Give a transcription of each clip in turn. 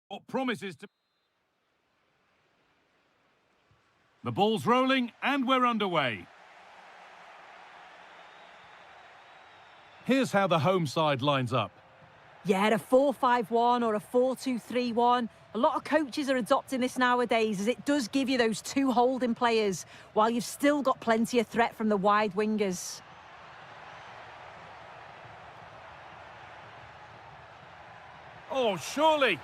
What promises to... The ball's rolling and we're underway. Here's how the home side lines up. Yeah, a 4-5-1 or a 4-2-3-1. A lot of coaches are adopting this nowadays as it does give you those two holding players while you've still got plenty of threat from the wide wingers. Oh, surely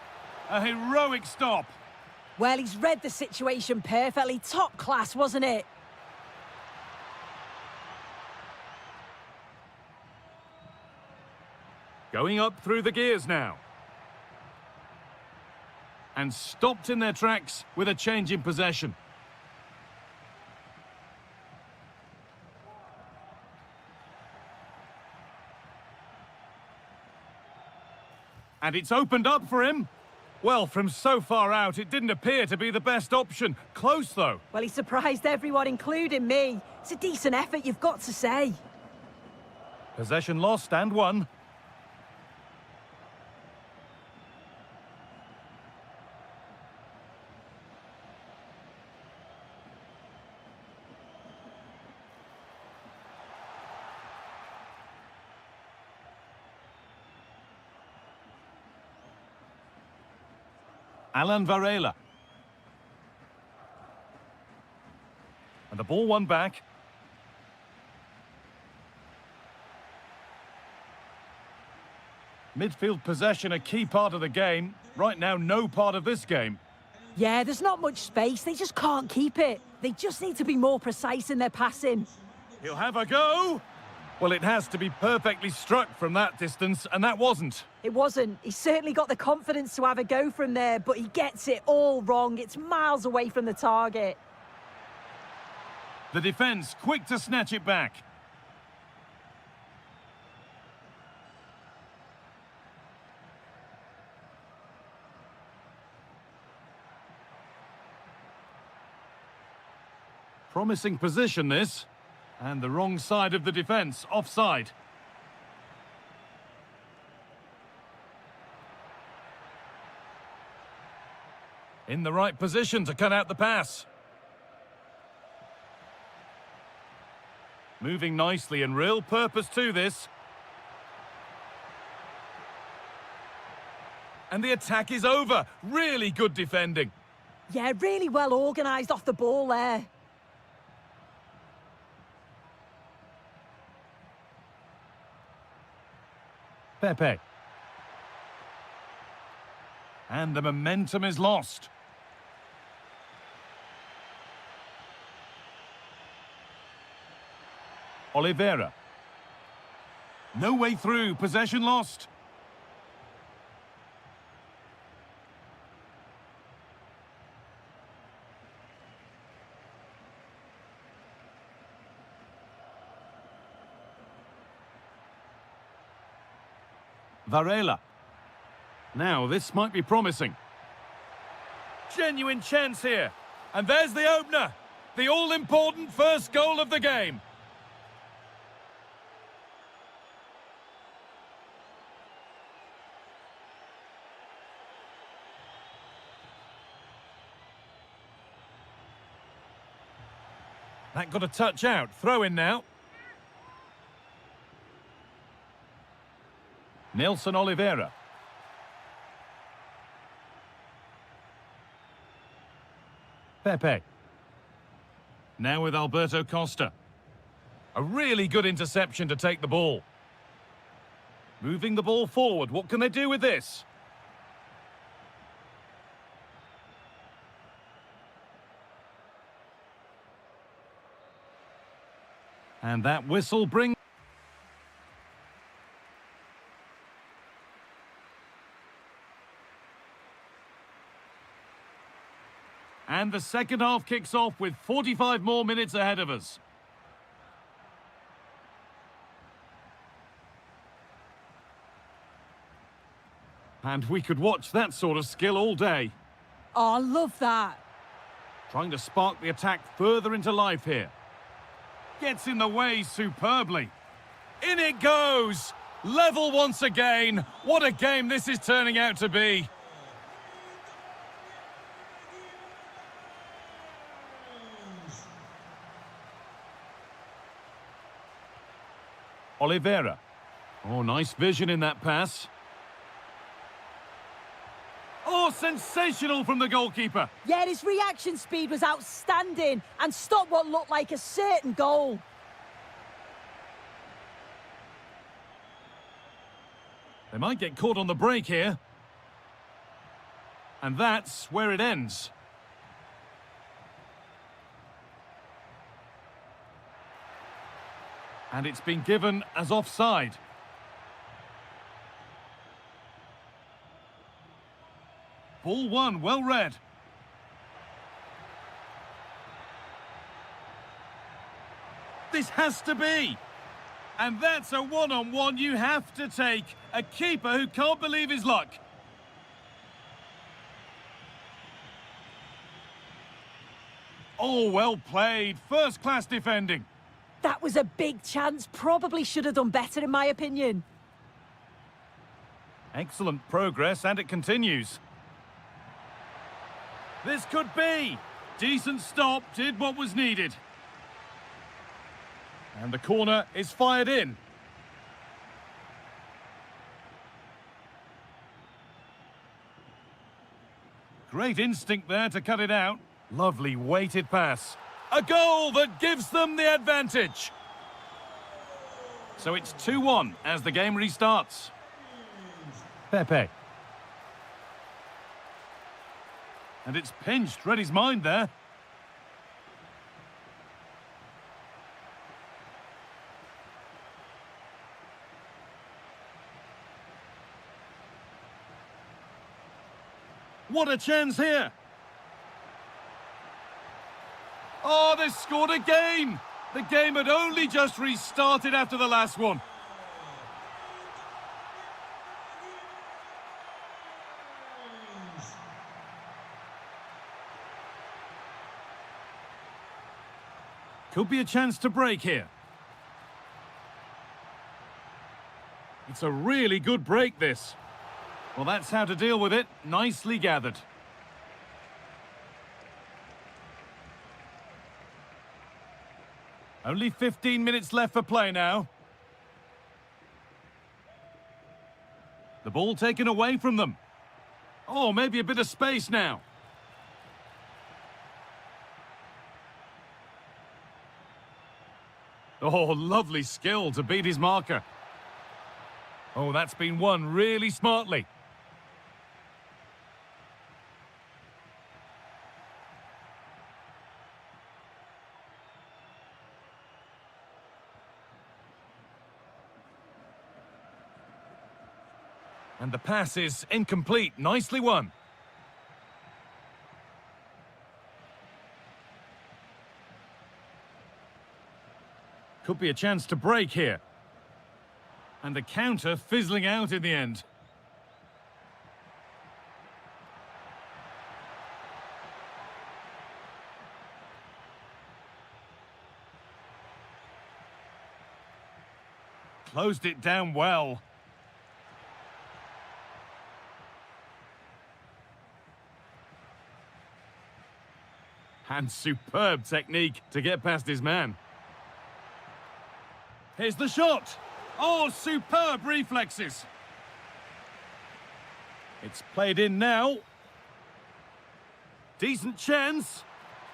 a heroic stop. Well, he's read the situation perfectly. Top class, wasn't it? Going up through the gears now. And stopped in their tracks with a change in possession. And it's opened up for him. Well, from so far out, it didn't appear to be the best option. Close, though. Well, he surprised everyone, including me. It's a decent effort, you've got to say. Possession lost and won. Alan Varela. And the ball won back. Midfield possession a key part of the game. Right now, no part of this game. Yeah, there's not much space. They just can't keep it. They just need to be more precise in their passing. He'll have a go. Well, it has to be perfectly struck from that distance, and that wasn't. It wasn't. He's certainly got the confidence to have a go from there, but he gets it all wrong. It's miles away from the target. The defence quick to snatch it back. Promising position, this. And the wrong side of the defence, offside. In the right position to cut out the pass. Moving nicely and real purpose to this. And the attack is over. Really good defending. Yeah, really well organised off the ball there. Pepe. And the momentum is lost. Oliveira. No way through, possession lost. Varela. Now, this might be promising. Genuine chance here. And there's the opener. The all-important first goal of the game. That got a touch out. Throw in now. Nelson Oliveira. Pepe. Now with Alberto Costa. A really good interception to take the ball. Moving the ball forward. What can they do with this? And that whistle brings... And the second half kicks off with 45 more minutes ahead of us. And we could watch that sort of skill all day. Oh, I love that. Trying to spark the attack further into life here. Gets in the way superbly. In it goes! Level once again. What a game this is turning out to be. Oliveira. Oh, nice vision in that pass. Oh, sensational from the goalkeeper. Yeah, his reaction speed was outstanding and stopped what looked like a certain goal. They might get caught on the break here. And that's where it ends. And it's been given as offside. Ball one, well read. This has to be. And that's a one-on-one you have to take. A keeper who can't believe his luck. Oh, well played. First-class defending. That was a big chance. Probably should have done better, in my opinion. Excellent progress, and it continues. This could be. Decent stop, did what was needed. And the corner is fired in. Great instinct there to cut it out. Lovely weighted pass. A goal that gives them the advantage. So it's 2-1 as the game restarts. Pepe. And it's pinched, read his mind there. What a chance here. Oh, they scored again. The game had only just restarted after the last one. Could be a chance to break here. It's a really good break, this. Well, that's how to deal with it. Nicely gathered. Only 15 minutes left for play now. The ball taken away from them. Oh, maybe a bit of space now. Oh, lovely skill to beat his marker. Oh, that's been won really smartly. And the pass is incomplete. Nicely won. Could be a chance to break here. And the counter fizzling out in the end. Closed it down well. And superb technique to get past his man. Here's the shot. Oh, superb reflexes. It's played in now. Decent chance.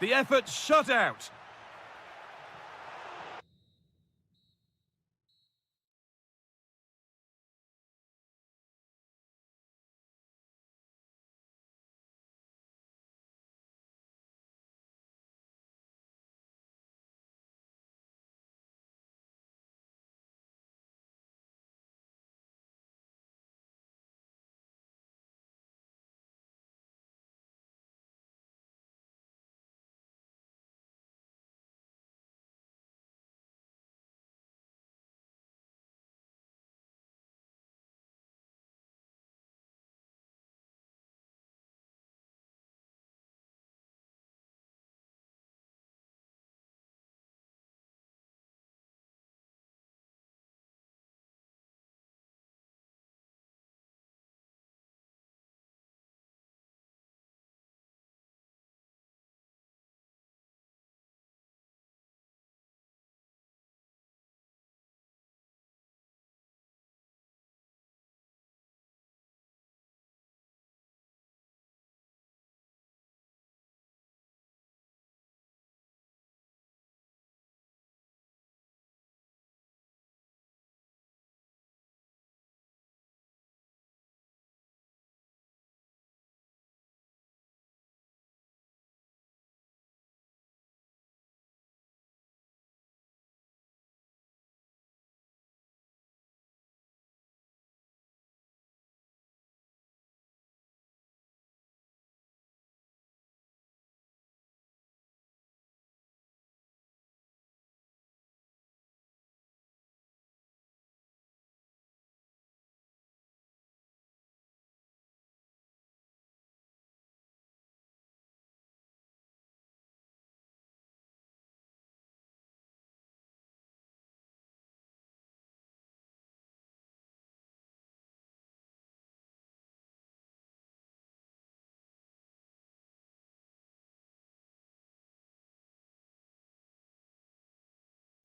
The effort shut out.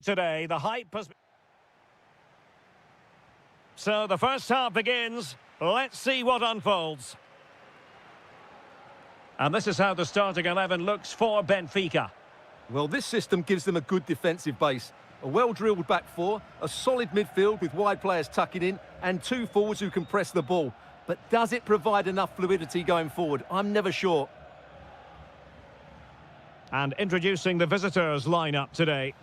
today. The hype has... So the first half begins. Let's see what unfolds. And this is how the starting 11 looks for Benfica. Well, this system gives them a good defensive base. A well-drilled back four, a solid midfield with wide players tucking in, and two forwards who can press the ball. But does it provide enough fluidity going forward? I'm never sure. And introducing the visitors lineup today.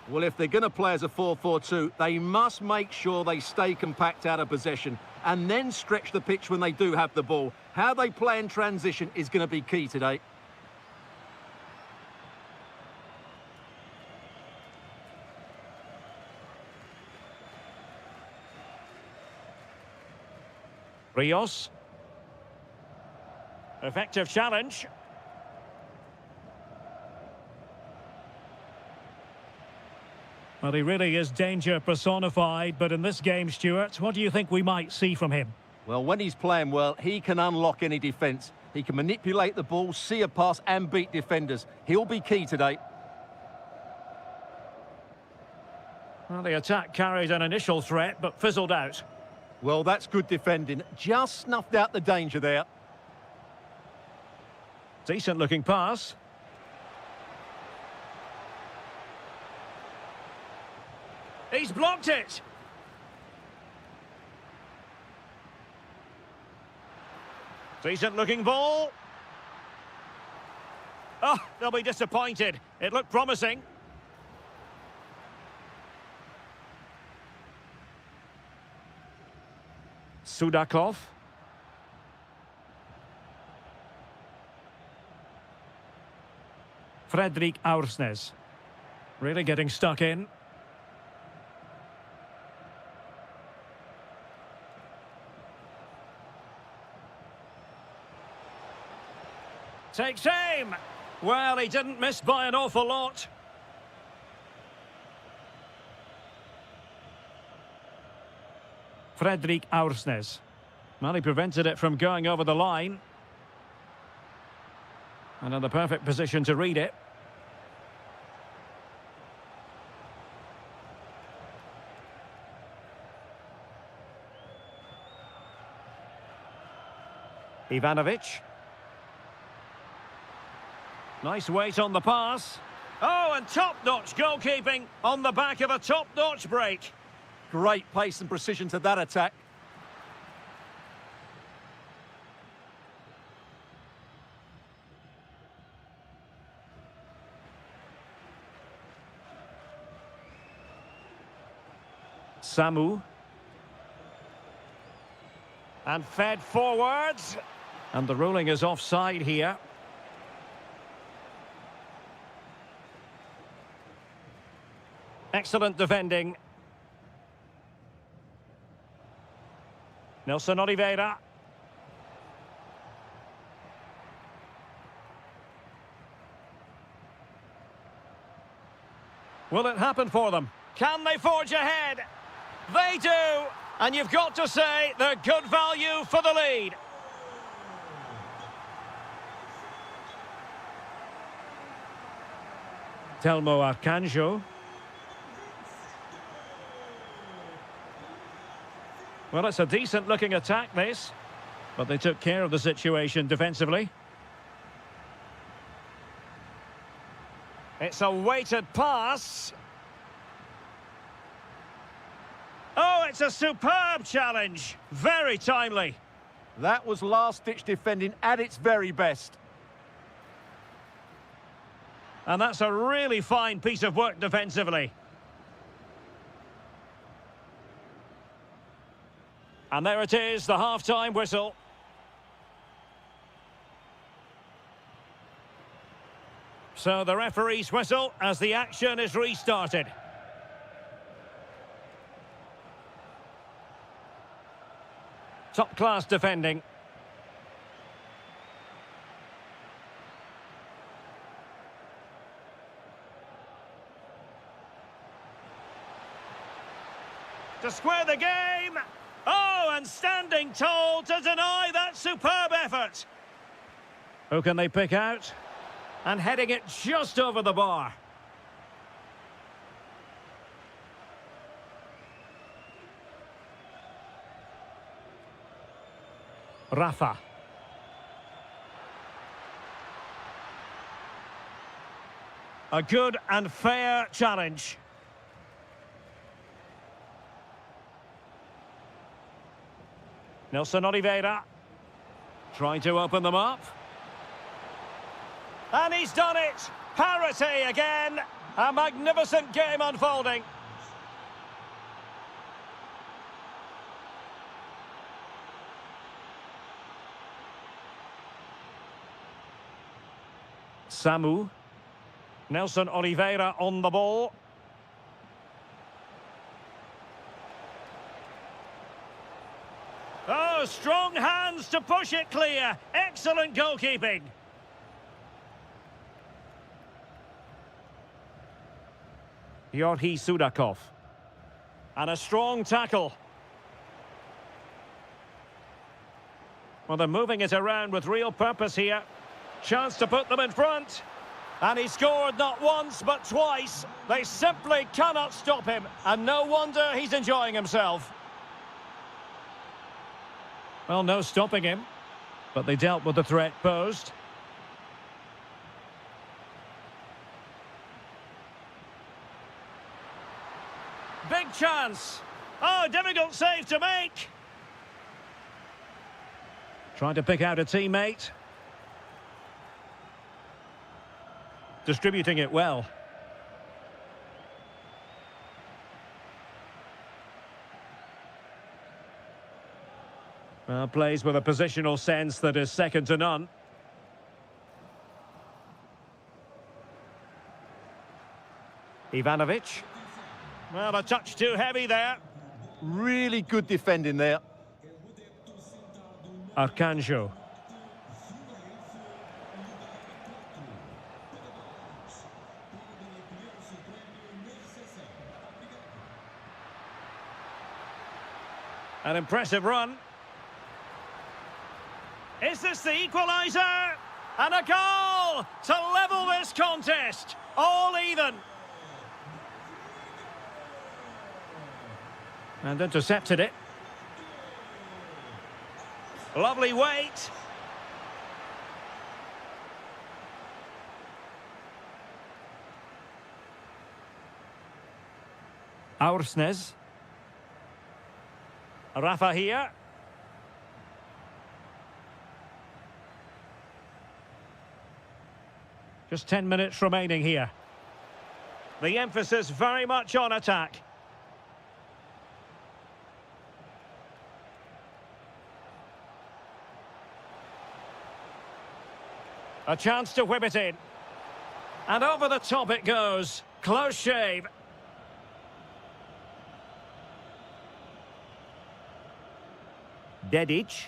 Well, if they're going to play as a 4-4-2, they must make sure they stay compact out of possession and then stretch the pitch when they do have the ball. How they play in transition is going to be key today. Rios. Effective challenge. Well, he really is danger personified, but in this game, Stuart, what do you think we might see from him? Well, when he's playing well, he can unlock any defence. He can manipulate the ball, see a pass and beat defenders. He'll be key today. Well, the attack carried an initial threat, but fizzled out. Well, that's good defending. Just snuffed out the danger there. Decent-looking pass. He's blocked it. Decent-looking ball. Oh, they'll be disappointed. It looked promising. Sudakov. Fredrik Aursnes. Really getting stuck in. Takes aim. Well, he didn't miss by an awful lot. Fredrik Aursnes. Well, he prevented it from going over the line. And in the perfect position to read it. Ivanovic. Nice weight on the pass. Oh, and top-notch goalkeeping on the back of a top-notch break. Great pace and precision to that attack. Samu. And fed forwards. And the ruling is offside here. Excellent defending. Nelson Oliveira. Will it happen for them? Can they forge ahead? They do! And you've got to say they're good value for the lead. Telmo Arcanjo. Well, it's a decent-looking attack, this. But they took care of the situation defensively. It's a weighted pass. Oh, it's a superb challenge. Very timely. That was last-ditch defending at its very best. And that's a really fine piece of work defensively. And there it is, the half-time whistle. So the referee's whistle as the action is restarted. Top-class defending. To square the game. Oh, and standing tall to deny that superb effort. Who can they pick out? And heading it just over the bar. Rafa. A good and fair challenge. Nelson Oliveira. Trying to open them up. And he's done it! Parity again! A magnificent game unfolding. Samu. Nelson Oliveira on the ball. Oh, strong hands to push it clear. Excellent goalkeeping. Yorhi Sudakov. And a strong tackle. Well, they're moving it around with real purpose here. Chance to put them in front. And he scored not once, but twice. They simply cannot stop him. And no wonder he's enjoying himself. Well, no stopping him. But they dealt with the threat posed. Big chance. Oh, difficult save to make. Trying to pick out a teammate. Distributing it well. Well, plays with a positional sense that is second to none. Ivanovic. Well, a touch too heavy there. Really good defending there. Arcanjo. An impressive run. Is this the equaliser? And a goal to level this contest. All even. And intercepted it. Lovely weight. Aursnes. Rafa here. Just 10 minutes remaining here. The emphasis very much on attack. A chance to whip it in. And over the top it goes. Close shave. Dedic.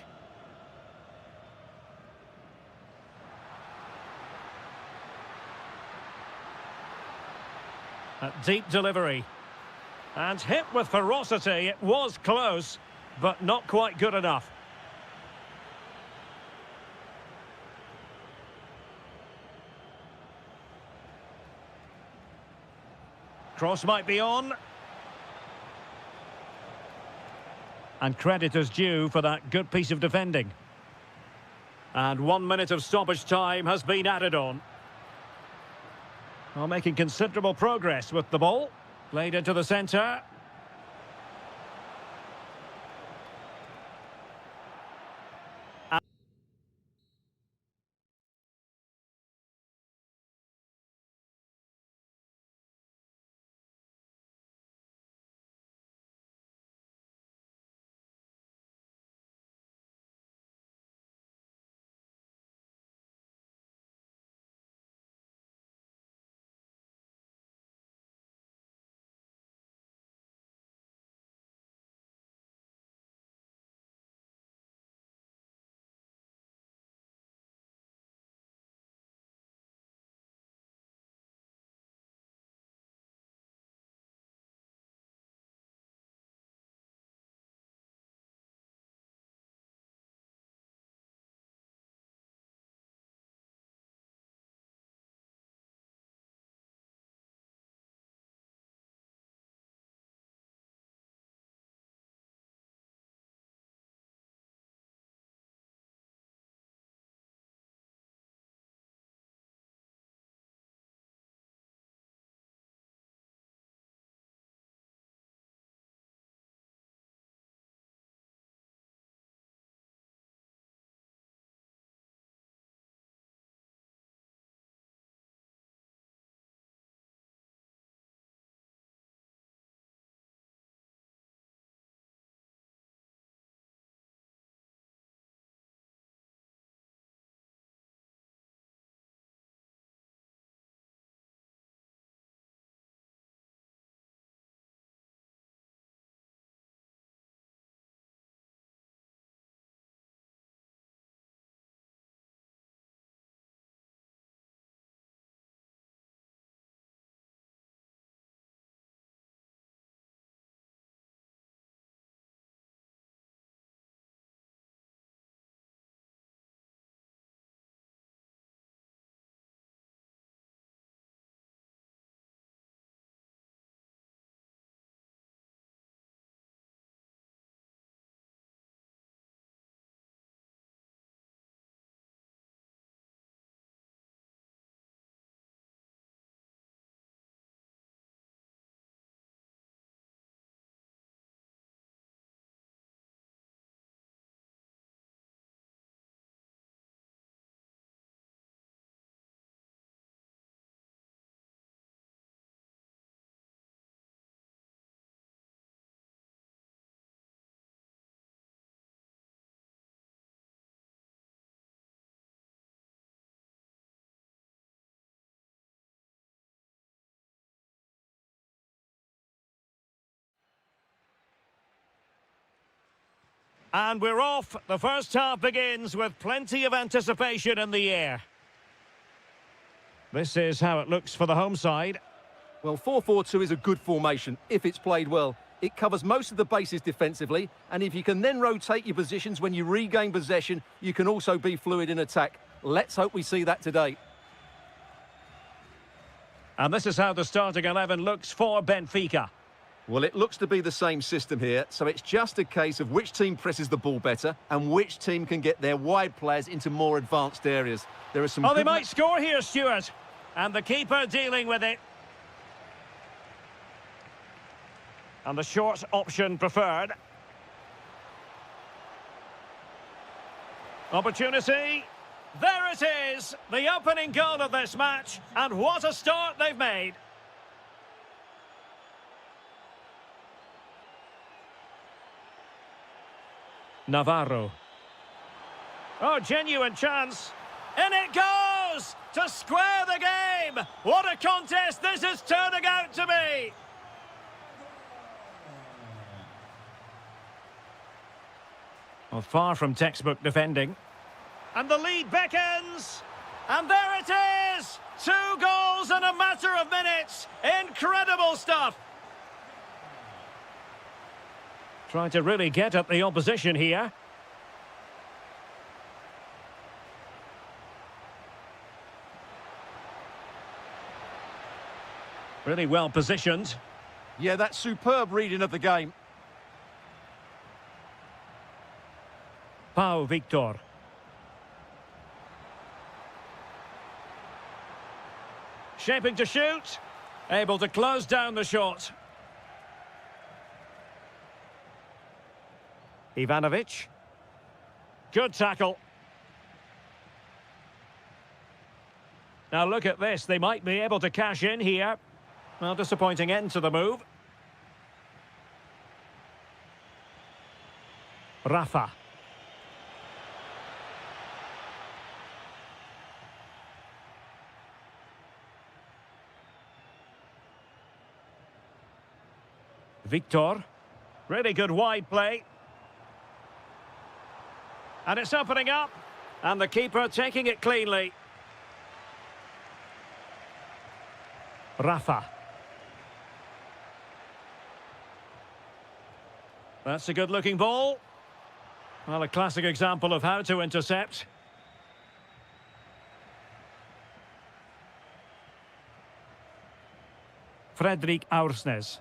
A deep delivery. And hit with ferocity. It was close, but not quite good enough. Cross might be on. And credit is due for that good piece of defending. And 1 minute of stoppage time has been added on. Well, making considerable progress with the ball. Played into the centre. And we're off. The first half begins with plenty of anticipation in the air. This is how it looks for the home side. Well, 4-4-2 is a good formation if it's played well. It covers most of the bases defensively, and if you can then rotate your positions when you regain possession, you can also be fluid in attack. Let's hope we see that today. And this is how the starting 11 looks for Benfica. Well, it looks to be the same system here, so it's just a case of which team presses the ball better and which team can get their wide players into more advanced areas. There are some... Oh, they might score here, Stuart. And the keeper dealing with it. And the short option preferred. Opportunity. There it is, the opening goal of this match. And what a start they've made. Navarro. Oh, genuine chance. In it goes! To square the game! What a contest this is turning out to be! Well, far from textbook defending. And the lead beckons! And there it is! 2 goals in a matter of minutes! Incredible stuff! Trying to really get at the opposition here. Really well positioned. Yeah, that's superb reading of the game. Pau Victor. Shaping to shoot. Able to close down the shot. Ivanovic. Good tackle. Now look at this. They might be able to cash in here. Well, disappointing end to the move. Rafa. Victor. Really good wide play. And it's opening up. And the keeper taking it cleanly. Rafa. That's a good-looking ball. Well, a classic example of how to intercept. Fredrik Aursnes.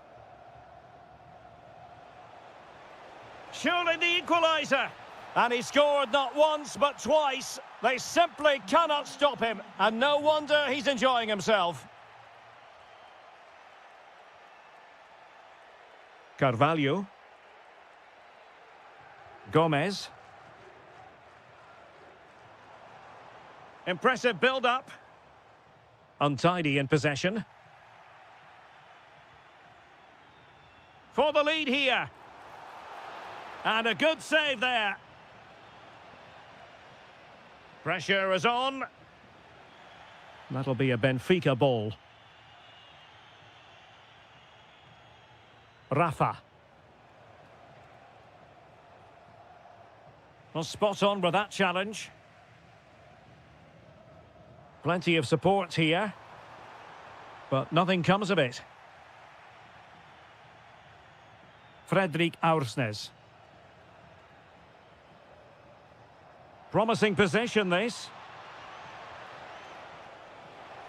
Surely the equaliser. And he scored not once, but twice. They simply cannot stop him. And no wonder he's enjoying himself. Carvalho. Gomez. Impressive build-up. Untidy in possession. For the lead here. And a good save there. Pressure is on. That'll be a Benfica ball. Rafa. Well, spot on with that challenge. Plenty of support here. But nothing comes of it. Fredrik Aursnes. Promising position, this.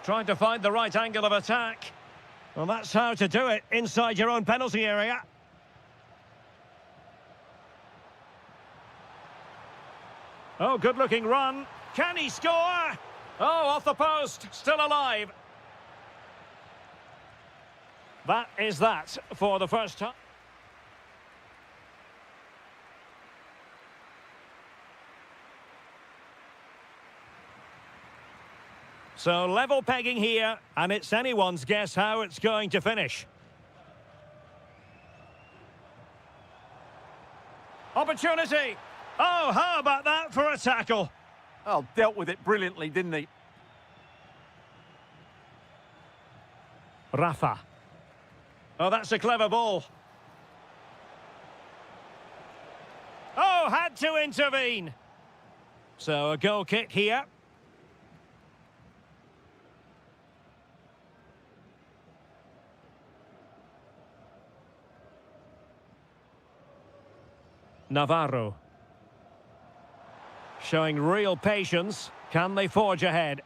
Trying to find the right angle of attack. Well, that's how to do it inside your own penalty area. Oh, good-looking run. Can he score? Oh, off the post. Still alive. That is that for the first time. So level pegging here, and it's anyone's guess how it's going to finish. Opportunity. Oh, how about that for a tackle? Oh, dealt with it brilliantly, didn't he? Rafa. Oh, that's a clever ball. Oh, had to intervene. So a goal kick here. Navarro. Showing real patience. Can they forge ahead?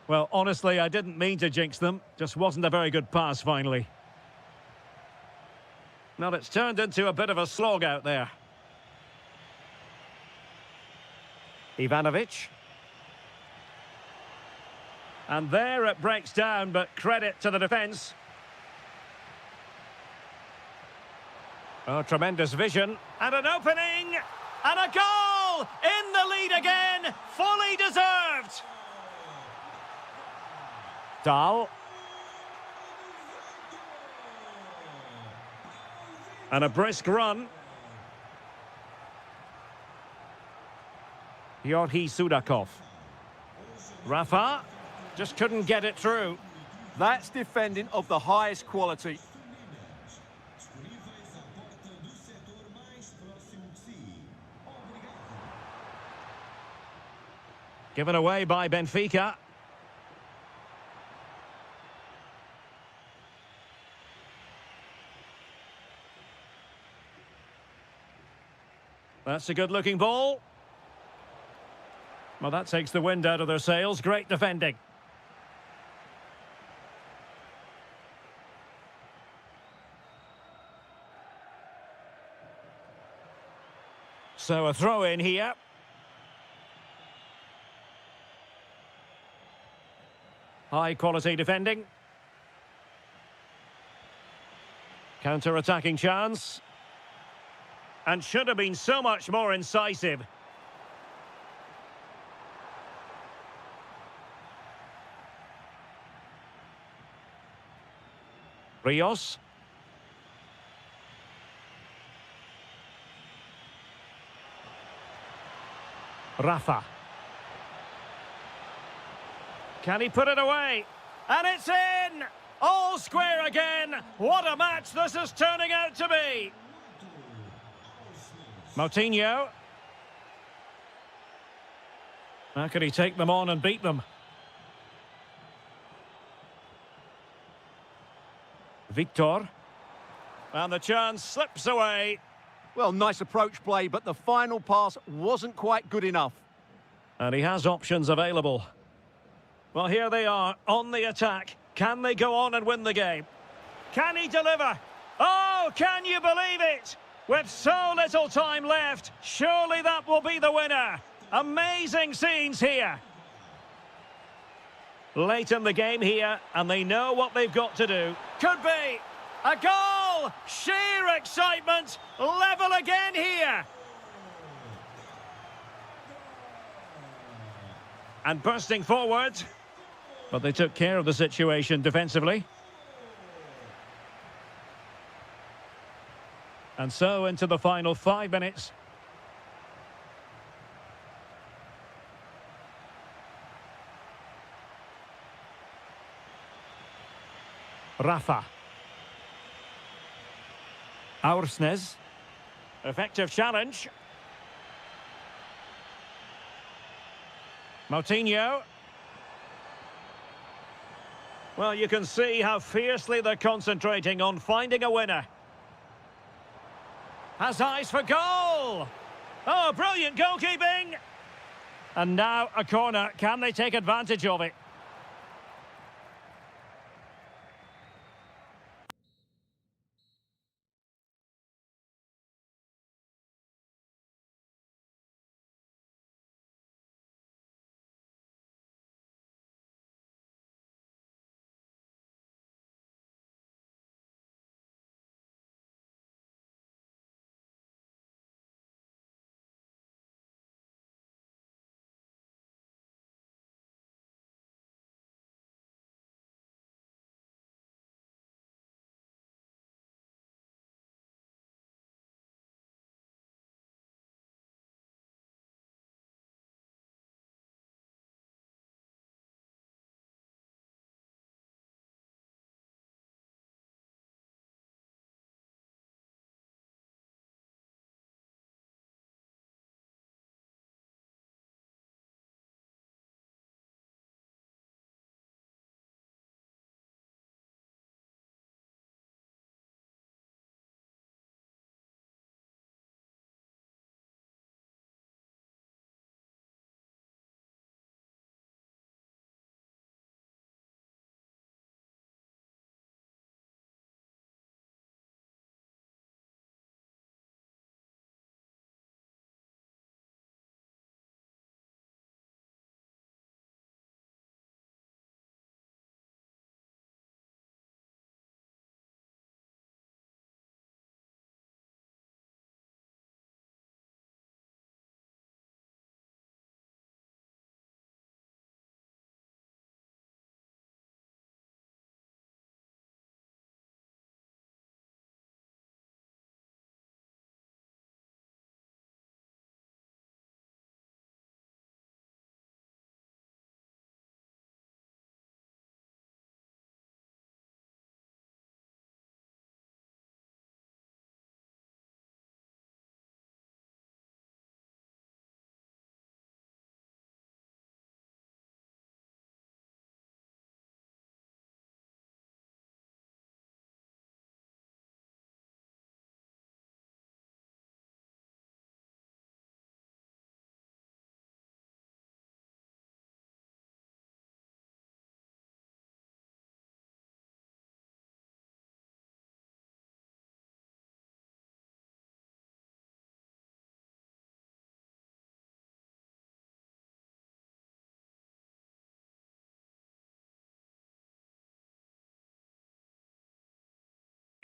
Well, honestly, I didn't mean to jinx them. Just wasn't a very good pass, finally. Now it's turned into a bit of a slog out there. Ivanovic. And there it breaks down, but credit to the defence. Oh, tremendous vision. And an opening! And a goal! In the lead again! Fully deserved! Dahl. And a brisk run. Georgi Sudakov. Rafa just couldn't get it through. That's defending of the highest quality. Given away by Benfica. That's a good-looking ball. Well, that takes the wind out of their sails. Great defending. So a throw in here. High-quality defending. Counter-attacking chance. And should have been so much more incisive. Rios. Rafa. Can he put it away? And it's in! All square again! What a match this is turning out to be! Moutinho. How could he take them on and beat them? Victor. And the chance slips away. Well, nice approach play, but the final pass wasn't quite good enough. And he has options available. Well, here they are, on the attack. Can they go on and win the game? Can he deliver? Oh, can you believe it? With so little time left, surely that will be the winner. Amazing scenes here. Late in the game here, and they know what they've got to do. Could be a goal! Sheer excitement! Level again here! And bursting forward. But they took care of the situation defensively. And so into the final 5 minutes. Rafa. Aursnes. Effective challenge. Moutinho. Well, you can see how fiercely they're concentrating on finding a winner. Has eyes for goal! Oh, brilliant goalkeeping! And now a corner. Can they take advantage of it?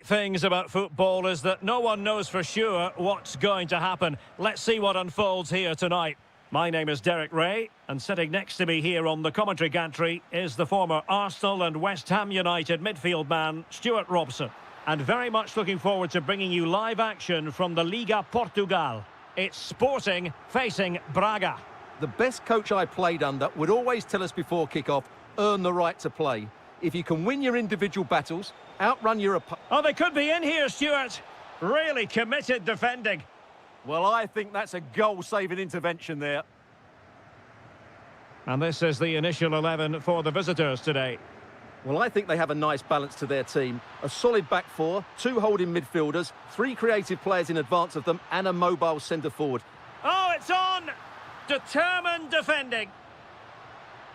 Things about football is that no one knows for sure what's going to happen. Let's see what unfolds here tonight. My name is Derek Ray, and sitting next to me here on the commentary gantry is the former Arsenal and West Ham United midfield man, Stuart Robson. And very much looking forward to bringing you live action from the Liga Portugal. It's Sporting facing Braga. The best coach I played under would always tell us before kick-off, earn the right to play. If you can win your individual battles, outrun your opponent. Oh, they could be in here, Stuart. Really committed defending. Well, I think that's a goal-saving intervention there. And this is the initial 11 for the visitors today. Well, I think they have a nice balance to their team. A solid back four, 2 holding midfielders, 3 creative players in advance of them, and a mobile centre-forward. Oh, it's on! Determined defending.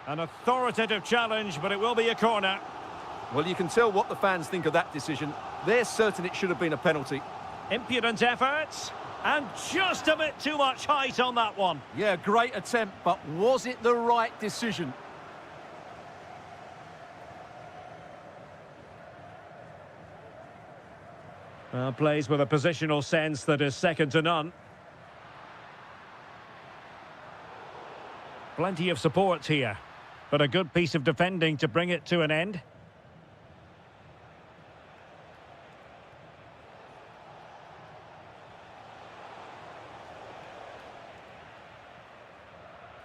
An authoritative challenge, but it will be a corner. Well, you can tell what the fans think of that decision. They're certain it should have been a penalty. Impudent efforts, and just a bit too much height on that one. Yeah, great attempt, but was it the right decision? Plays with a positional sense that is second to none. Plenty of support here, but a good piece of defending to bring it to an end.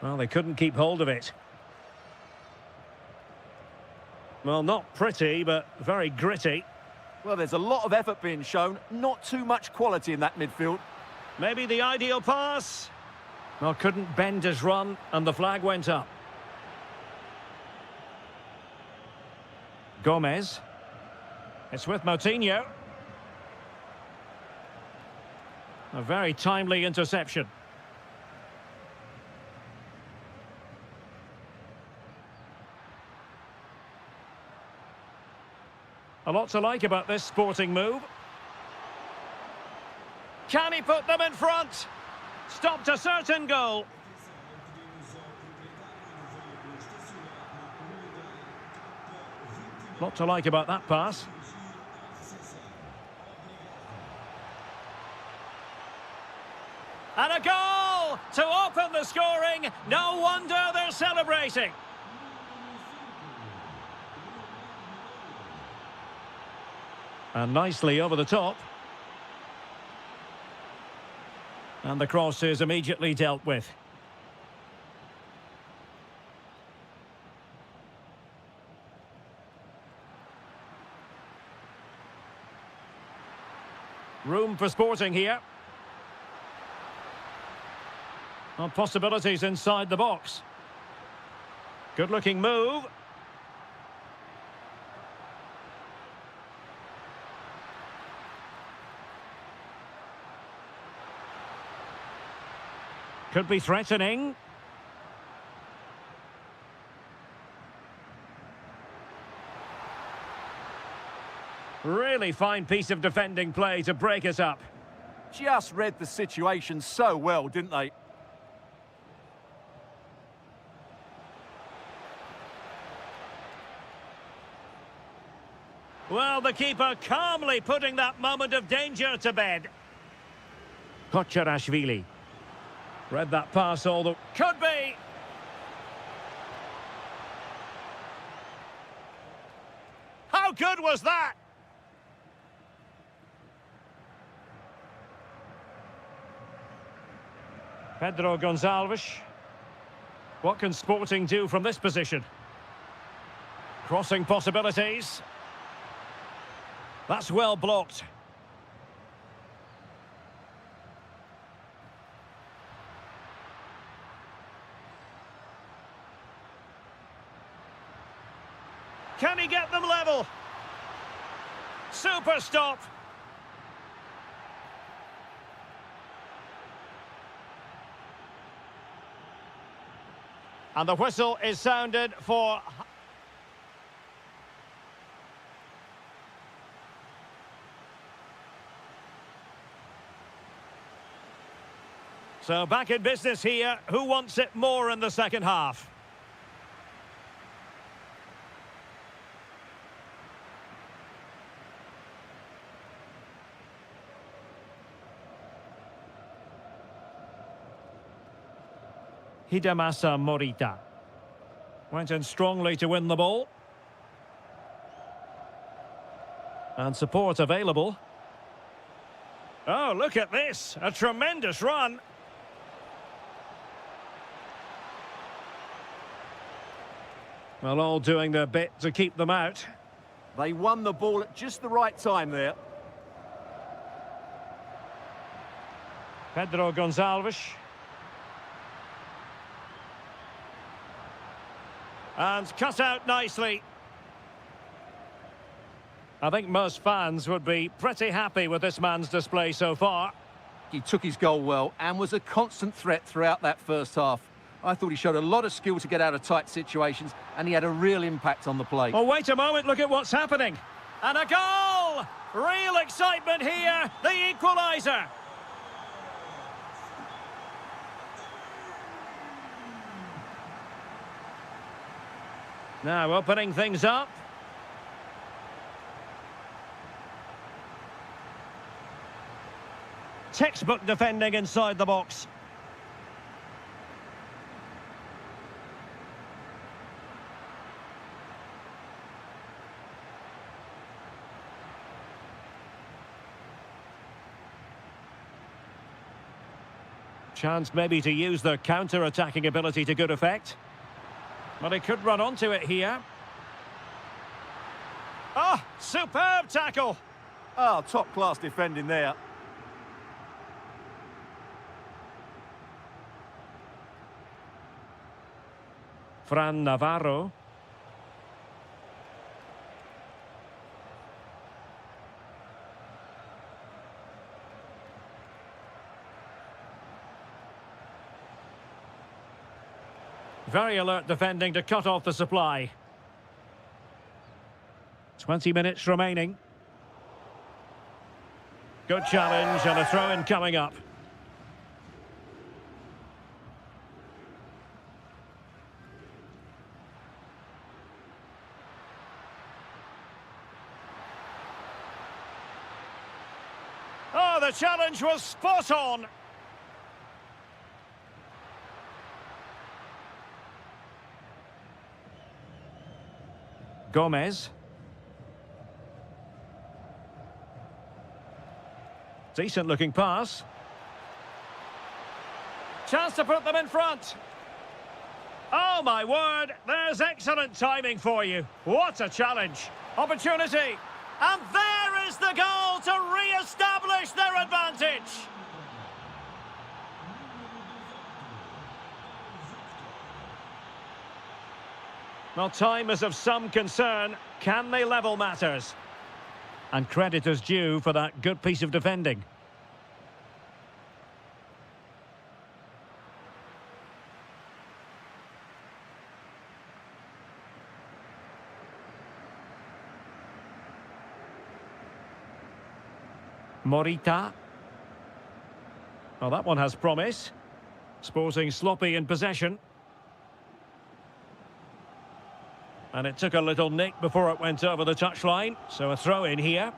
Well, they couldn't keep hold of it. Well, not pretty, but very gritty. Well, there's a lot of effort being shown, not too much quality in that midfield. Maybe the ideal pass. Well, couldn't bend his run, and the flag went up. Gomez. It's with Moutinho. A very timely interception. A lot to like about this Sporting move. Can he put them in front? Stopped a certain goal. Lot to like about that pass. And a goal to open the scoring. No wonder they're celebrating. And nicely over the top. And the cross is immediately dealt with. Room for Sporting here. Well, possibilities inside the box. Good-looking move. Could be threatening. Really fine piece of defending play to break us up. Just read the situation so well, didn't they? Well, the keeper calmly putting that moment of danger to bed. Kocharashvili. Read that pass all the... Could be! How good was that? Pedro Gonçalves. What can Sporting do from this position? Crossing possibilities. That's well blocked. Can he get them level? Super stop. And the whistle is sounded for... So back in business here. Who wants it more in the second half? Hidemasa Morita. Went in strongly to win the ball. And support available. Oh, look at this. A tremendous run. Well, all doing their bit to keep them out. They won the ball at just the right time there. Pedro Gonçalves. And cut out nicely. I think most fans would be pretty happy with this man's display so far. He took his goal well and was a constant threat throughout that first half. I thought he showed a lot of skill to get out of tight situations, and he had a real impact on the play. Oh, wait a moment, look at what's happening. And a goal! Real excitement here, the equaliser. Now opening things up. Textbook defending inside the box. Chance maybe to use their counter-attacking ability to good effect. But he could run onto it here. Ah, superb tackle. Oh, top-class defending there. Fran Navarro. Very alert defending to cut off the supply. 20 minutes remaining. Good challenge and a throw-in coming up. Oh, the challenge was spot on. Gomez. Decent looking pass. Chance to put them in front. Oh my word, there's excellent timing for you. What a challenge. Opportunity. And there is the goal to re-establish their advantage. Well, time is of some concern. Can they level matters? And credit is due for that good piece of defending. Morita. Well, that one has promise. Sporting sloppy in possession. And it took a little nick before it went over the touchline, so a throw in here.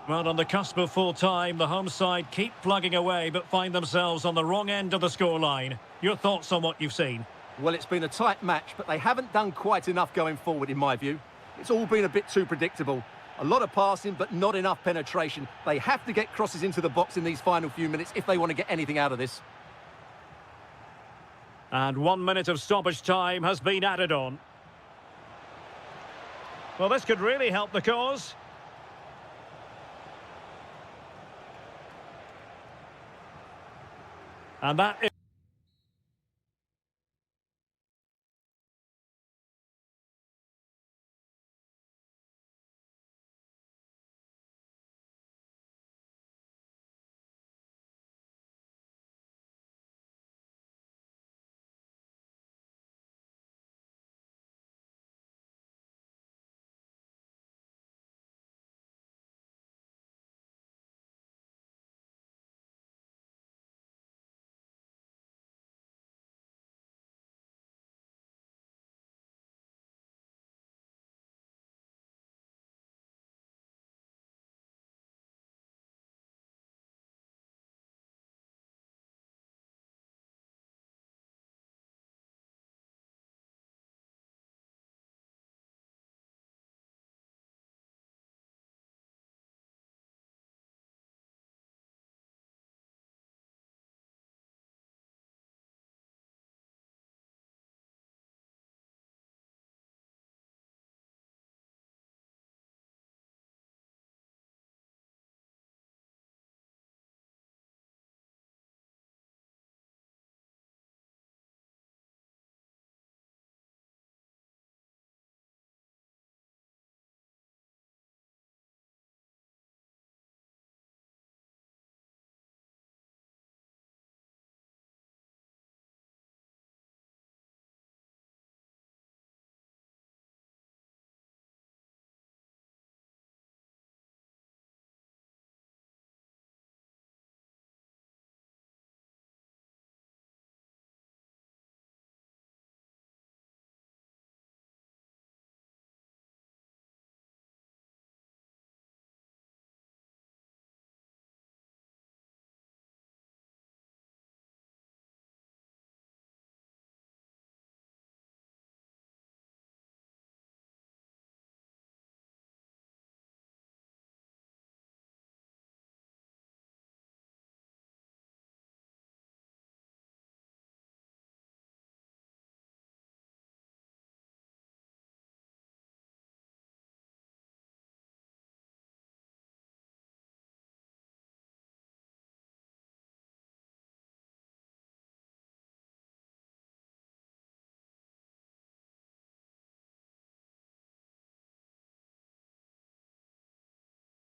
Well, on the cusp of full time, the home side keep plugging away but find themselves on the wrong end of the scoreline. Your thoughts on what you've seen? Well, it's been a tight match, but they haven't done quite enough going forward, in my view. It's all been a bit too predictable. A lot of passing, but not enough penetration. They have to get crosses into the box in these final few minutes if they want to get anything out of this. And 1 minute of stoppage time has been added on. Well, this could really help the cause. And that is...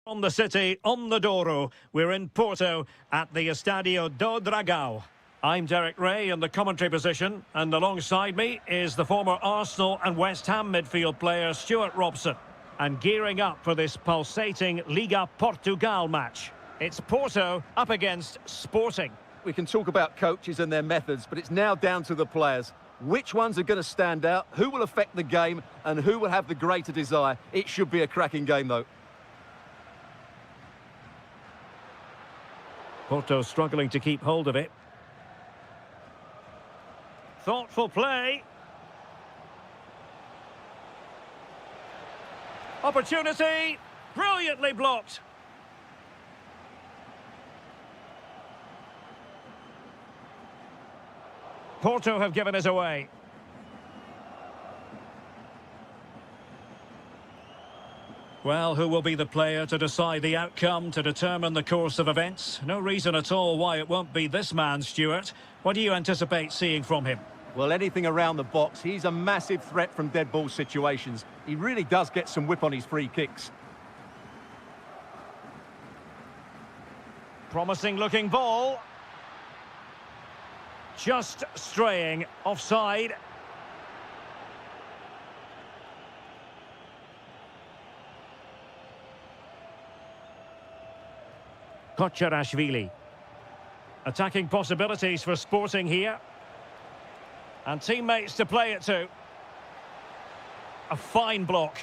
On the city, on the Douro, we're in Porto at the Estadio do Dragão. I'm Derek Ray in the commentary position, and alongside me is the former Arsenal and West Ham midfield player Stuart Robson. And gearing up for this pulsating Liga Portugal match. It's Porto up against Sporting. We can talk about coaches and their methods, but it's now down to the players. Which ones are going to stand out, who will affect the game, and who will have the greater desire? It should be a cracking game, though. Porto struggling to keep hold of it. Thoughtful play. Opportunity. Brilliantly blocked. Porto have given us away. Well, who will be the player to decide the outcome, to determine the course of events? No reason at all why it won't be this man, Stuart. What do you anticipate seeing from him? Well, anything around the box. He's a massive threat from dead ball situations. He really does get some whip on his free kicks. Promising looking ball. Just straying offside. Kocharashvili. Attacking possibilities for Sporting here. And teammates to play it to. A fine block.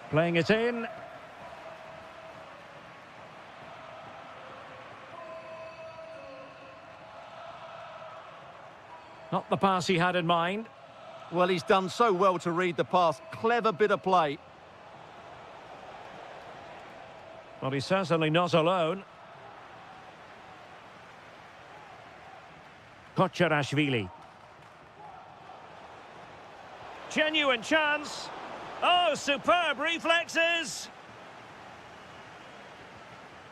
Playing it in. Not the pass he had in mind. Well, he's done so well to read the pass. Clever bit of play. Well, he's certainly not alone. Kocharashvili. Genuine chance. Oh, superb reflexes.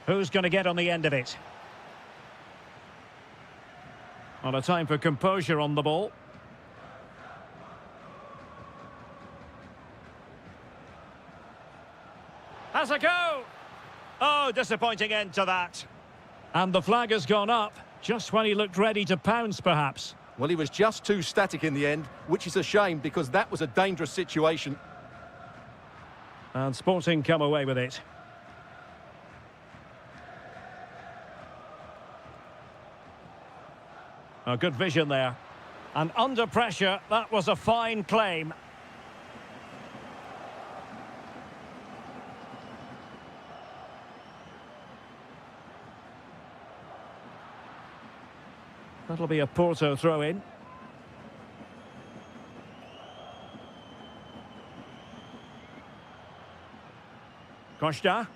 Who's going to get on the end of it? Well, a time for composure on the ball. Has a go. Oh, disappointing end to that. And the flag has gone up, just when he looked ready to pounce, perhaps. Well, he was just too static in the end, which is a shame because that was a dangerous situation. And Sporting come away with it. A good vision there. And under pressure, that was a fine claim. That'll be a Porto throw-in. Costa.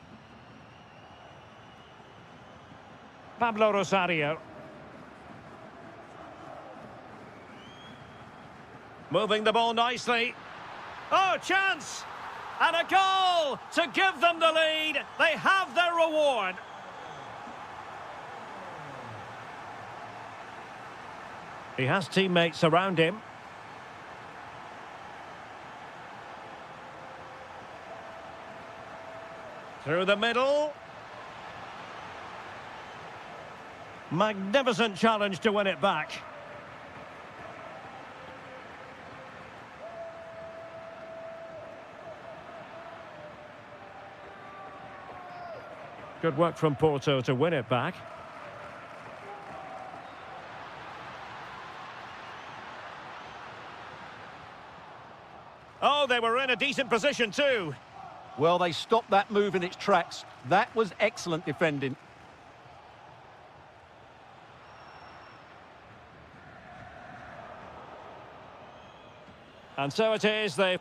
Pablo Rosario. Moving the ball nicely. Oh, chance! And a goal to give them the lead. They have their reward. He has teammates around him. Through the middle. Magnificent challenge to win it back. Good work from Porto to win it back. Oh, they were in a decent position too. Well, they stopped that move in its tracks. That was excellent defending. And so it is, they...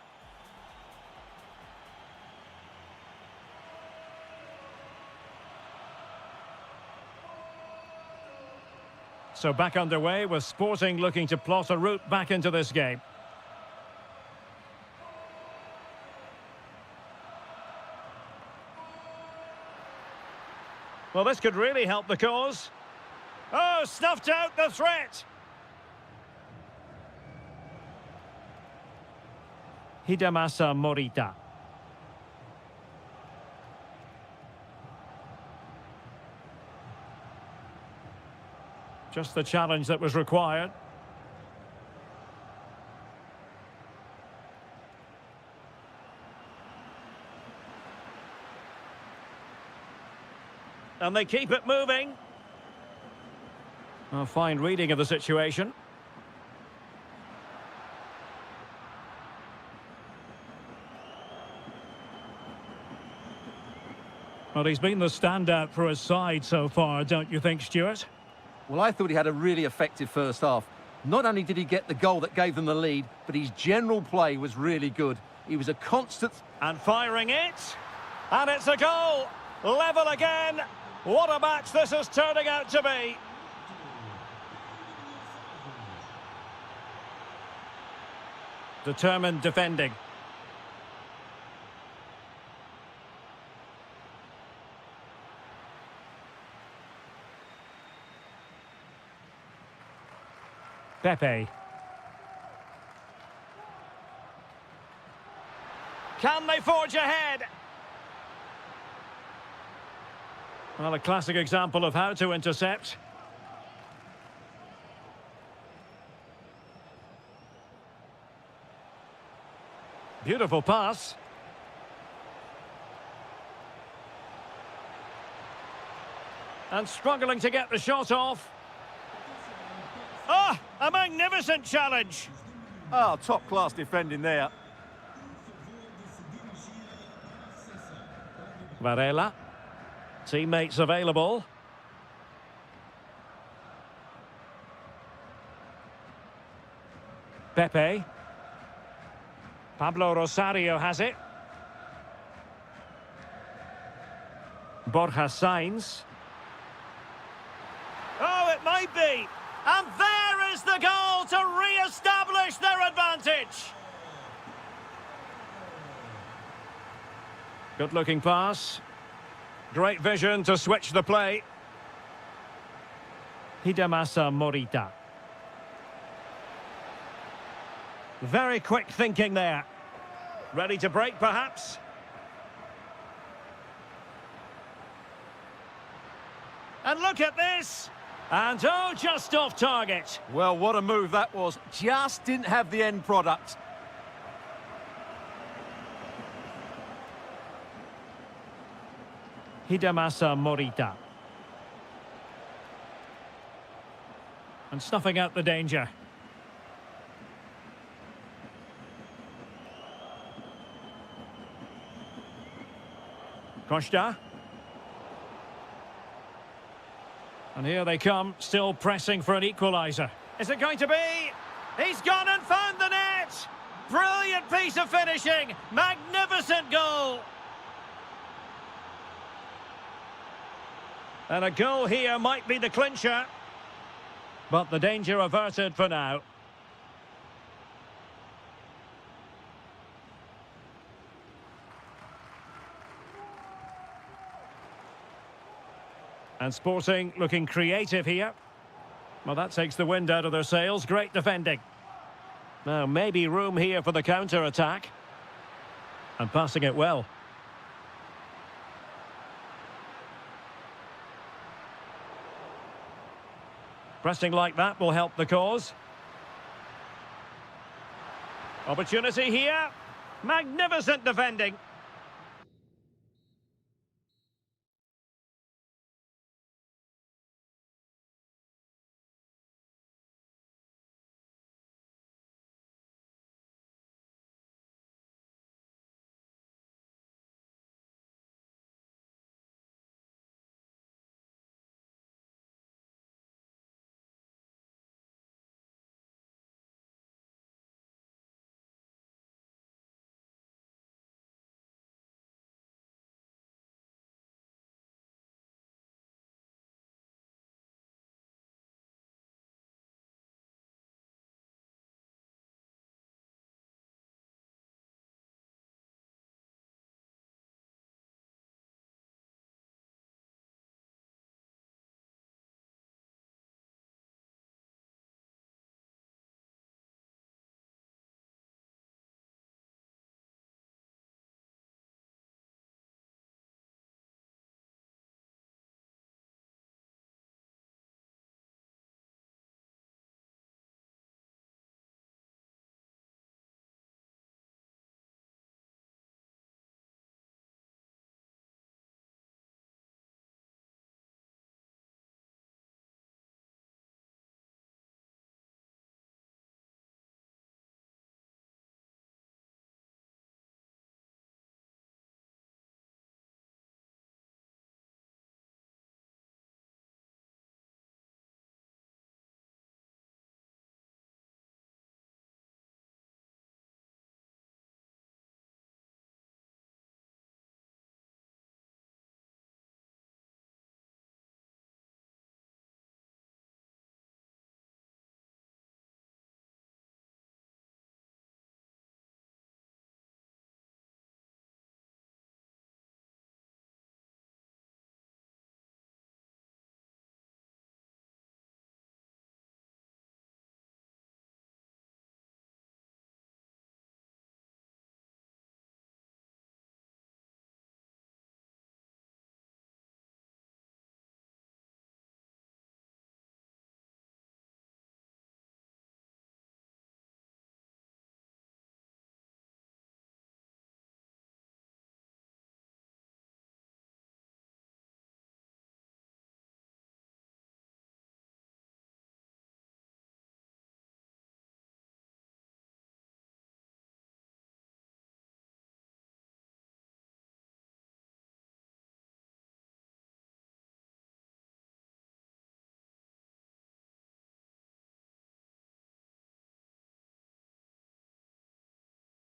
So back underway with Sporting looking to plot a route back into this game. Well, this could really help the cause. Oh, snuffed out the threat. Hidemasa Morita. Just the challenge that was required. And they keep it moving. A fine reading of the situation. Well, he's been the standout for his side so far, don't you think, Stuart? Well, I thought he had a really effective first half. Not only did he get the goal that gave them the lead, but his general play was really good. He was a constant... And firing it. And it's a goal. Level again. What a match this is turning out to be. Determined defending. Pepe. Can they forge ahead? Well, a classic example of how to intercept. Beautiful pass. And struggling to get the shot off. Ah, a magnificent challenge. Oh, top-class defending there. Varela. Teammates available. Pepe. Pablo Rosario has it. Borja Sainz. Oh, it might be. And there is the goal to re-establish their advantage. Good-looking pass. Great vision to switch the play. Hidemasa Morita. Very quick thinking there. Ready to break, perhaps? And look at this! And oh, just off target. Well, what a move that was. Just didn't have the end product. Hidemasa Morita. And snuffing out the danger. Costa. And here they come, still pressing for an equaliser. Is it going to be? He's gone and found the net! Brilliant piece of finishing! Magnificent goal! And a goal here might be the clincher. But the danger averted for now. And Sporting looking creative here. Well, that takes the wind out of their sails. Great defending. Now, maybe room here for the counter-attack. And passing it well. Pressing like that will help the cause. Opportunity here. Magnificent defending.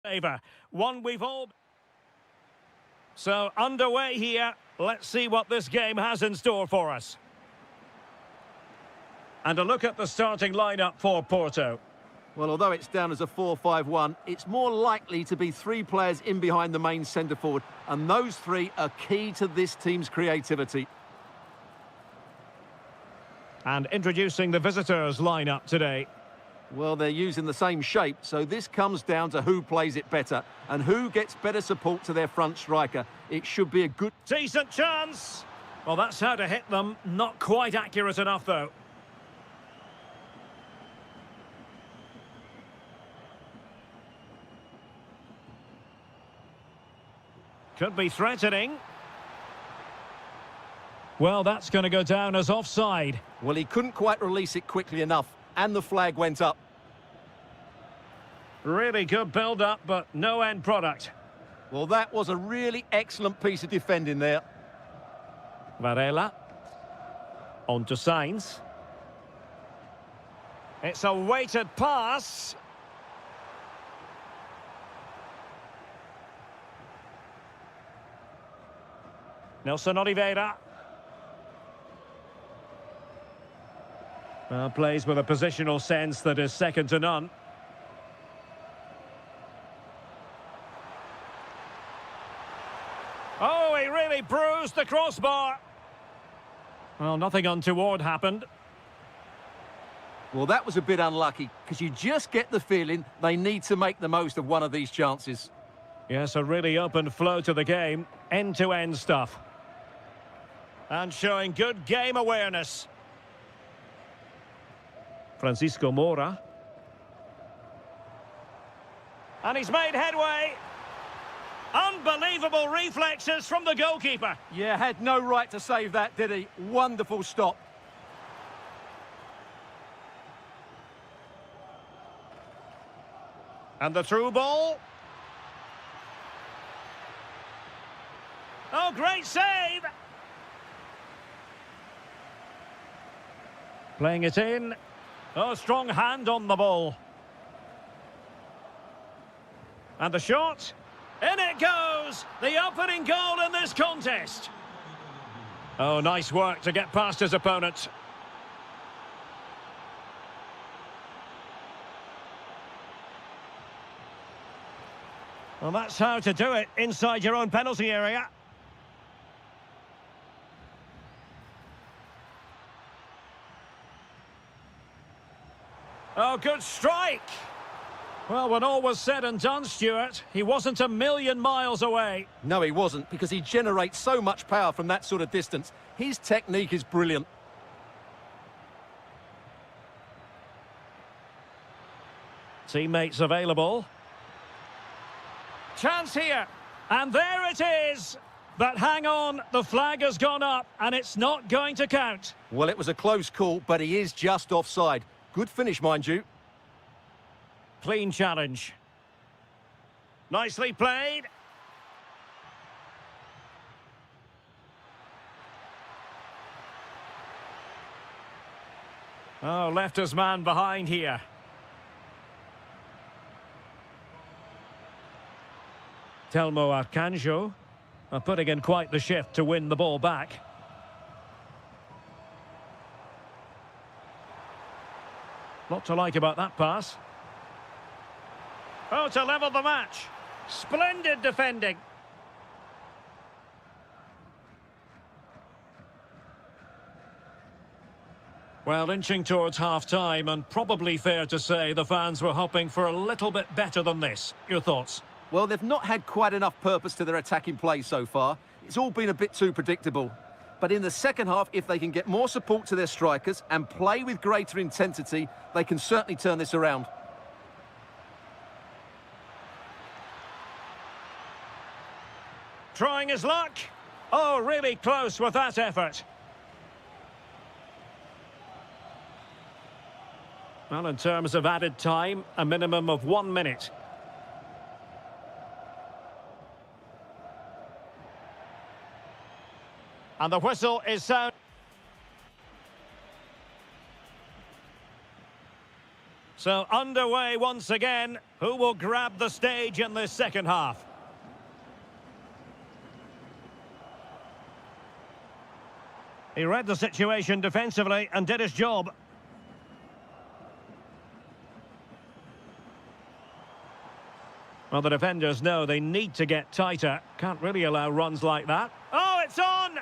Favor. One we've all... So, underway here. Let's see what this game has in store for us. And a look at the starting lineup for Porto. Well, although it's down as a 4-5-1, it's more likely to be three players in behind the main centre-forward, and those three are key to this team's creativity. And introducing the visitors' lineup today. Well, they're using the same shape, so this comes down to who plays it better and who gets better support to their front striker. It should be a good... Decent chance! Well, that's how to hit them. Not quite accurate enough, though. Could be threatening. Well, that's going to go down as offside. Well, he couldn't quite release it quickly enough, and the flag went up. Really good build-up, but no end product. Well, that was a really excellent piece of defending there. Varela. On to Sainz. It's a weighted pass. Nelson Oliveira. Well, plays with a positional sense that is second to none. Oh, he really bruised the crossbar. Well, nothing untoward happened. Well, that was a bit unlucky, because you just get the feeling they need to make the most of one of these chances. Yes, a really open flow to the game. End-to-end stuff. And showing good game awareness. Francisco Moura. And he's made headway. Unbelievable reflexes from the goalkeeper. Yeah, had no right to save that, did he? Wonderful stop. And the through ball. Oh, great save! Playing it in. Oh, strong hand on the ball. And the shot. In it goes! The opening goal in this contest. Oh, nice work to get past his opponent. Well, that's how to do it inside your own penalty area. Oh, good strike! Well, when all was said and done, Stuart, he wasn't a million miles away. No, he wasn't, because he generates so much power from that sort of distance. His technique is brilliant. Teammates available. Chance here. And there it is. But hang on, the flag has gone up and it's not going to count. Well, it was a close call, but he is just offside. Good finish, mind you. Clean challenge. Nicely played. Oh, left his man behind here. Telmo Arcanjo are putting in quite the shift to win the ball back. Lot to like about that pass. Oh, to level the match. Splendid defending. Well, inching towards half-time, and probably fair to say the fans were hoping for a little bit better than this. Your thoughts? Well, they've not had quite enough purpose to their attacking play so far. It's all been a bit too predictable. But in the second half, if they can get more support to their strikers and play with greater intensity, they can certainly turn this around. Trying his luck. Oh, really close with that effort. Well, in terms of added time, a minimum of 1 minute. And the whistle is sound. So underway once again. Who will grab the stage in this second half? He read the situation defensively and did his job. Well, the defenders know they need to get tighter. Can't really allow runs like that. Oh, it's on!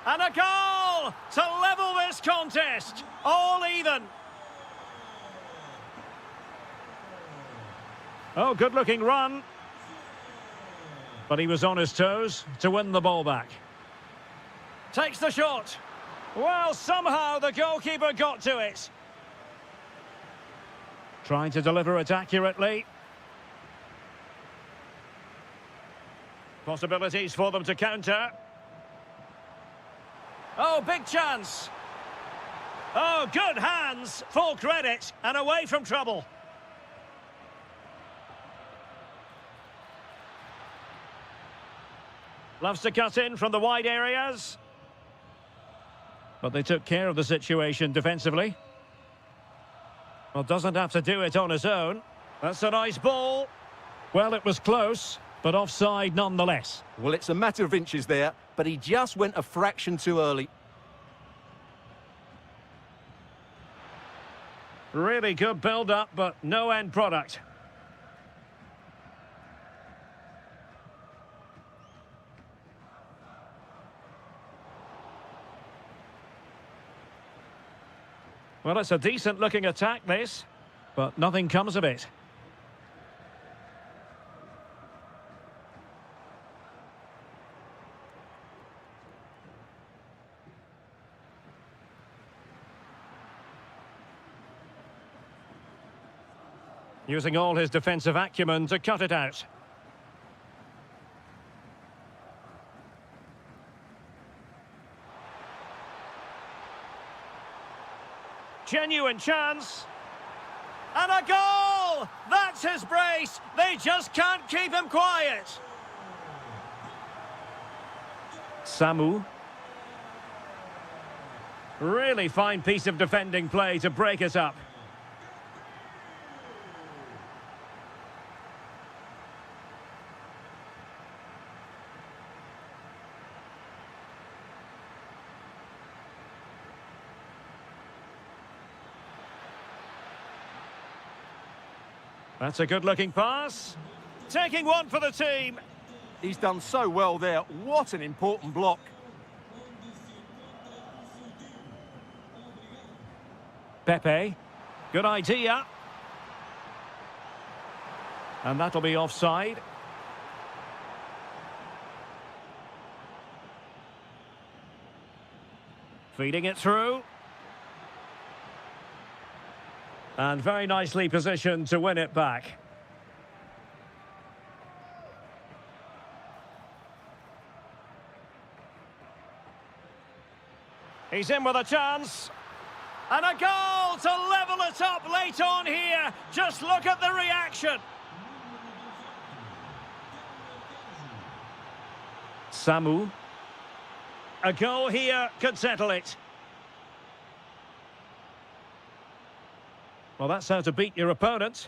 And a goal to level this contest. All even. Oh, good-looking run. But he was on his toes to win the ball back. Takes the shot. Well, somehow the goalkeeper got to it. Trying to deliver it accurately. Possibilities for them to counter. Oh, big chance. Oh, good hands. Full credit. And away from trouble. Loves to cut in from the wide areas. But they took care of the situation defensively. Well, doesn't have to do it on his own. That's a nice ball. Well, it was close, but offside nonetheless. Well, it's a matter of inches there, but he just went a fraction too early. Really good build-up, but no end product. Well, it's a decent-looking attack, this, but nothing comes of it. Using all his defensive acumen to cut it out. Genuine chance. And a goal! That's his brace. They just can't keep him quiet. Samu. Really fine piece of defending play to break it up. That's a good-looking pass. Taking one for the team. He's done so well there. What an important block. Pepe. Good idea. And that'll be offside. Feeding it through. And very nicely positioned to win it back. He's in with a chance. And a goal to level it up late on here. Just look at the reaction. Samu. A goal here could settle it. Well, that's how to beat your opponent.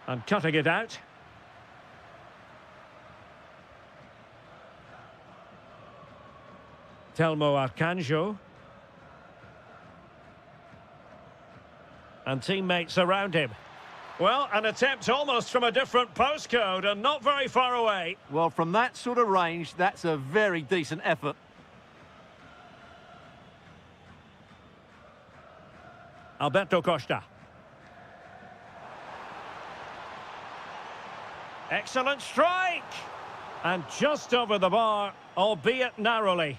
And cutting it out. Telmo Arcanjo. And teammates around him. Well, an attempt almost from a different postcode and not very far away. Well, from that sort of range, that's a very decent effort. Alberto Costa. Excellent strike! And just over the bar, albeit narrowly.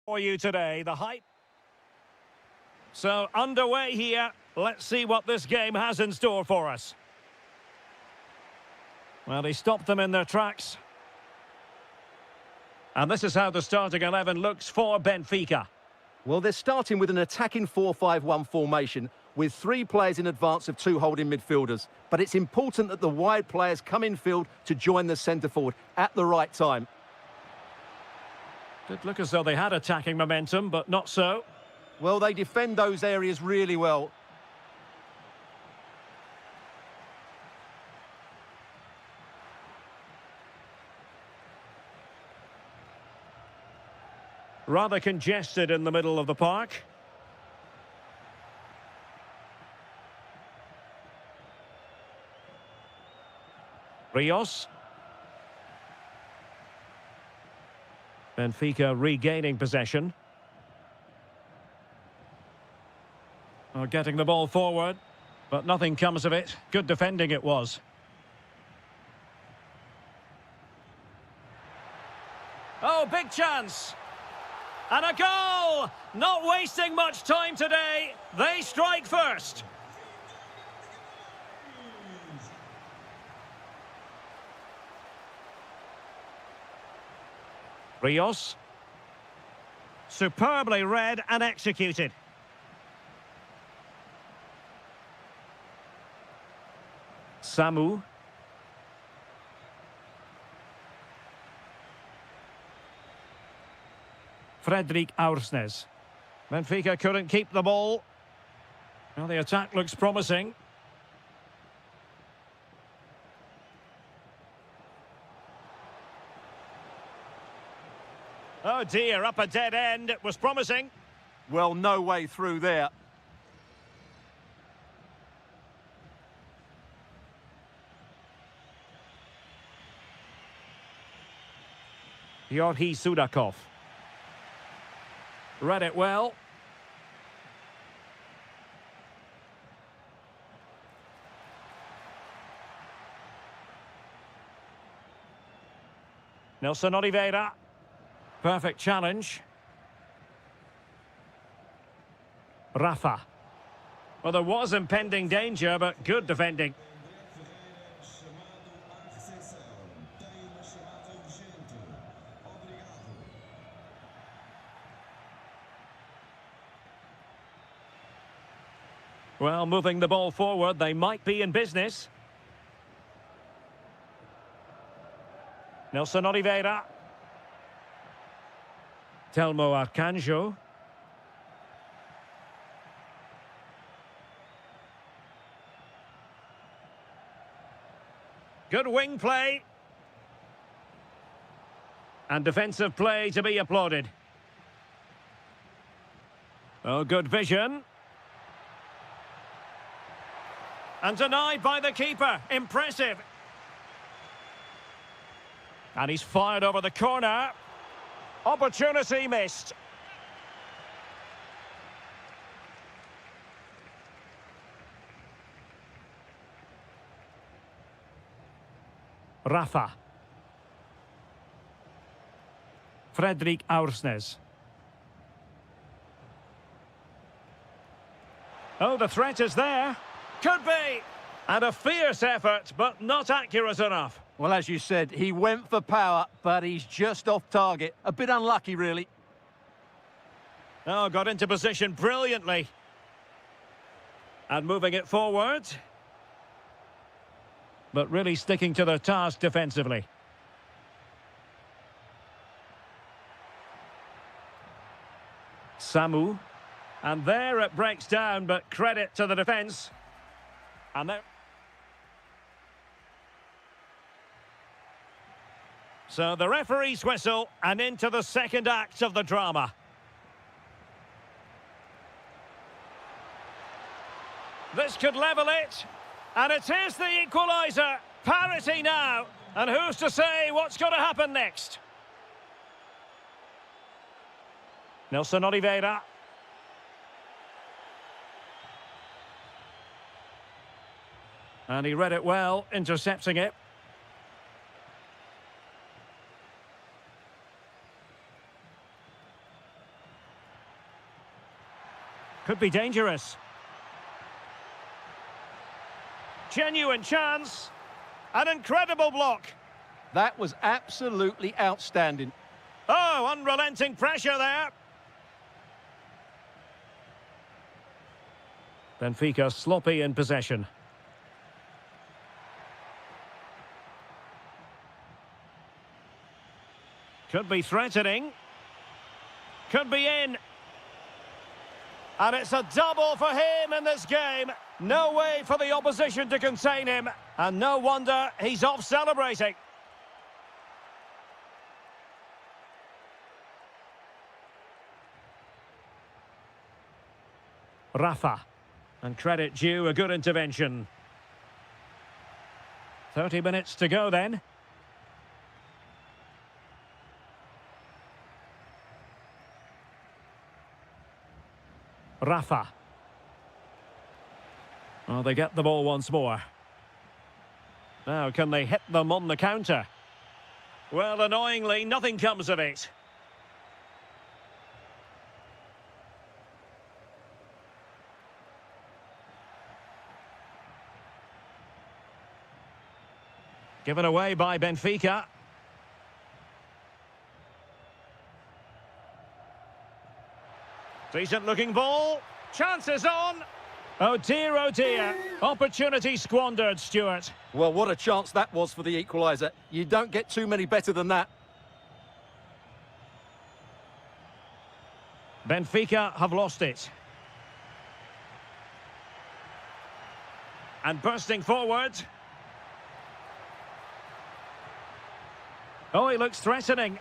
For you today, the hype. So, underway here. Let's see what this game has in store for us. Well, he stopped them in their tracks. And this is how the starting 11 looks for Benfica. Well, they're starting with an attacking 4-5-1 formation with 3 players in advance of 2 holding midfielders. But it's important that the wide players come in field to join the centre forward at the right time. Did look as though they had attacking momentum, but not so. Well, they defend those areas really well. Rather congested in the middle of the park. Rios. Benfica regaining possession. Oh, getting the ball forward, but nothing comes of it. Good defending it was. Oh, big chance. And a goal! Not wasting much time today. They strike first. Rios. Superbly read and executed. Samu. Fredrik Aursnes. Benfica couldn't keep the ball. Well, the attack looks promising. Oh dear, up a dead end. It was promising. Well, no way through there. Yorhi Sudakov. Read it well. Nelson Oliveira. Perfect challenge. Rafa. Well, there was impending danger, but good defending. Well, moving the ball forward, they might be in business. Nelson Oliveira. Telmo Arcanjo. Good wing play. And defensive play to be applauded. Oh, good vision. And denied by the keeper. Impressive. And he's fired over the corner. Opportunity missed. Rafa. Fredrik Aursnes. Oh, the threat is there. Could be. And a fierce effort, but not accurate enough. Well, as you said, he went for power, but he's just off target. A bit unlucky, really. Oh, got into position brilliantly. And moving it forward. But really sticking to their task defensively. Samu. And there it breaks down, but credit to the defence. And there... So the referee's whistle, and into the second act of the drama. This could level it, and it is the equaliser. Parity now, and who's to say what's going to happen next? Nelson Oliveira. And he read it well, intercepting it. Could be dangerous. Genuine chance. An incredible block. That was absolutely outstanding. Oh, unrelenting pressure there. Benfica sloppy in possession. Could be threatening. Could be in. And it's a double for him in this game. No way for the opposition to contain him. And no wonder he's off celebrating. Rafa. And credit due, a good intervention. 30 minutes to go then. Rafa. Oh, they get the ball once more. Now, can they hit them on the counter? Well, annoyingly, nothing comes of it. Given away by Benfica. Decent looking ball. Chances on. Oh dear, opportunity squandered, Stuart. Well, what a chance that was for the equaliser. You don't get too many better than that. Benfica have lost it. And bursting forward. Oh, he looks threatening.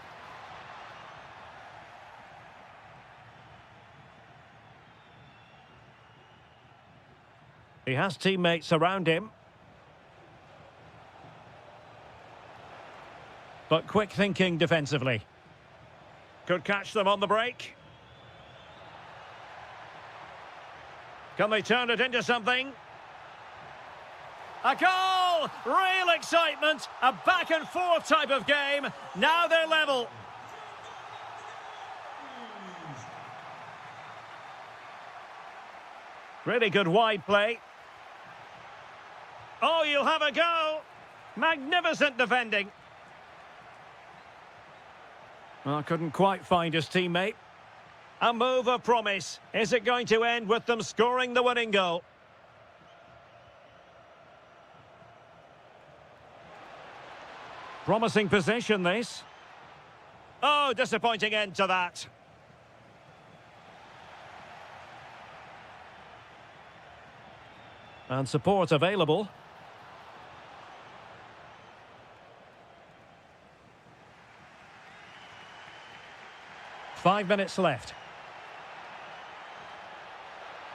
He has teammates around him. But quick thinking defensively. Could catch them on the break. Can they turn it into something? A goal! Real excitement. A back and forth type of game. Now they're level. Really good wide play. Oh, you'll have a go. Magnificent defending. Well, couldn't quite find his teammate. A move of promise. Is it going to end with them scoring the winning goal? Promising possession, this. Oh, disappointing end to that. And support available. Five minutes left.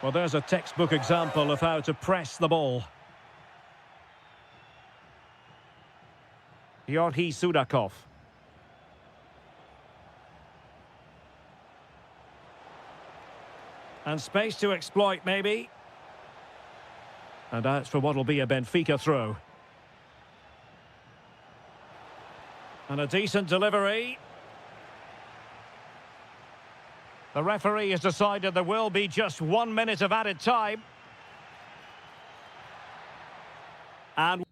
Well, there's a textbook example of how to press the ball. Yorhi Sudakov. And space to exploit, maybe. And out for what will be a Benfica throw. And a decent delivery. The referee has decided there will be just 1 minute of added time. And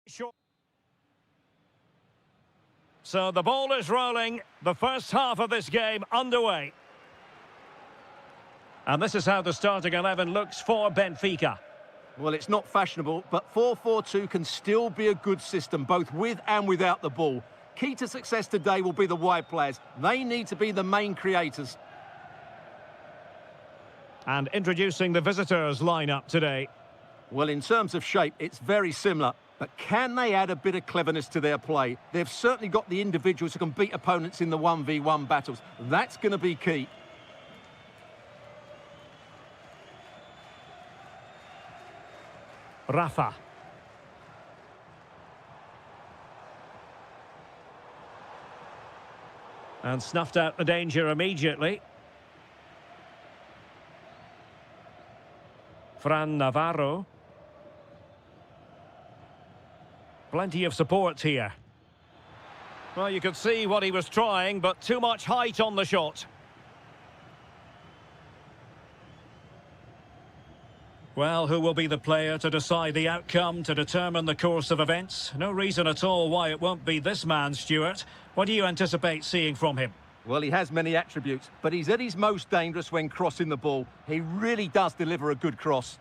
Short. So the ball is rolling. The first half of this game underway. And this is how the starting 11 looks for Benfica. Well, it's not fashionable, but 4-4-2 can still be a good system, both with and without the ball. Key to success today will be the wide players. They need to be the main creators. And introducing the visitors lineup today. Well, in terms of shape, it's very similar. But can they add a bit of cleverness to their play? They've certainly got the individuals who can beat opponents in the 1v1 battles. That's going to be key. Rafa. And snuffed out the danger immediately. Fran Navarro. Plenty of support here. Well, you could see what he was trying, but too much height on the shot. Well, who will be the player to decide the outcome, to determine the course of events? No reason at all why it won't be this man, Stuart. What do you anticipate seeing from him? Well, he has many attributes, but he's at his most dangerous when crossing the ball. He really does deliver a good cross.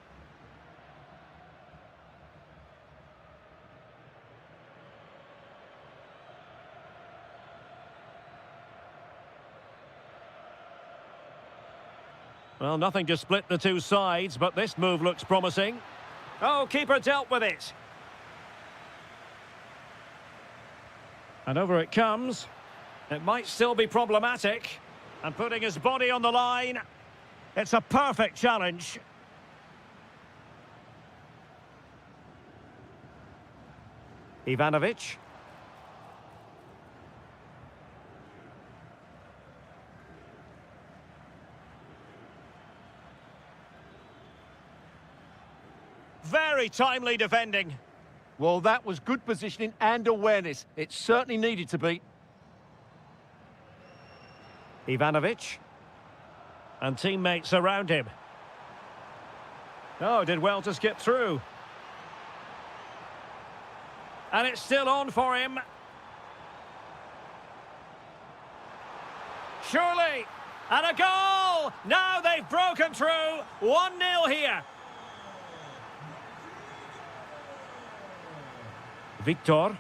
Well, nothing to split the two sides, but this move looks promising. Oh, keeper dealt with it. And over it comes. It might still be problematic. And putting his body on the line. It's a perfect challenge. Ivanovic. Very timely defending. Well, that was good positioning and awareness. It certainly needed to be. Ivanovic. And teammates around him. Oh, did well to skip through. And it's still on for him. Surely. And a goal! Now they've broken through. 1-0 here. Victor.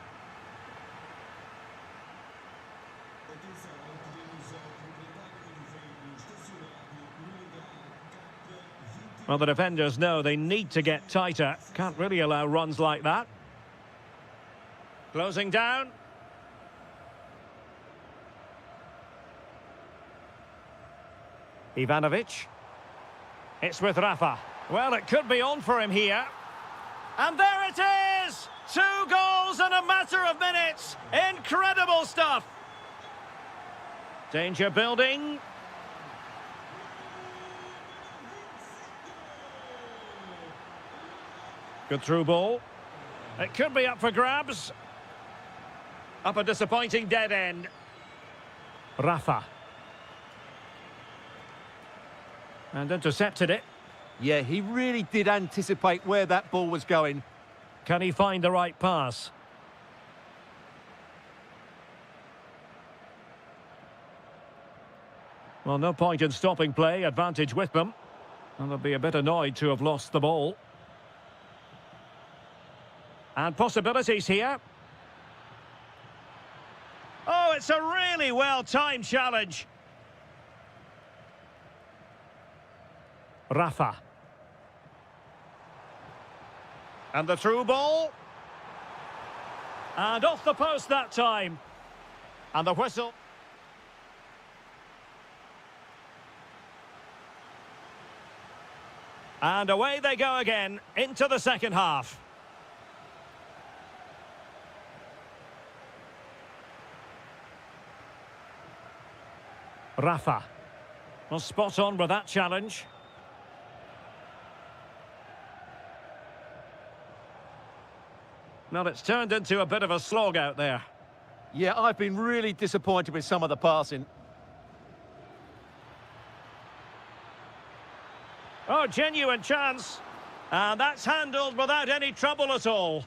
Well, the defenders know they need to get tighter. Can't really allow runs like that. Closing down. Ivanovic. It's with Rafa. Well, it could be on for him here. And there it is! 2 goals in a matter of minutes. Incredible stuff. Danger building. Good through ball. It could be up for grabs. Up a disappointing dead end. Rafa. And intercepted it. Yeah, he really did anticipate where that ball was going. Can he find the right pass? Well, no point in stopping play. Advantage with them. And they'll be a bit annoyed to have lost the ball. And possibilities here. Oh, it's a really well-timed challenge. Rafa. And the through ball. And off the post that time. And the whistle. And away they go again into the second half. Rafa. Well, spot on with that challenge. Well, it's turned into a bit of a slog out there. Yeah, I've been really disappointed with some of the passing. Oh, genuine chance. And that's handled without any trouble at all.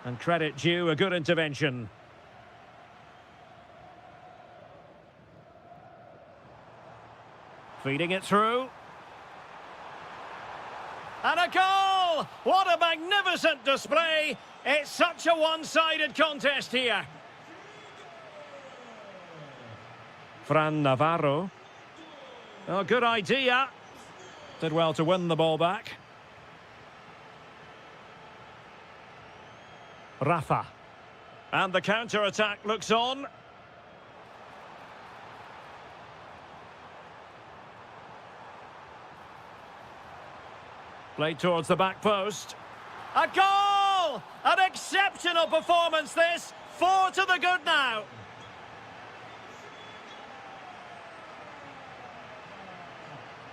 And credit due, a good intervention. Feeding it through. And a goal! What a magnificent display! It's such a one-sided contest here. Fran Navarro. Oh, good idea. Did well to win the ball back. Rafa. And the counter-attack looks on. Played towards the back post. A goal! An exceptional performance this. 4 to the good now.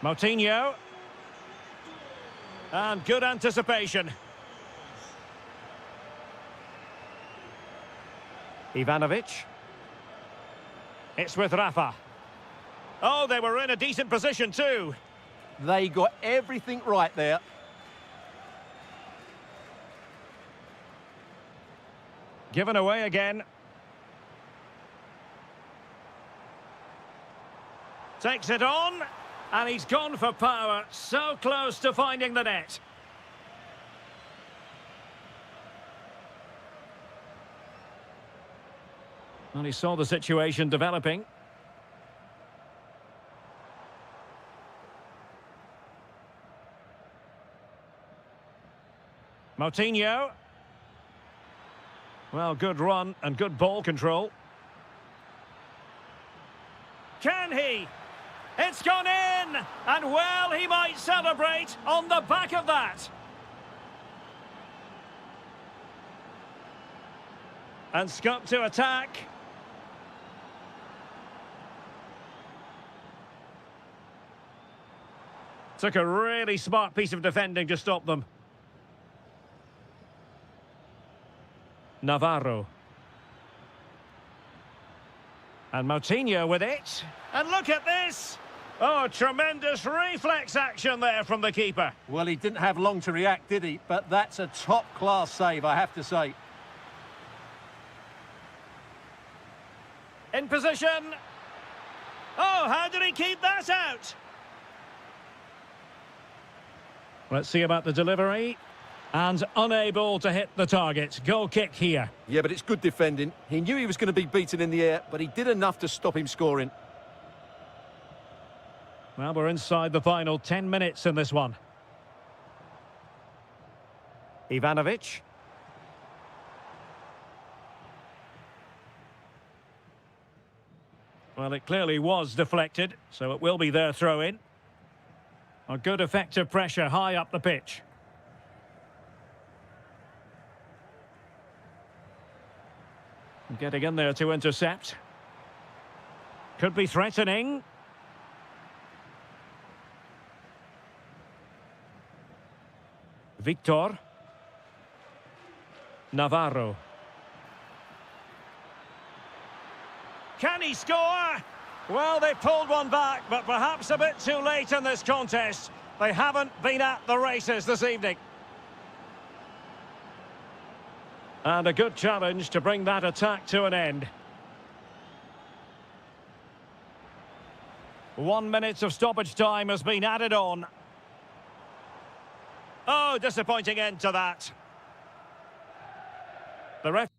Moutinho. And good anticipation. Ivanovic. It's with Rafa. Oh, they were in a decent position too. They got everything right there. Given away again. Takes it on. And he's gone for power. So close to finding the net. And he saw the situation developing. Moutinho. Well, good run and good ball control. Can he? It's gone in! And well, he might celebrate on the back of that. And scope to attack. Took a really smart piece of defending to stop them. Navarro. And Moutinho with it. And look at this! Oh, tremendous reflex action there from the keeper. Well, he didn't have long to react, did he? But that's a top-class save, I have to say. In position. Oh, how did he keep that out? Let's see about the delivery. And unable to hit the target. Goal kick here. Yeah, but it's good defending. He knew he was going to be beaten in the air, but he did enough to stop him scoring. Well, we're inside the final 10 minutes in this one. Ivanovic. Well, it clearly was deflected, so it will be their throw-in. A good effective pressure high up the pitch. Getting in there to intercept. Could be threatening. Victor. Navarro. Can he score? Well, they pulled one back, but perhaps a bit too late in this contest. They haven't been at the races this evening. And a good challenge to bring that attack to an end. 1 minute of stoppage time has been added on. Oh, disappointing end to that. The ref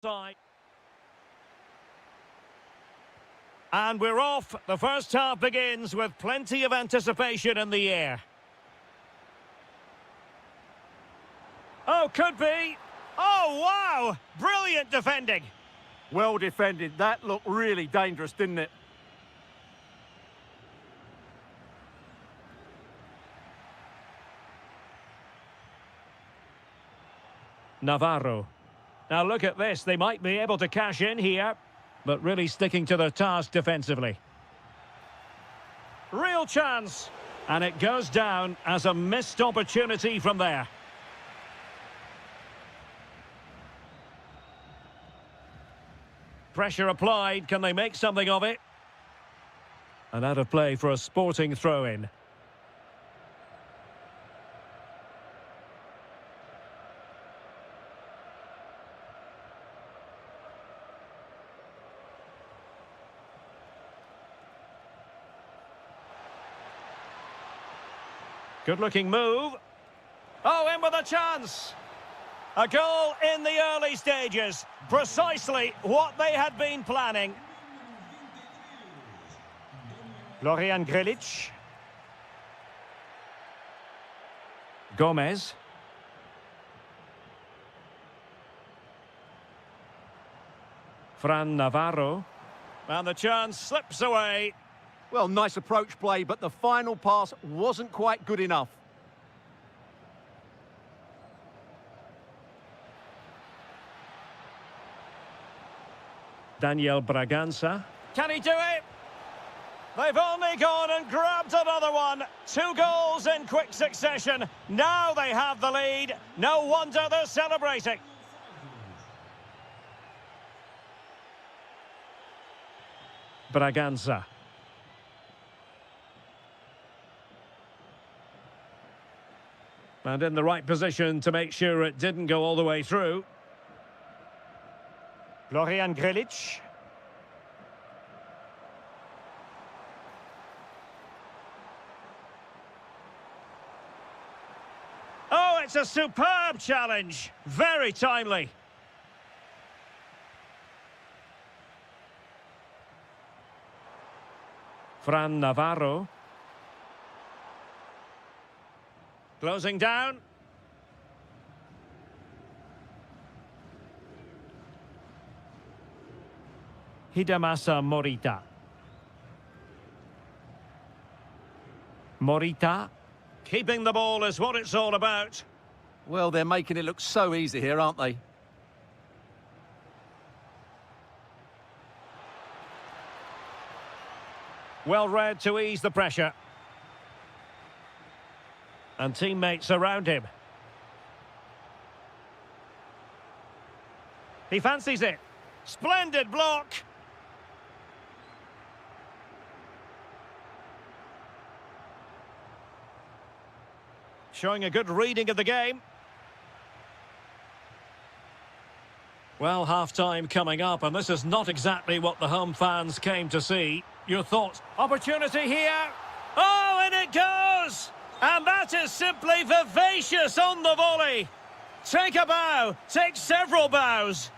Side. And we're off. The first half begins with plenty of anticipation in the air. Oh, could be. Oh, wow! Brilliant defending. Well defended. That looked really dangerous, didn't it? Navarro. Now look at this. They might be able to cash in here, but really sticking to their task defensively. Real chance. And it goes down as a missed opportunity from there. Pressure applied. Can they make something of it? And out of play for a sporting throw-in. Good-looking move. Oh, in with a chance. A goal in the early stages. Precisely what they had been planning. Florian Grilic. Gomez. Fran Navarro. And the chance slips away. Well, nice approach play, but the final pass wasn't quite good enough. Daniel Bragança. Can he do it? They've only gone and grabbed another one. 2 goals in quick succession. Now they have the lead. No wonder they're celebrating. Bragança. And in the right position to make sure it didn't go all the way through. Florian Grilic. Oh, it's a superb challenge. Very timely. Fran Navarro. Closing down. Hidemasa Morita. Morita. Keeping the ball is what it's all about. Well, they're making it look so easy here, aren't they? Well read to ease the pressure. And teammates around him. He fancies it. Splendid block. Showing a good reading of the game. Well, half-time coming up, and this is not exactly what the home fans came to see. Your thoughts? Opportunity here. Oh, and it goes! And that is simply vivacious on the volley. Take a bow, take several bows.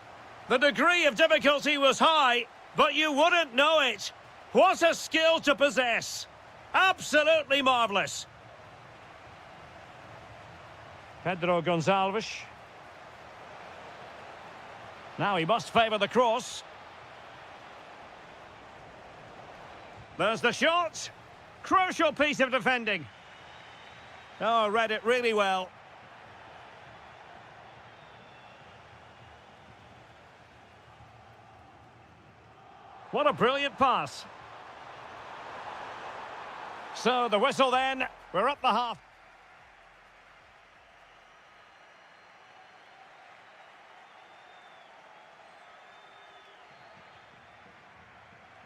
The degree of difficulty was high, but you wouldn't know it. What a skill to possess. Absolutely marvellous. Pedro Gonçalves. Now he must favour the cross. There's the shot. Crucial piece of defending. Oh, read it really well. What a brilliant pass. So the whistle then. We're up the half.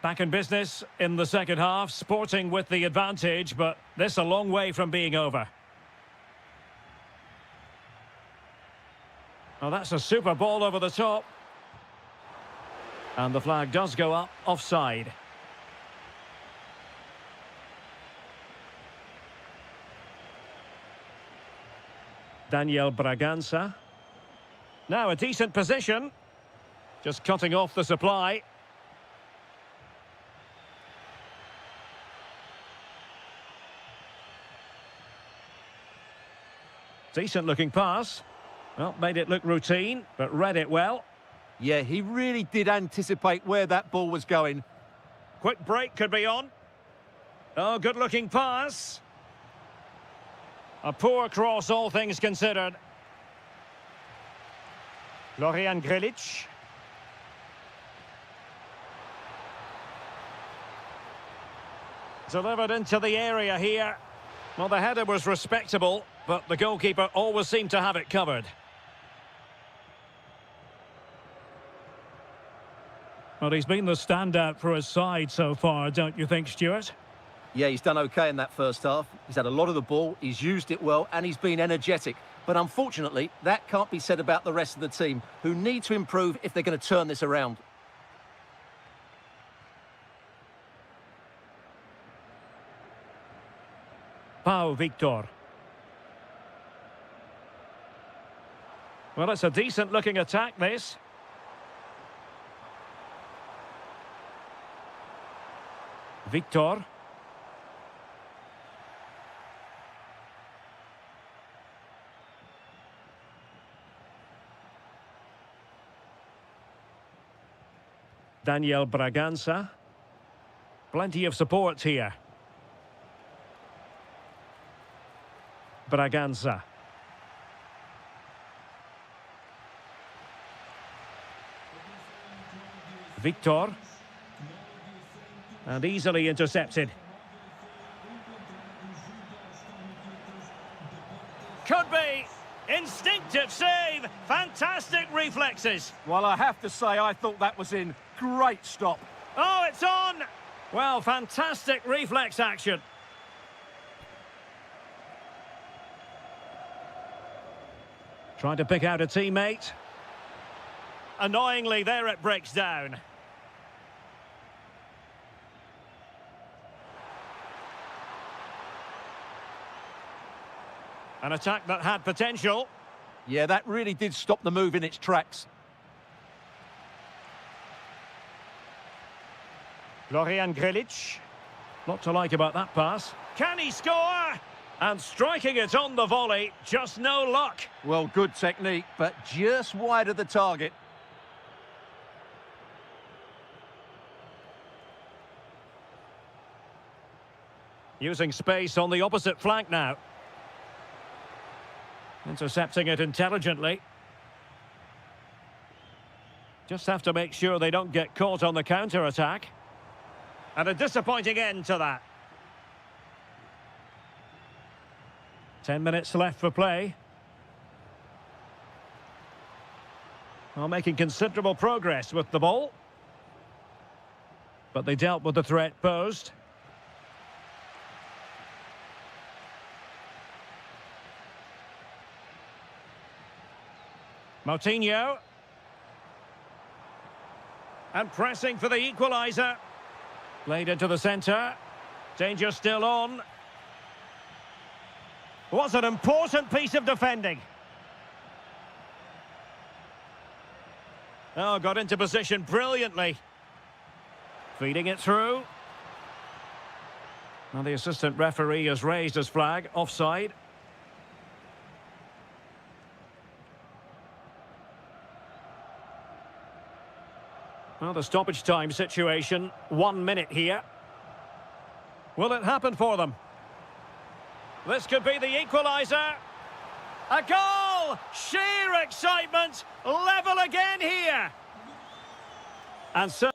Back in business in the second half, Sporting with the advantage, but this a long way from being over. Oh, that's a super ball over the top. And the flag does go up, offside. Daniel Bragança. Now a decent position. Just cutting off the supply. Decent looking pass. Well, made it look routine, but read it well. Yeah, he really did anticipate where that ball was going. Quick break could be on. Oh, good looking pass. A poor cross, all things considered. Florian Grilic. Delivered into the area here. Well, the header was respectable, but the goalkeeper always seemed to have it covered. Well, he's been the standout for his side so far, don't you think, Stuart? Yeah, he's done okay in that first half. He's had a lot of the ball, he's used it well, and he's been energetic. But unfortunately, that can't be said about the rest of the team, who need to improve if they're going to turn this around. Pau Victor. Well, it's a decent-looking attack, this. Victor. Daniel Bragança. Plenty of support here. Bragança. Victor. And easily intercepted. Could be. Instinctive save. Fantastic reflexes. Well, I have to say, I thought that was in. Great stop. Oh, it's on. Well, fantastic reflex action. Trying to pick out a teammate. Annoyingly, there it breaks down. An attack that had potential. Yeah, that really did stop the move in its tracks. Florian Grilic. Lot to like about that pass. Can he score? And striking it on the volley, just no luck. Well, good technique, but just wide of the target. Using space on the opposite flank now. Intercepting it intelligently. Just have to make sure they don't get caught on the counter-attack. And a disappointing end to that. 10 minutes left for play. Well, making considerable progress with the ball. But they dealt with the threat posed. Moutinho. And pressing for the equaliser. Played into the centre. Danger still on. Was an important piece of defending. Oh, got into position brilliantly. Feeding it through. Now the assistant referee has raised his flag, offside. Well, the stoppage time situation, 1 minute here. Will it happen for them? This could be the equaliser. A goal! Sheer excitement! Level again here! And so...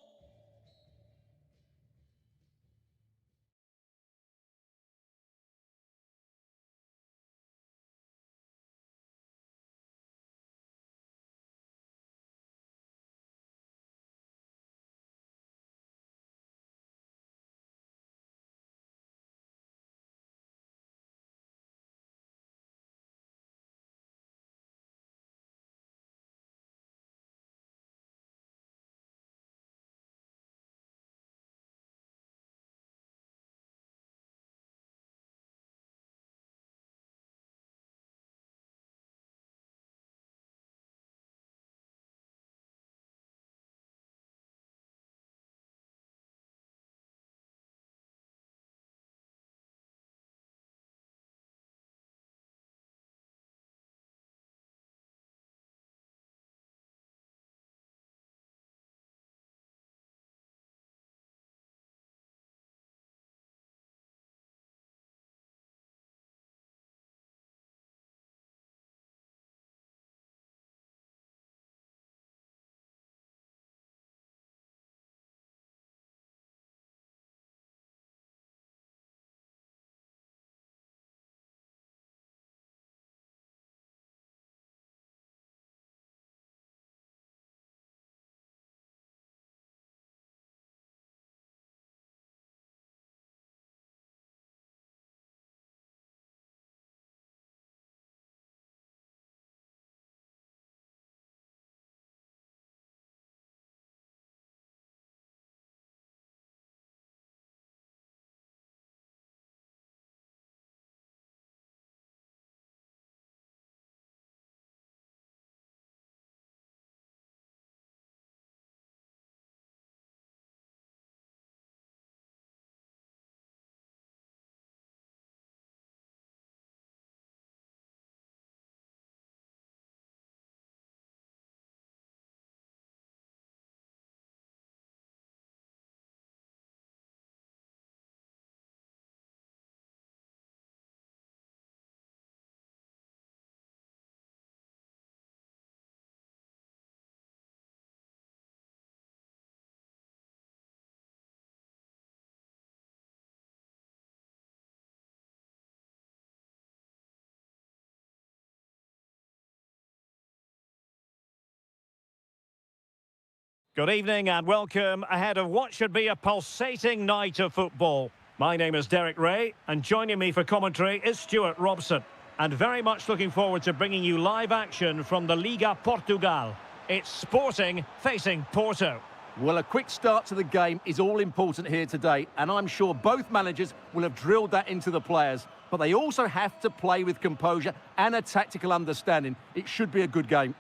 Good evening and welcome ahead of what should be a pulsating night of football. My name is Derek Ray, and joining me for commentary is Stuart Robson. And very much looking forward to bringing you live action from the Liga Portugal. It's Sporting facing Porto. Well, a quick start to the game is all important here today, and I'm sure both managers will have drilled that into the players. But they also have to play with composure and a tactical understanding. It should be a good game.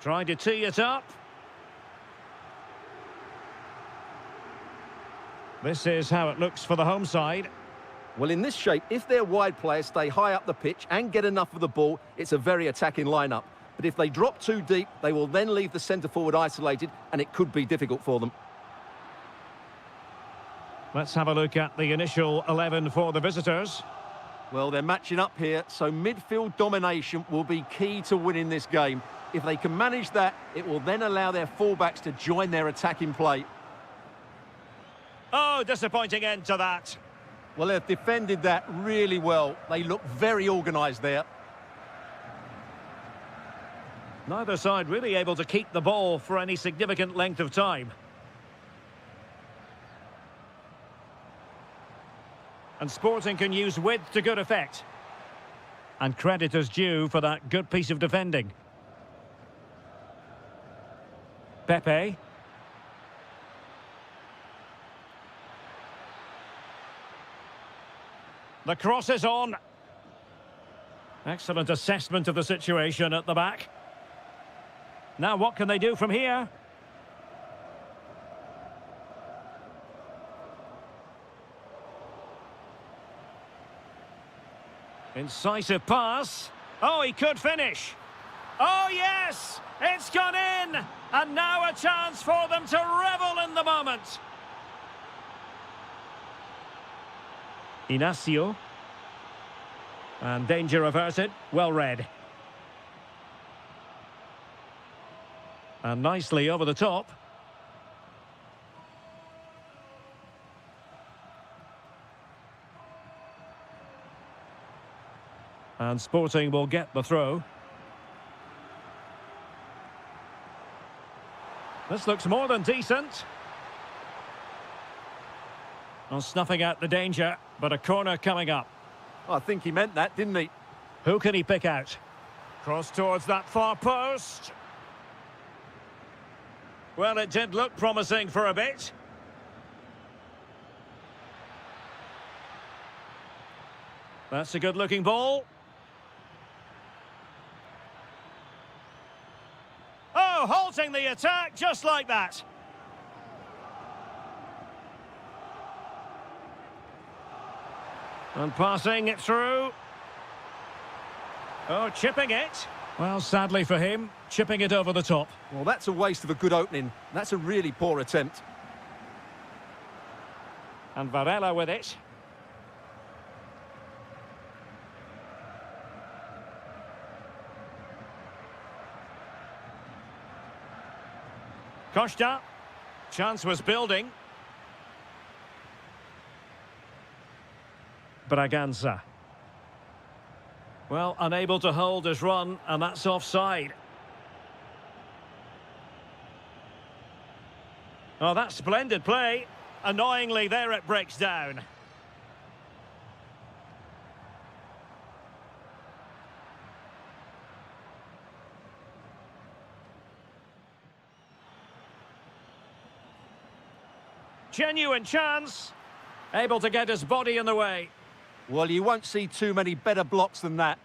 Trying to tee it up. This is how it looks for the home side. Well, in this shape, if their wide players stay high up the pitch and get enough of the ball, it's a very attacking lineup. But if they drop too deep, they will then leave the centre-forward isolated, and it could be difficult for them. Let's have a look at the initial 11 for the visitors. Well, they're matching up here, so midfield domination will be key to winning this game. If they can manage that, it will then allow their fullbacks to join their attacking play. Oh, disappointing end to that. Well, they've defended that really well. They look very organised there. Neither side really able to keep the ball for any significant length of time. And Sporting can use width to good effect. And credit is due for that good piece of defending. Pepe. The cross is on. Excellent assessment of the situation at the back. Now what can they do from here? Incisive pass. Oh, he could finish. Oh, yes! It's gone in! And now a chance for them to revel in the moment. Inacio. And danger averted. Well read. And nicely over the top. And Sporting will get the throw. This looks more than decent. Well, snuffing out the danger, but a corner coming up. I think he meant that, didn't he? Who can he pick out? Cross towards that far post. Well, it did look promising for a bit. That's a good-looking ball. Oh, halting the attack just like that. And passing it through. Oh, chipping it. Well, sadly for him, chipping it over the top. Well, that's a waste of a good opening. That's a really poor attempt. And Varela with it. Costa. Chance was building. Braganza. Well, unable to hold his run, and that's offside. Oh, that's splendid play. Annoyingly, there it breaks down. Genuine chance. Able to get his body in the way. Well, you won't see too many better blocks than that.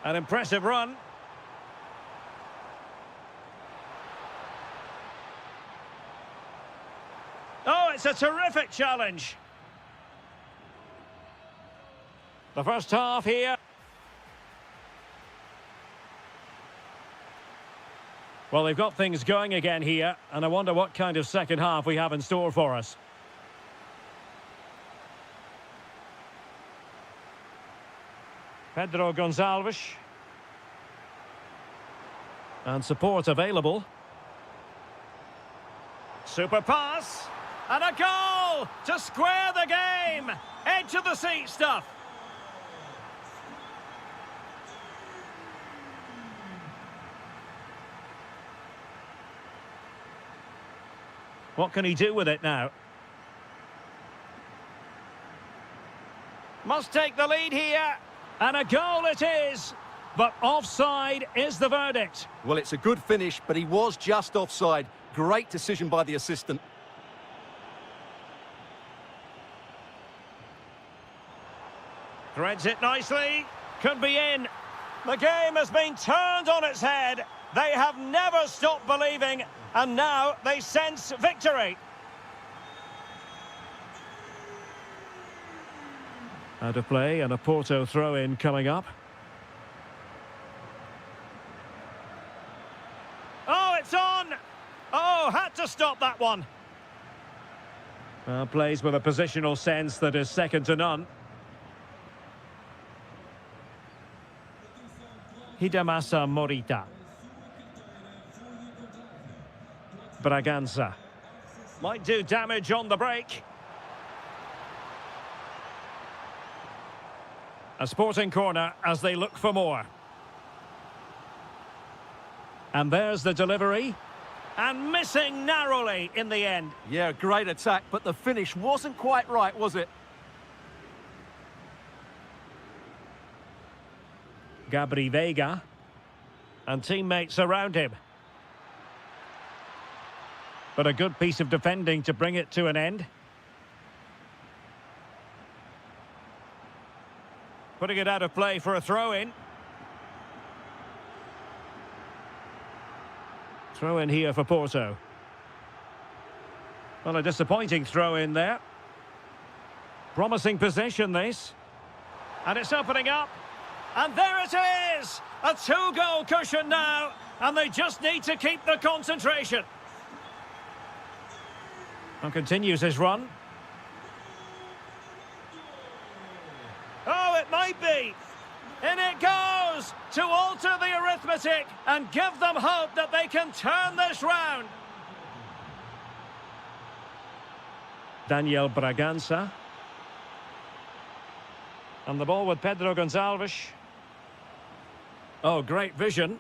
An impressive run. Oh, it's a terrific challenge. The first half here. Well, they've got things going again here, and I wonder what kind of second half we have in store for us. Pedro Gonçalves. And support available. Super pass. And a goal to square the game. Edge of the seat stuff. What can he do with it now? Must take the lead here. And a goal it is. But offside is the verdict. Well, it's a good finish, but he was just offside. Great decision by the assistant. Threads it nicely. Could be in. The game has been turned on its head. They have never stopped believing, and now they sense victory. Out of play and a Porto throw-in coming up. Oh, it's on! Oh, had to stop that one. Plays with a positional sense that is second to none. Hidemasa Morita. Braganza. Might do damage on the break. A Sporting corner as they look for more. And there's the delivery. And missing narrowly in the end. Yeah, great attack, but the finish wasn't quite right, was it? Gabri Veiga. And teammates around him. But a good piece of defending to bring it to an end. Putting it out of play for a throw-in. Throw in here for Porto. Well, a disappointing throw in there. Promising possession, this. And it's opening up. And there it is! A two-goal cushion now. And they just need to keep the concentration. And continues his run. Oh, it might be. In it goes to alter the arithmetic and give them hope that they can turn this round. Daniel Braganza. And the ball with Pedro Gonçalves. Oh, great vision.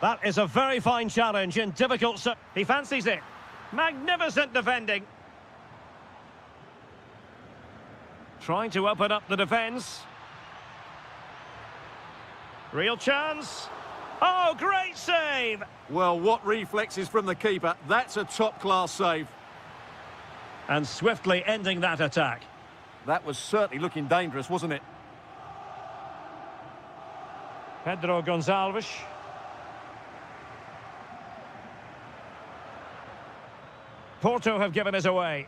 That is a very fine challenge in difficult... He fancies it. Magnificent defending. Trying to open up the defence. Real chance. Oh, great save. Well, what reflexes from the keeper. That's a top-class save. And swiftly ending that attack. That was certainly looking dangerous, wasn't it? Pedro Gonçalves. Porto have given us away.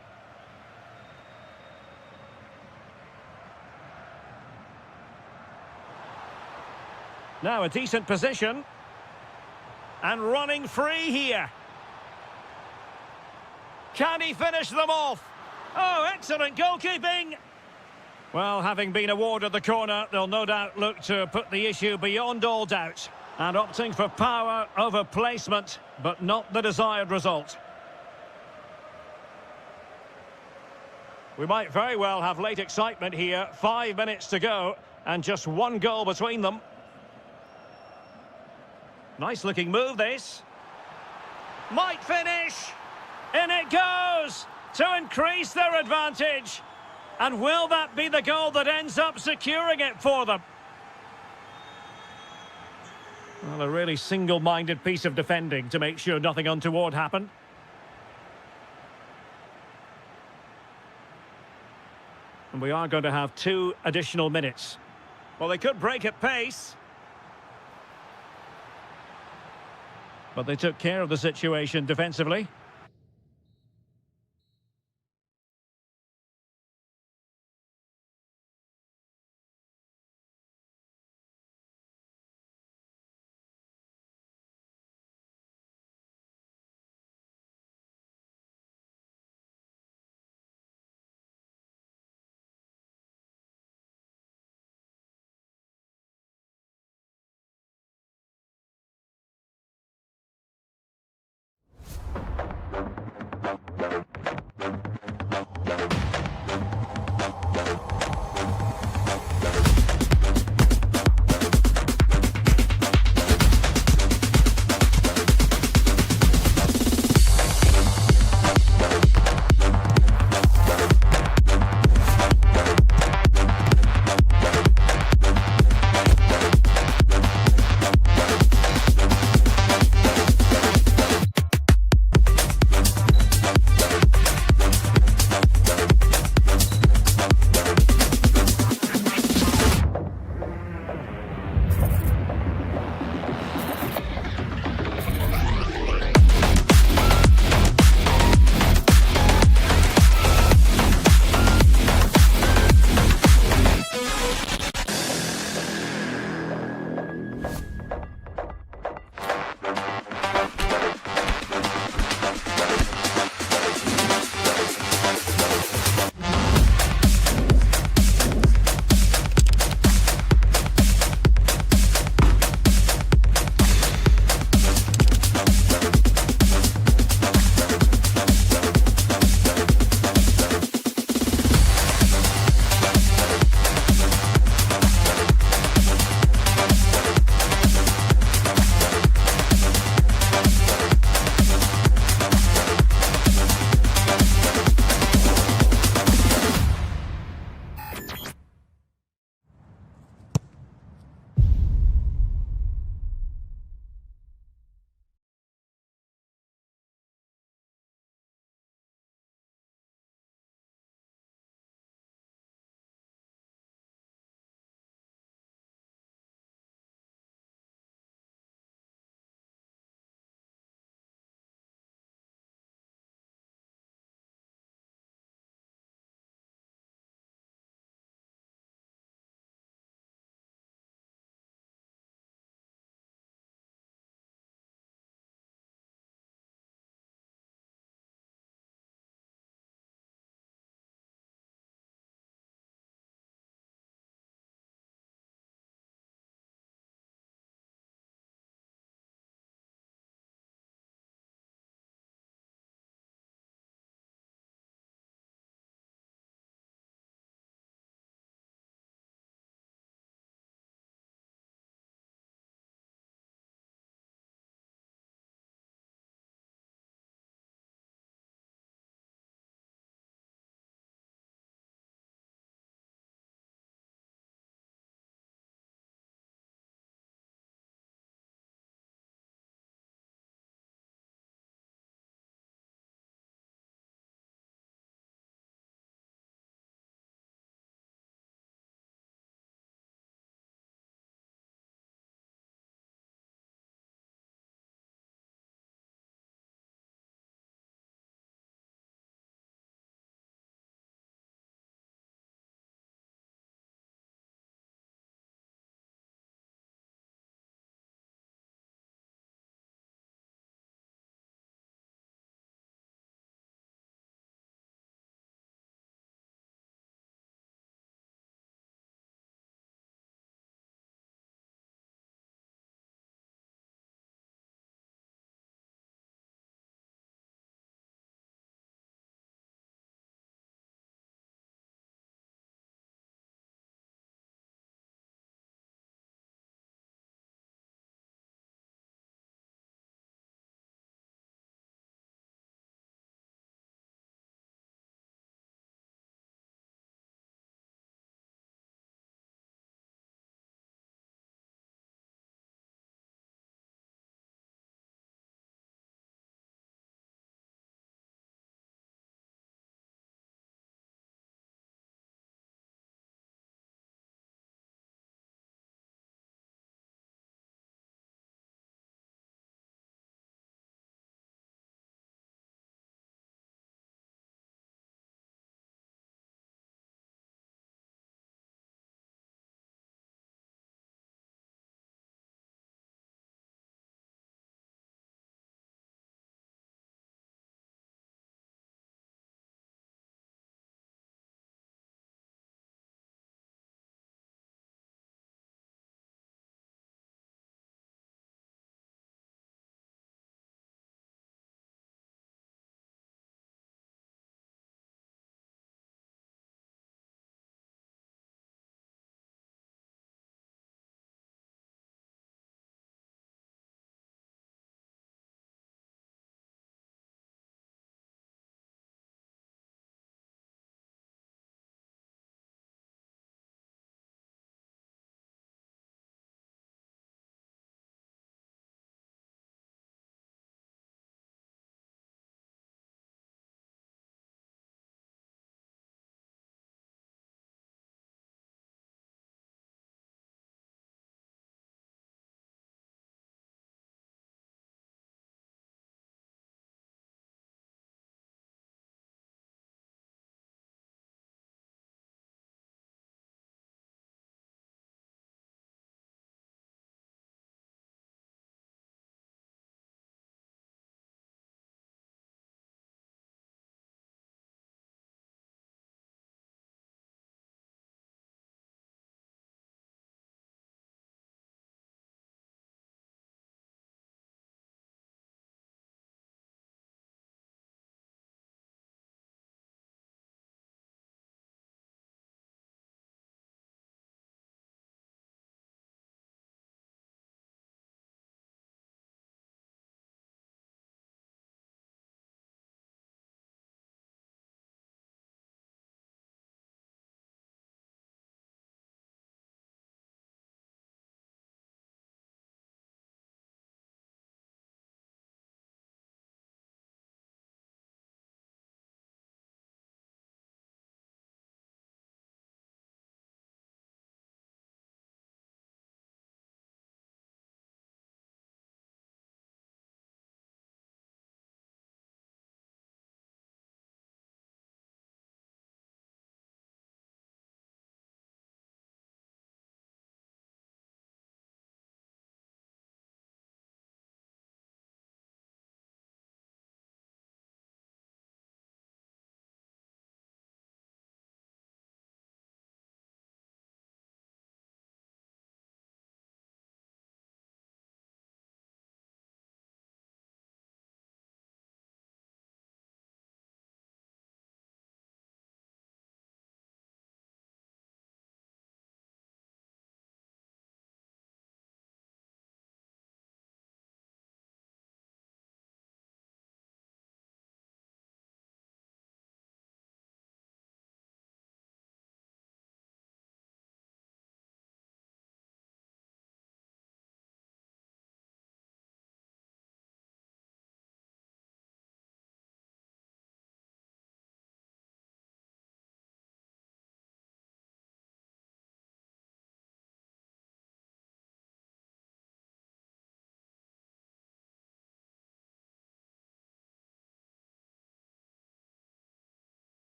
Now a decent position. And running free here. Can he finish them off? Oh, excellent goalkeeping. Well, having been awarded the corner, they'll no doubt look to put the issue beyond all doubt. And opting for power over placement, but not the desired result. We might very well have late excitement here. 5 minutes to go, and just one goal between them. Nice looking move, this. Might finish. In it goes to increase their advantage. And will that be the goal that ends up securing it for them? Well, a really single-minded piece of defending to make sure nothing untoward happened. And we are going to have 2 additional minutes. Well, they could break at pace. But they took care of the situation defensively.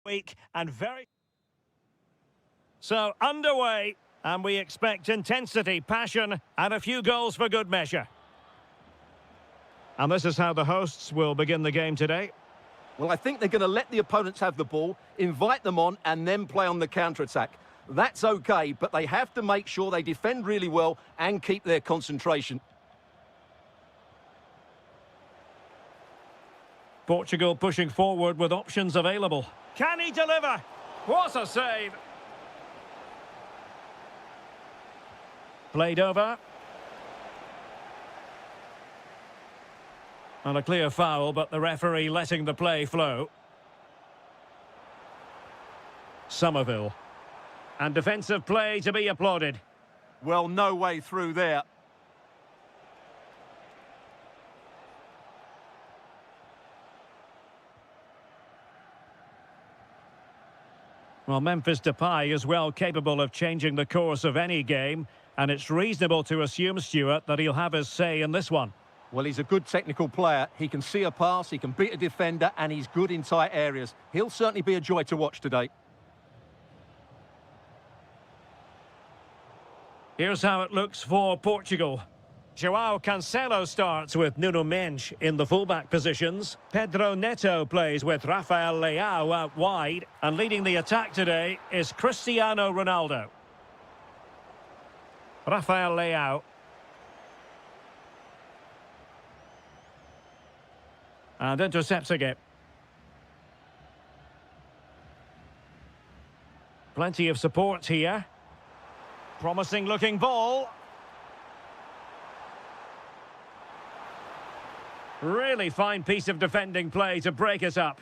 week and very... So, underway, and we expect intensity, passion, and a few goals for good measure. And this is how the hosts will begin the game today. Well, I think they're going to let the opponents have the ball, invite them on, and then play on the counter-attack. That's okay, but they have to make sure they defend really well and keep their concentration. Portugal pushing forward with options available. Can he deliver? What a save! Played over. And a clear foul, but the referee letting the play flow. Somerville. And defensive play to be applauded. Well, no way through there. Well, Memphis Depay is well capable of changing the course of any game, and it's reasonable to assume, Stuart, that he'll have his say in this one. Well, he's a good technical player. He can see a pass, he can beat a defender, and he's good in tight areas. He'll certainly be a joy to watch today. Here's how it looks for Portugal. João Cancelo starts with Nuno Mendes in the fullback positions. Pedro Neto plays with Rafael Leao out wide. And leading the attack today is Cristiano Ronaldo. Rafael Leao. And intercepting it. Plenty of support here. promising looking ball. Really fine piece of defending play to break it up.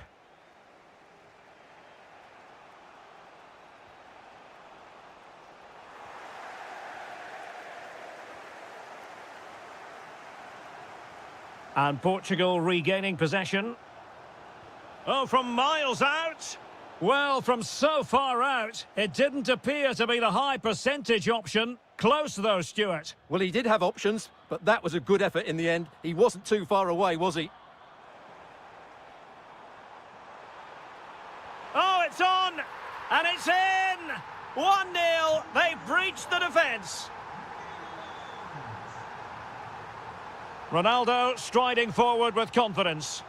And Portugal regaining possession. Oh, from miles out. Well, from so far out, it didn't appear to be the high percentage option. Close though, Stuart. Well, he did have options, but that was a good effort in the end. He wasn't too far away, was he? Oh, it's on! And it's in! 1-0. They've breached the defence. Ronaldo striding forward with confidence.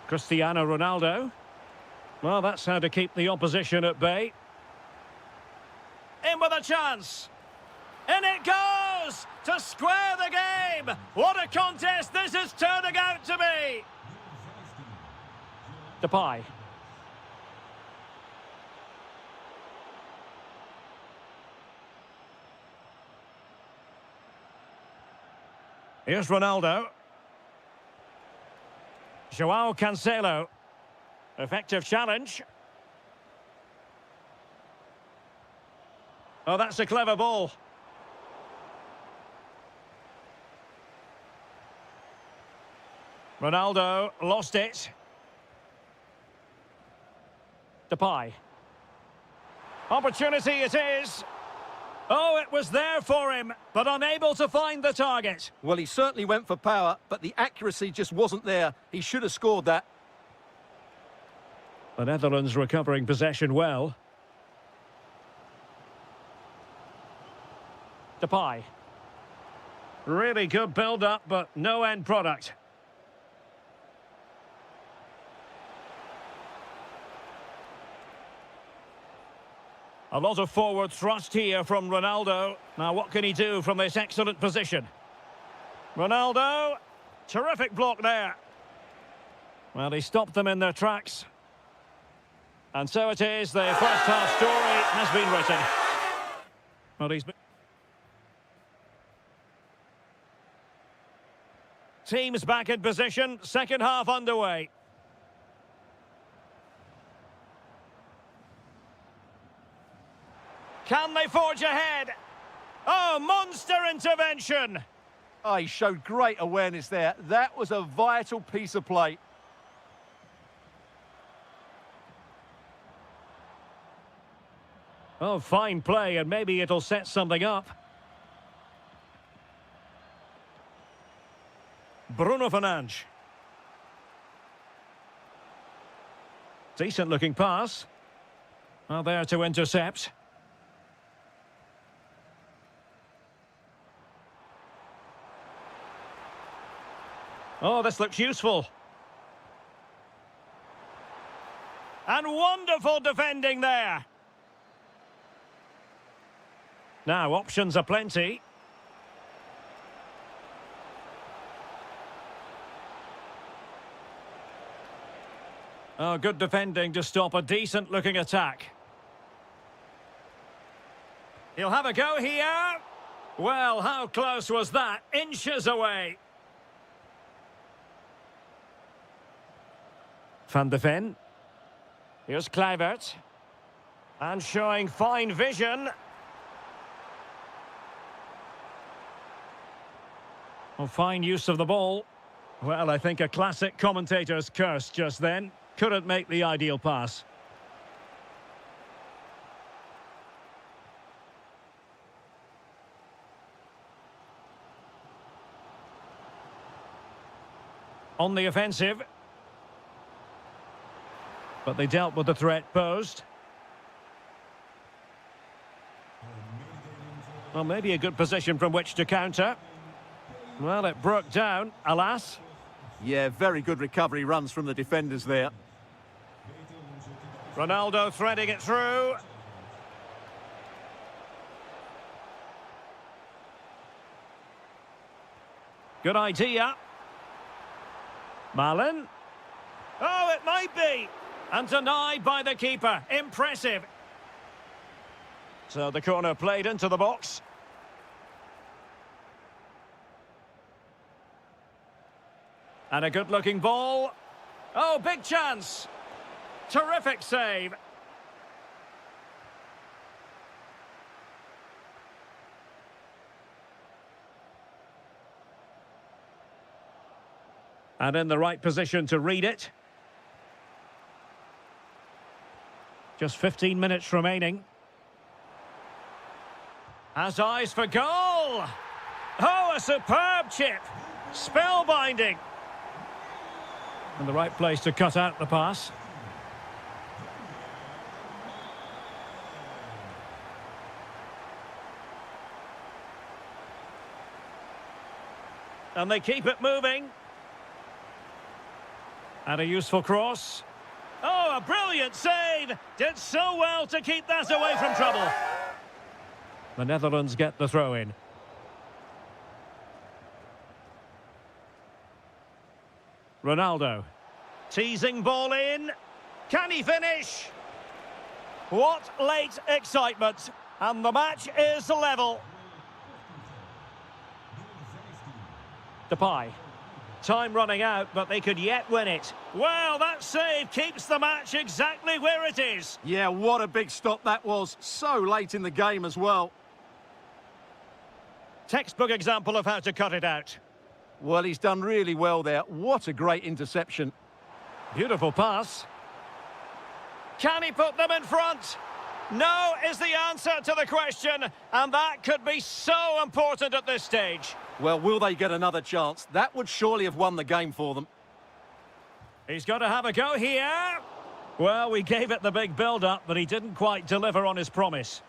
Cristiano Ronaldo. Well, that's how to keep the opposition at bay. In with a chance. In it goes! To square the game! What a contest this is turning out to be! Depay. Here's Ronaldo. João Cancelo. Effective challenge. Oh, that's a clever ball. Ronaldo lost it. Depay. Opportunity it is. Oh, it was there for him, but unable to find the target. Well, he certainly went for power, but the accuracy just wasn't there. He should have scored that. The Netherlands recovering possession well. Depay. Really good build-up, but no end product. A lot of forward thrust here from Ronaldo. Now, what can he do from this excellent position? Ronaldo. Terrific block there. Well, he stopped them in their tracks. And so it is, the first half story has been written. Well, he's been... Teams back in position, second half underway. Can they forge ahead? Oh, monster intervention! Oh, he showed great awareness there. That was a vital piece of play. Oh, fine play, and maybe it'll set something up. Bruno Fernandes. Decent-looking pass. Well, there to intercept. Oh, this looks useful. And wonderful defending there. Now, options are plenty. Oh, good defending to stop a decent-looking attack. He'll have a go here. Well, how close was that? Inches away. Van de Ven. Here's Kluivert. And showing fine vision. Oh, fine use of the ball. Well, I think a classic commentator's curse just then. Couldn't make the ideal pass. On the offensive. But they dealt with the threat posed. Well, maybe a good position from which to counter. Well, it broke down, alas. Yeah, very good recovery runs from the defenders there. Ronaldo threading it through. Good idea. Malin. Oh, it might be. And denied by the keeper. Impressive. So the corner played into the box. And a good-looking ball. Oh, big chance. Terrific save. And in the right position to read it. Just 15 minutes remaining. Has eyes for goal. Oh, a superb chip. Spellbinding. In the right place to cut out the pass. And they keep it moving. And a useful cross. Oh, a brilliant save! Did so well to keep that away from trouble. The Netherlands get the throw-in. Ronaldo. Teasing ball in. Can he finish? What late excitement. And the match is level. Depay. Time running out, but they could yet win it. Well, that save keeps the match exactly where it is. Yeah, what a big stop that was. So late in the game as well. Textbook example of how to cut it out. Well, he's done really well there. What a great interception. Beautiful pass. Can he put them in front? No is the answer to the question, and that could be so important at this stage. Well, will they get another chance? That would surely have won the game for them. He's got to have a go here. Well, we gave it the big build-up, but he didn't quite deliver on his promise.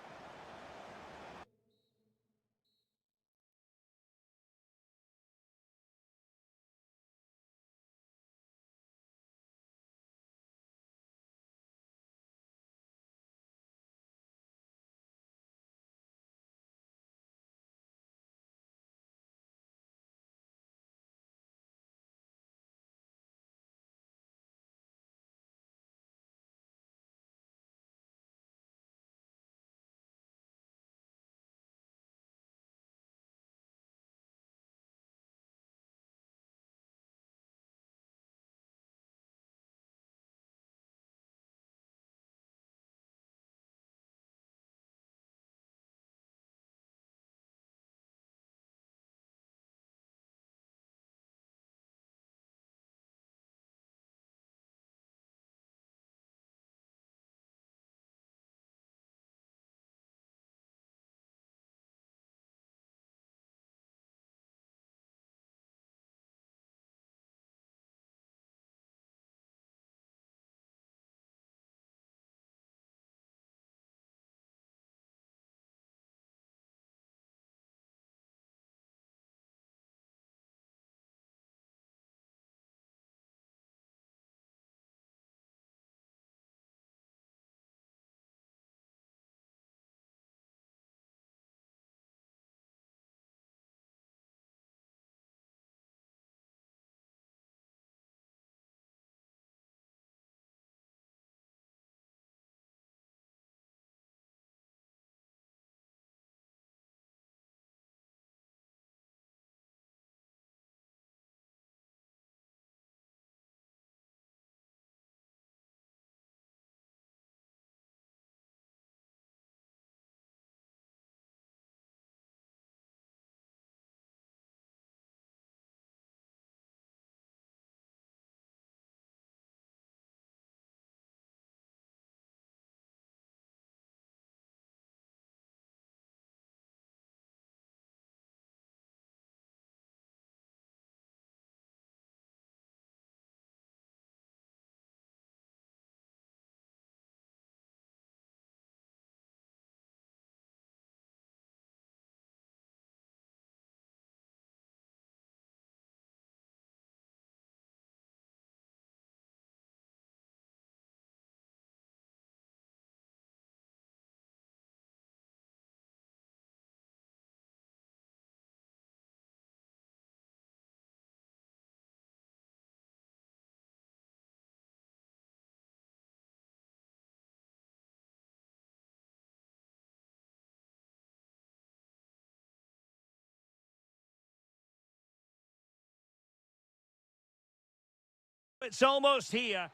It's almost here.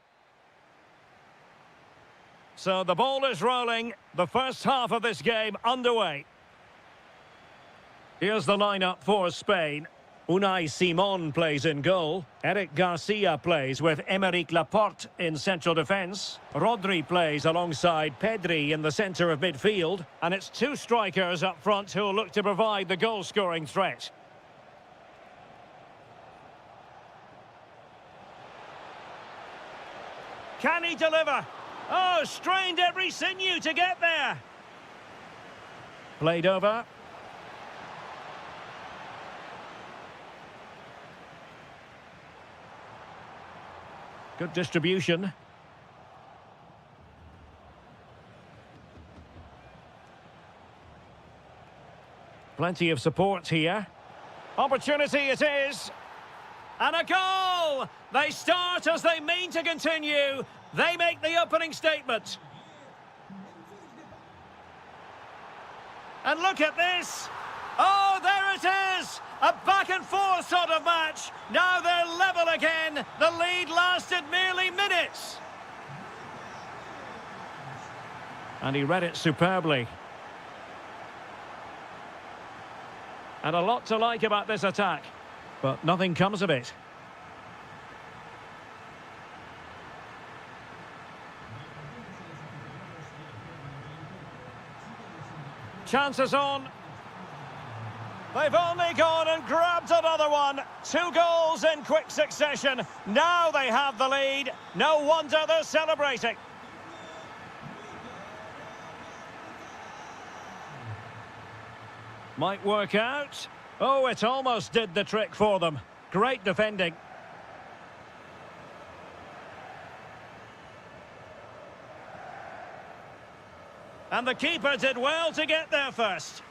So the ball is rolling. The first half of this game underway. Here's the lineup for Spain. Unai Simon plays in goal. Eric Garcia plays with Emerick Laporte in central defence. Rodri plays alongside Pedri in the centre of midfield. And it's two strikers up front who'll look to provide the goal-scoring threat. Can he deliver? Oh, strained every sinew to get there. Played over. Good distribution. Plenty of support here. Opportunity it is. And a goal! They start as they mean to continue. They make the opening statement. And look at this. Oh, there it is! A back-and-forth sort of match. Now they're level again. The lead lasted merely minutes. And he read it superbly. And a lot to like about this attack. But nothing comes of it. Chances on. They've only gone and grabbed another one. 2 goals in quick succession. Now they have the lead. No wonder they're celebrating. Might work out. Oh, it almost did the trick for them. Great defending. And the keeper did well to get there first.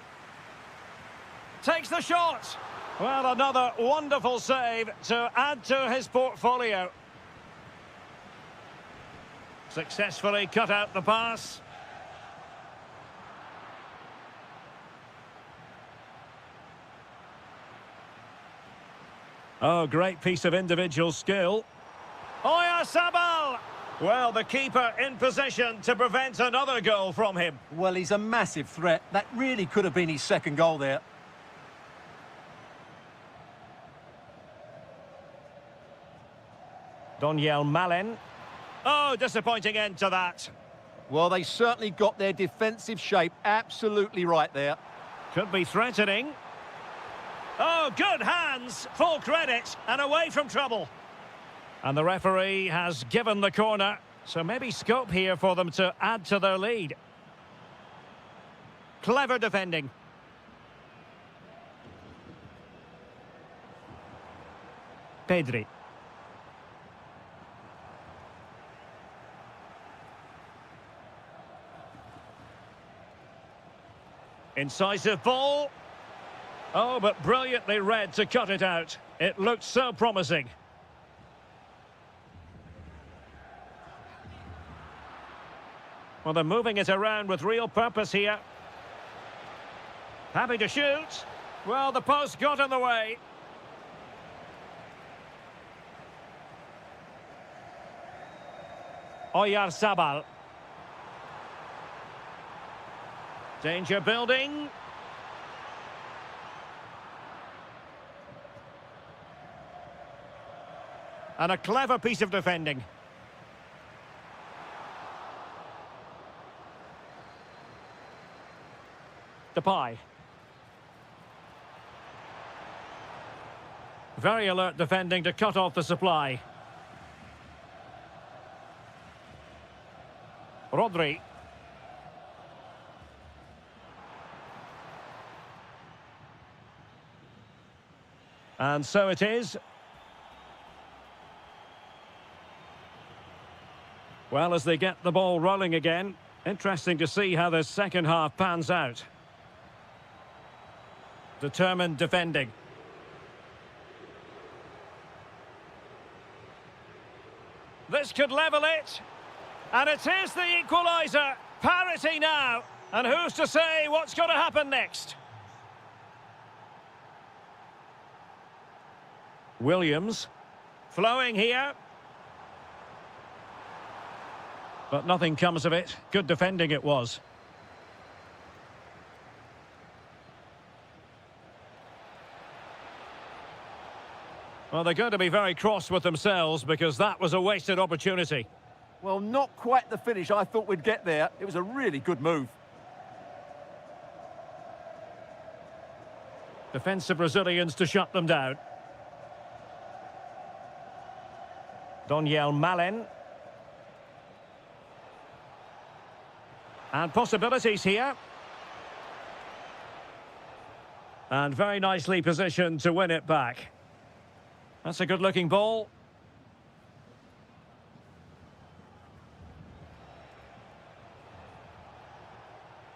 Takes the shot. Well, another wonderful save to add to his portfolio. Successfully cut out the pass. Oh, great piece of individual skill. Oyarzabal! Well, the keeper in position to prevent another goal from him. Well, he's a massive threat. That really could have been his second goal there. Donyell Malen. Oh, disappointing end to that. Well, they certainly got their defensive shape absolutely right there. Could be threatening. Oh, good hands. Full credit and away from trouble. And the referee has given the corner. So maybe scope here for them to add to their lead. Clever defending. Pedri. Incisive ball. Oh, but brilliantly read to cut it out. It looked so promising. Well, they're moving it around with real purpose here. Happy to shoot. Well, the post got in the way. Oyarzabal. Danger building. And a clever piece of defending. Depay. Very alert defending to cut off the supply. Rodri. And so it is. Well, as they get the ball rolling again, interesting to see how the second half pans out. Determined defending. This could level it. And it is the equaliser. Parity now. And who's to say what's going to happen next? Williams. Flowing here. But nothing comes of it. Good defending it was. Well, they're going to be very cross with themselves because that was a wasted opportunity. Well, not quite the finish I thought we'd get there. It was a really good move. Defensive Brazilians to shut them down. Doniel Malen. And possibilities here. And very nicely positioned to win it back. That's a good-looking ball.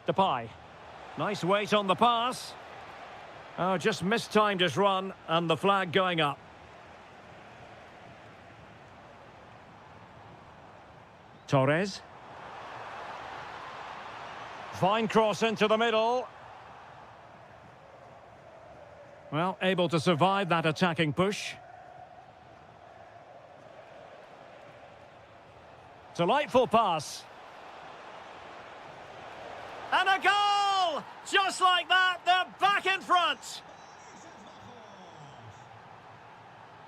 Depay. Nice weight on the pass. Oh, just mistimed his run, and the flag going up. Torres. Fine cross into the middle. Well, able to survive that attacking push. Delightful pass. And a goal! Just like that, they're back in front.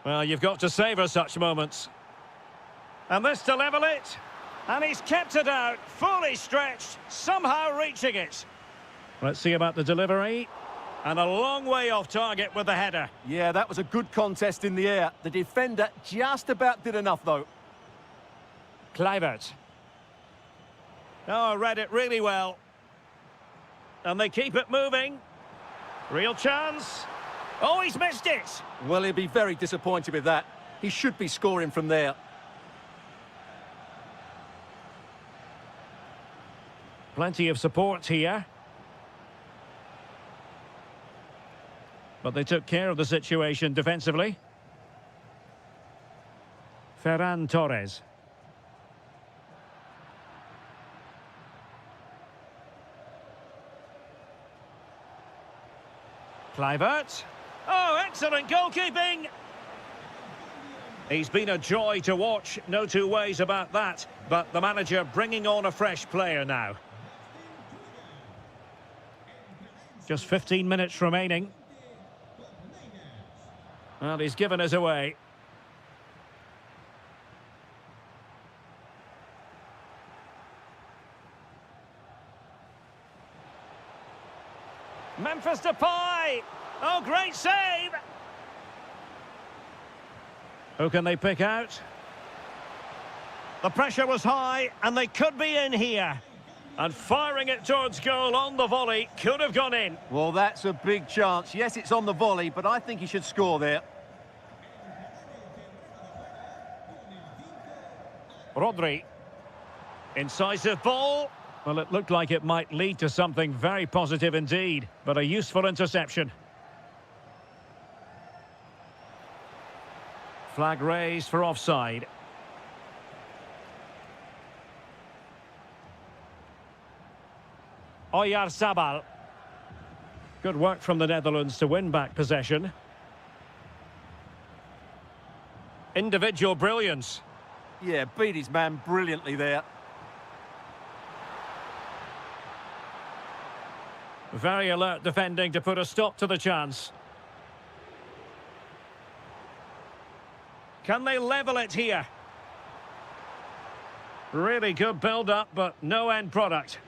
Well, you've got to savour such moments. And this to level it. And he's kept it out, fully stretched, somehow reaching it. Let's see about the delivery. And a long way off target with the header. Yeah, that was a good contest in the air. The defender just about did enough, though. Kluivert. Oh, read it really well. And they keep it moving. Real chance. Oh, he's missed it. Well, he'll be very disappointed with that. He should be scoring from there. Plenty of support here. But they took care of the situation defensively. Ferran Torres. Kluivert. Oh, excellent goalkeeping! He's been a joy to watch, no two ways about that. But the manager bringing on a fresh player now. Just 15 minutes remaining. Well, he's given us away. Memphis Depay! Oh, great save! Who can they pick out? The pressure was high, and they could be in here. And firing it towards goal on the volley could have gone in. Well, that's a big chance. Yes, it's on the volley, but I think he should score there. Rodri. Incisive ball. Well, it looked like it might lead to something very positive indeed, but a useful interception. Flag raised for offside. Oyarzabal. Good work from the Netherlands to win back possession. Individual brilliance. Yeah, beat his man brilliantly there. Very alert defending to put a stop to the chance. Can they level it here? Really good build-up, but no end product.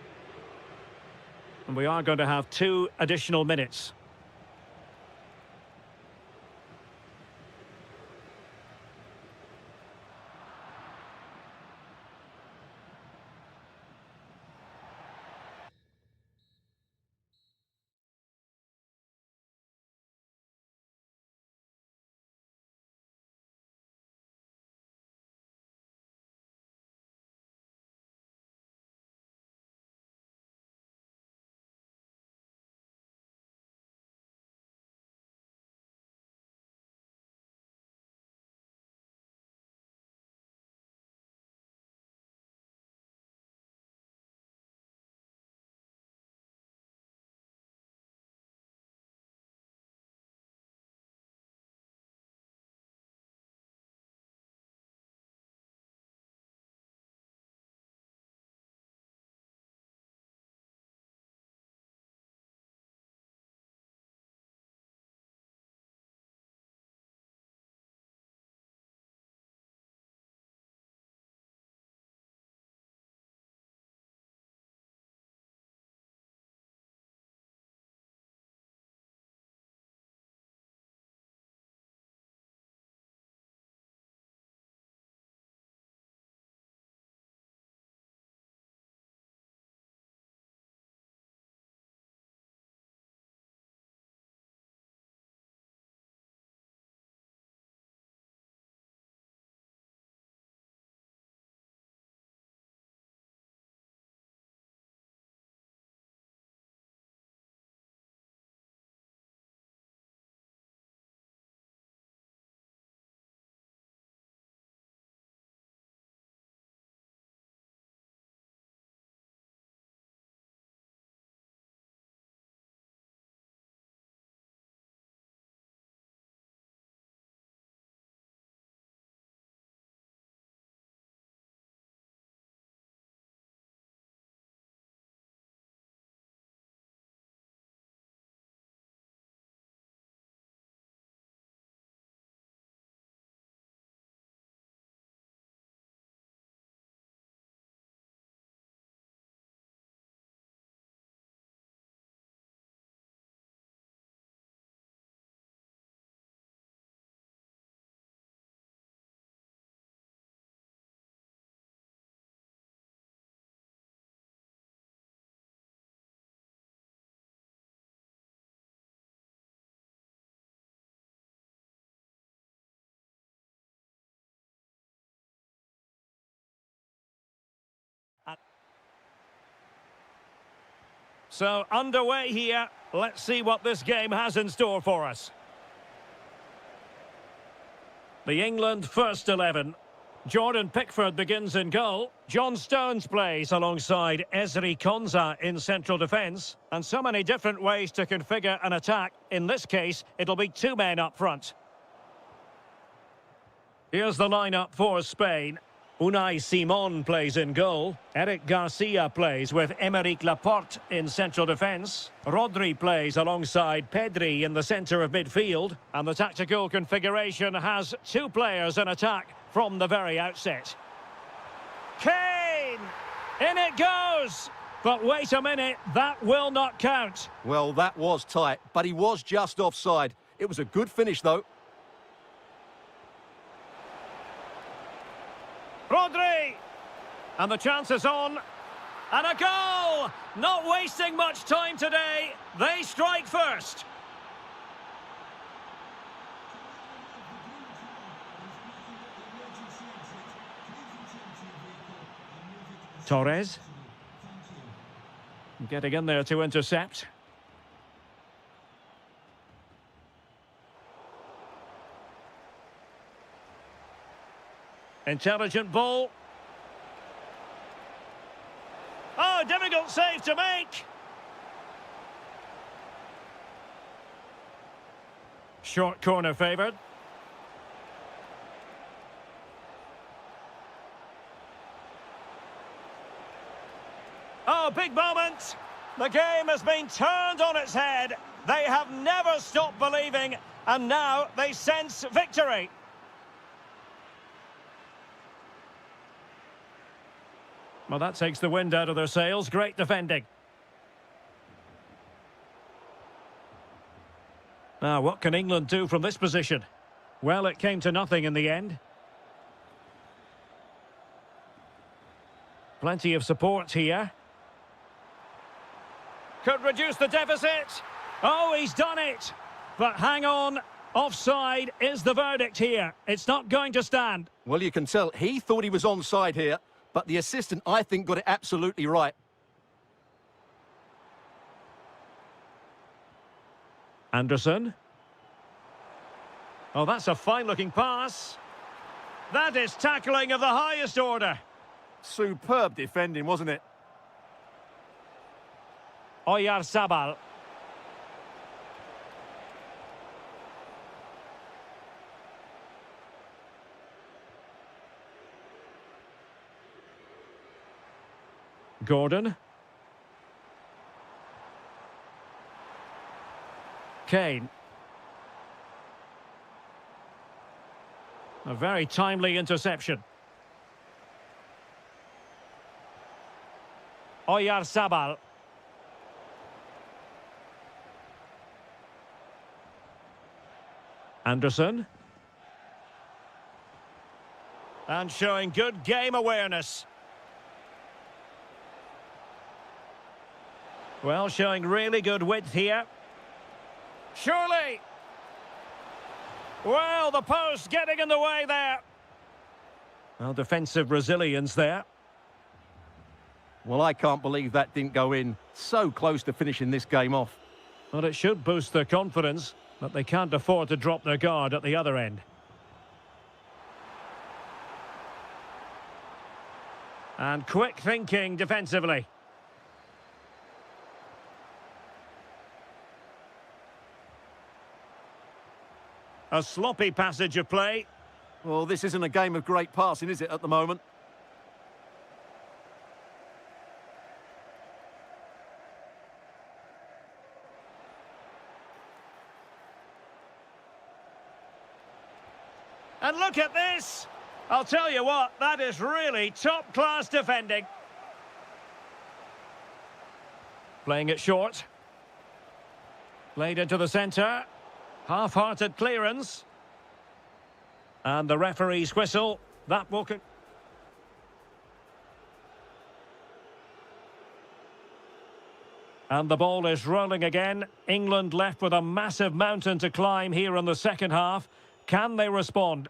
And we are going to have 2 additional minutes. So, underway here. Let's see what this game has in store for us. The England first 11. Jordan Pickford begins in goal. John Stones plays alongside Ezri Konsa in central defence. And so many different ways to configure an attack. In this case, it'll be two men up front. Here's the lineup for Spain. Unai Simon plays in goal. Eric Garcia plays with Emerick Laporte in central defence. Rodri plays alongside Pedri in the centre of midfield. And the tactical configuration has two players in attack from the very outset. Kane! In it goes! But wait a minute, that will not count. Well, that was tight, but he was just offside. It was a good finish, though. Rodri! And the chance is on. And a goal! Not wasting much time today. They strike first. Torres. Getting in there to intercept. Intelligent ball. Oh, difficult save to make. Short corner favoured. Oh, big moment. The game has been turned on its head. They have never stopped believing, and now they sense victory. Well, that takes the wind out of their sails. Great defending. Now, what can England do from this position? Well, it came to nothing in the end. Plenty of support here. Could reduce the deficit. Oh, he's done it. But hang on. Offside is the verdict here. It's not going to stand. Well, you can tell he thought he was onside here. But the assistant, I think, got it absolutely right. Anderson. Oh, that's a fine-looking pass. That is tackling of the highest order. Superb defending, wasn't it? Oyarzabal. Gordon. Kane. A very timely interception. Oyarzabal. Anderson. And showing good game awareness. Well, showing really good width here. Surely. Well, the post getting in the way there. Well, defensive resilience there. Well, I can't believe that didn't go in. So close to finishing this game off. Well, it should boost their confidence, but they can't afford to drop their guard at the other end. And quick thinking defensively. A sloppy passage of play. Well, this isn't a game of great passing, is it, at the moment? And look at this! I'll tell you what, that is really top-class defending. Playing it short. Played into the centre. Half-hearted clearance. And the referee's whistle. That will... And the ball is rolling again. England left with a massive mountain to climb here in the second half. Can they respond?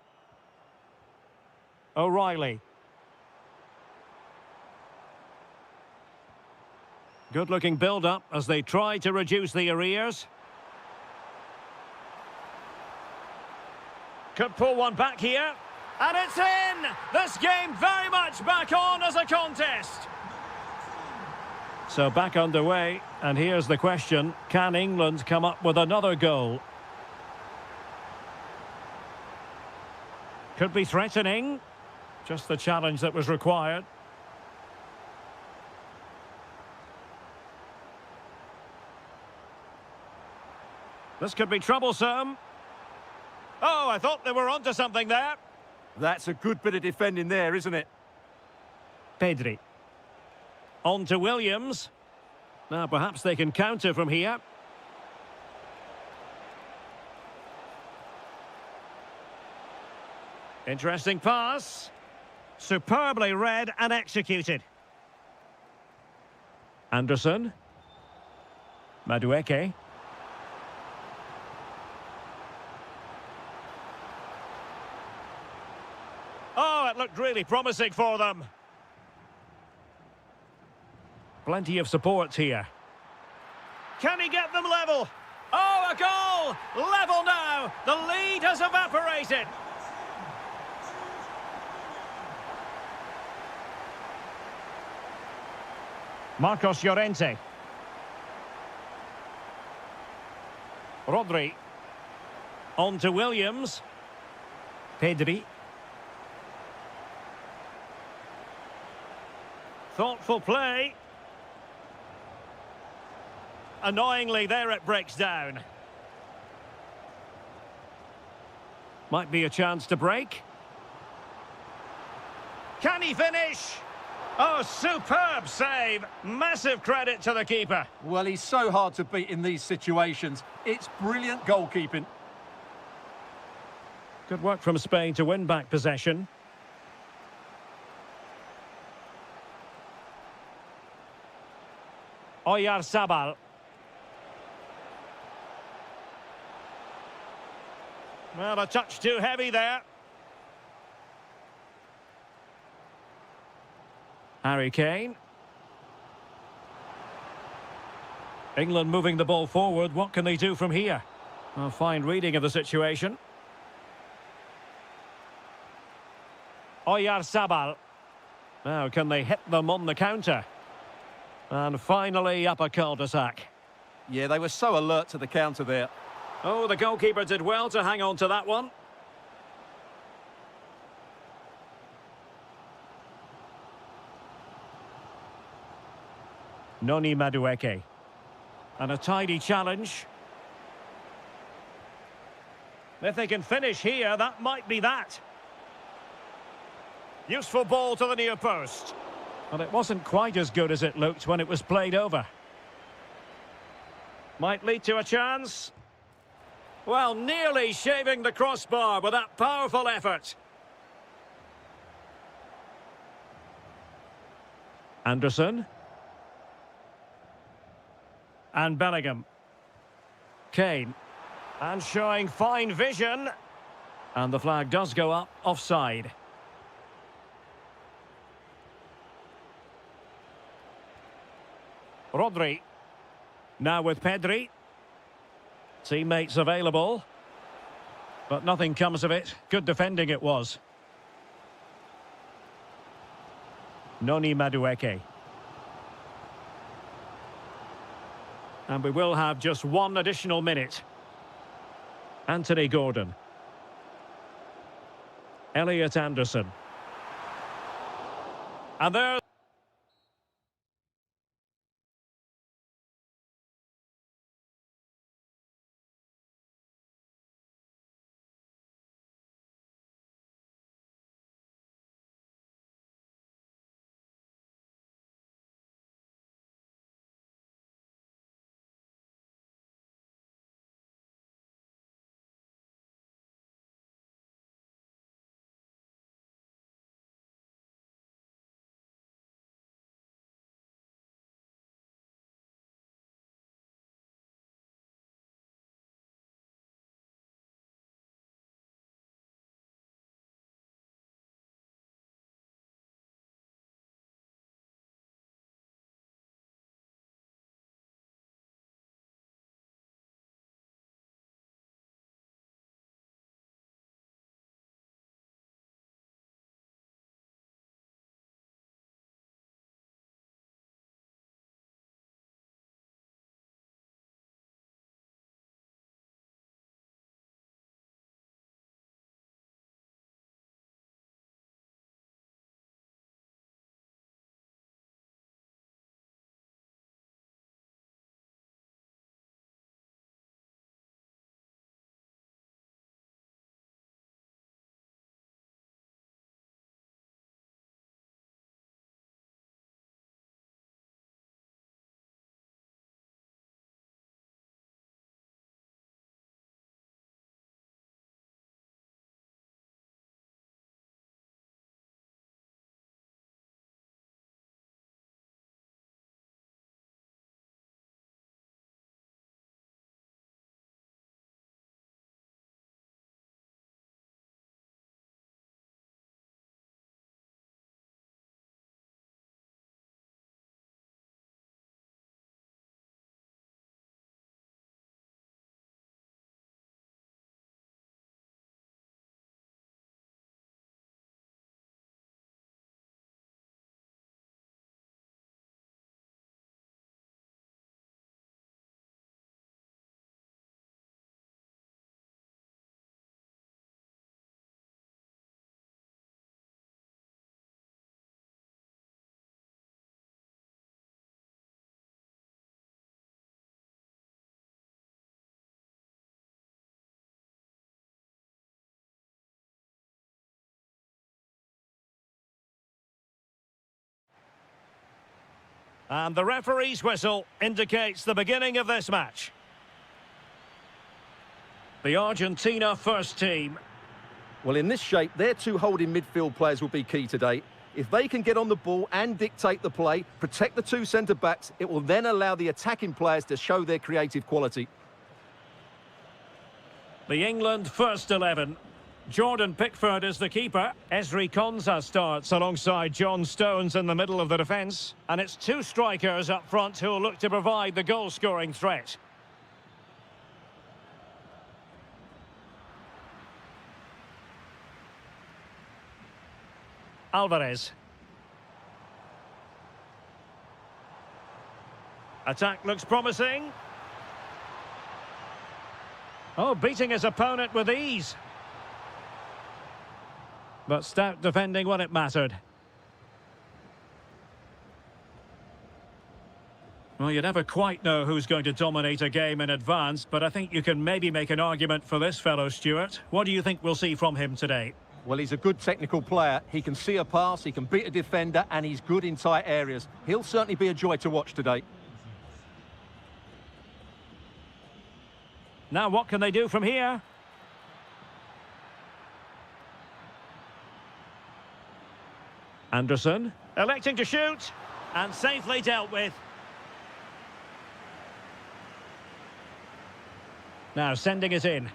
O'Reilly. Good-looking build-up as they try to reduce the arrears. Could pull one back here. And it's in! This game very much back on as a contest. So back underway, and here's the question. Can England come up with another goal? Could be threatening. Just the challenge that was required. This could be troublesome. Oh, I thought they were onto something there. That's a good bit of defending there, isn't it? Pedri. On to Williams. Now perhaps they can counter from here. Interesting pass. Superbly read and executed. Anderson. Madueke. Oh, it looked really promising for them. Plenty of support here. Can he get them level? Oh, a goal! Level now! The lead has evaporated. Marcos Llorente. Rodri. On to Williams. Pedri. Thoughtful play. Annoyingly, there it breaks down. Might be a chance to break. Can he finish? Oh, superb save. Massive credit to the keeper. Well, he's so hard to beat in these situations. It's brilliant goalkeeping. Good work from Spain to win back possession. Oyarzabal. Well, a touch too heavy there. Harry Kane. England moving the ball forward. What can they do from here? A fine reading of the situation. Oyarzabal. Now, can they hit them on the counter? And finally, up a cul-de-sac. Yeah, they were so alert to the counter there. Oh, the goalkeeper did well to hang on to that one. Noni Madueke. And a tidy challenge. If they can finish here, that might be that. Useful ball to the near post. Well, it wasn't quite as good as it looked when it was played over. Might lead to a chance. Well, nearly shaving the crossbar with that powerful effort. Anderson. And Bellingham. Kane. And showing fine vision. And the flag does go up, offside. Rodri. Now with Pedri. Teammates available. But nothing comes of it. Good defending it was. Noni Madueke. And we will have just one additional minute. Anthony Gordon. Elliot Anderson. And there... And the referee's whistle indicates the beginning of this match. The Argentina first team. Well, in this shape, their two holding midfield players will be key today. If they can get on the ball and dictate the play, protect the two centre-backs, it will then allow the attacking players to show their creative quality. The England first 11. Jordan Pickford is the keeper. Esri Konsa starts alongside John Stones in the middle of the defence. And it's two strikers up front who will look to provide the goal-scoring threat. Alvarez. Attack looks promising. Oh, beating his opponent with ease. But stout defending when it mattered. Well, you never quite know who's going to dominate a game in advance, but I think you can maybe make an argument for this fellow, Stuart. What do you think we'll see from him today? Well, he's a good technical player. He can see a pass, he can beat a defender, and he's good in tight areas. He'll certainly be a joy to watch today. Now, what can they do from here? Anderson, electing to shoot, and safely dealt with. Now sending it in.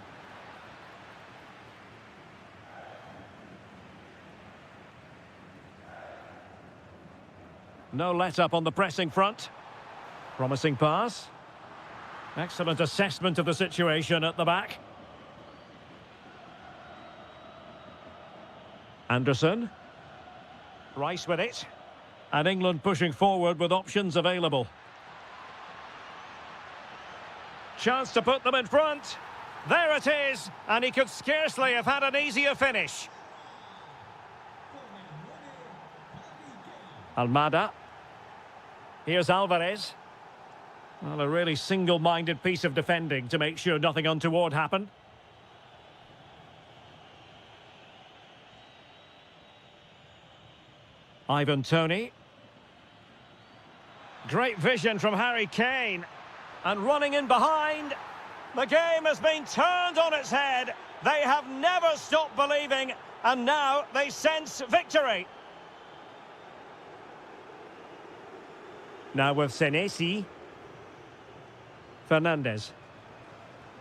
No let-up on the pressing front. Promising pass. Excellent assessment of the situation at the back. Anderson. Rice with it. And England pushing forward with options available. Chance to put them in front. There it is. And he could scarcely have had an easier finish. Almada. Here's Alvarez. Well, a really single-minded piece of defending to make sure nothing untoward happened. Ivan Toney. Great vision from Harry Kane. And running in behind. The game has been turned on its head. They have never stopped believing, and now they sense victory. Now with Senesi. Fernandez.